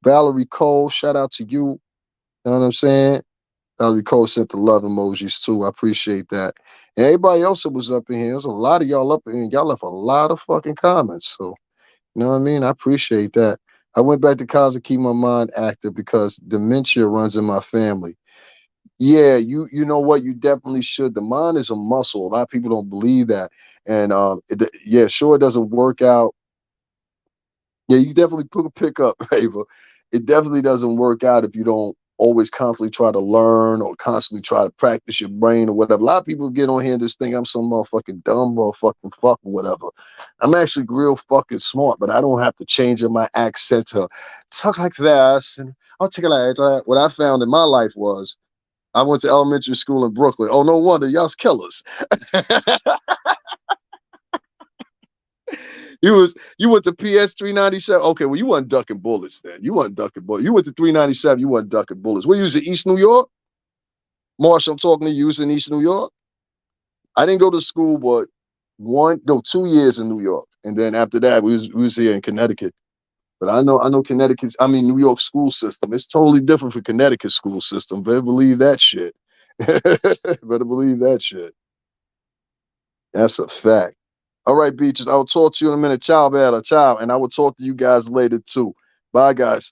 Valerie Cole. Shout out to you. You know what I'm saying? Valerie Cole sent the love emojis too. I appreciate that. And everybody else that was up in here, there's a lot of y'all up in here. Y'all left a lot of fucking comments. So, you know what I mean? I appreciate that. I went back to college to keep my mind active because dementia runs in my family. Yeah, you know what? You definitely should. The mind is a muscle. A lot of people don't believe that. And yeah, sure, it doesn't work out. Yeah, you definitely pick up, Ava. It definitely doesn't work out if you don't always constantly try to learn or constantly try to practice your brain or whatever. A lot of people get on here and just think I'm some motherfucking dumb motherfucking fuck or whatever. I'm actually real fucking smart, but I don't have to change my accent to talk like this. And I'll take it like that. What I found in my life was I went to elementary school in Brooklyn. Oh, no wonder y'all's killers. You went to PS 397. Okay, well, you wasn't ducking bullets then. You wasn't ducking bullets. You went to 397. You wasn't ducking bullets. Were you in East New York? Marsh, I'm talking to you. In East New York. I didn't go to school, but 2 years in New York, and then after that, we was here in Connecticut. But I know New York school system. It's totally different from Connecticut school system. Better believe that shit. Better believe that shit. That's a fact. All right, Beaches. I will talk to you in a minute. Ciao, Bella. Ciao. And I will talk to you guys later, too. Bye, guys.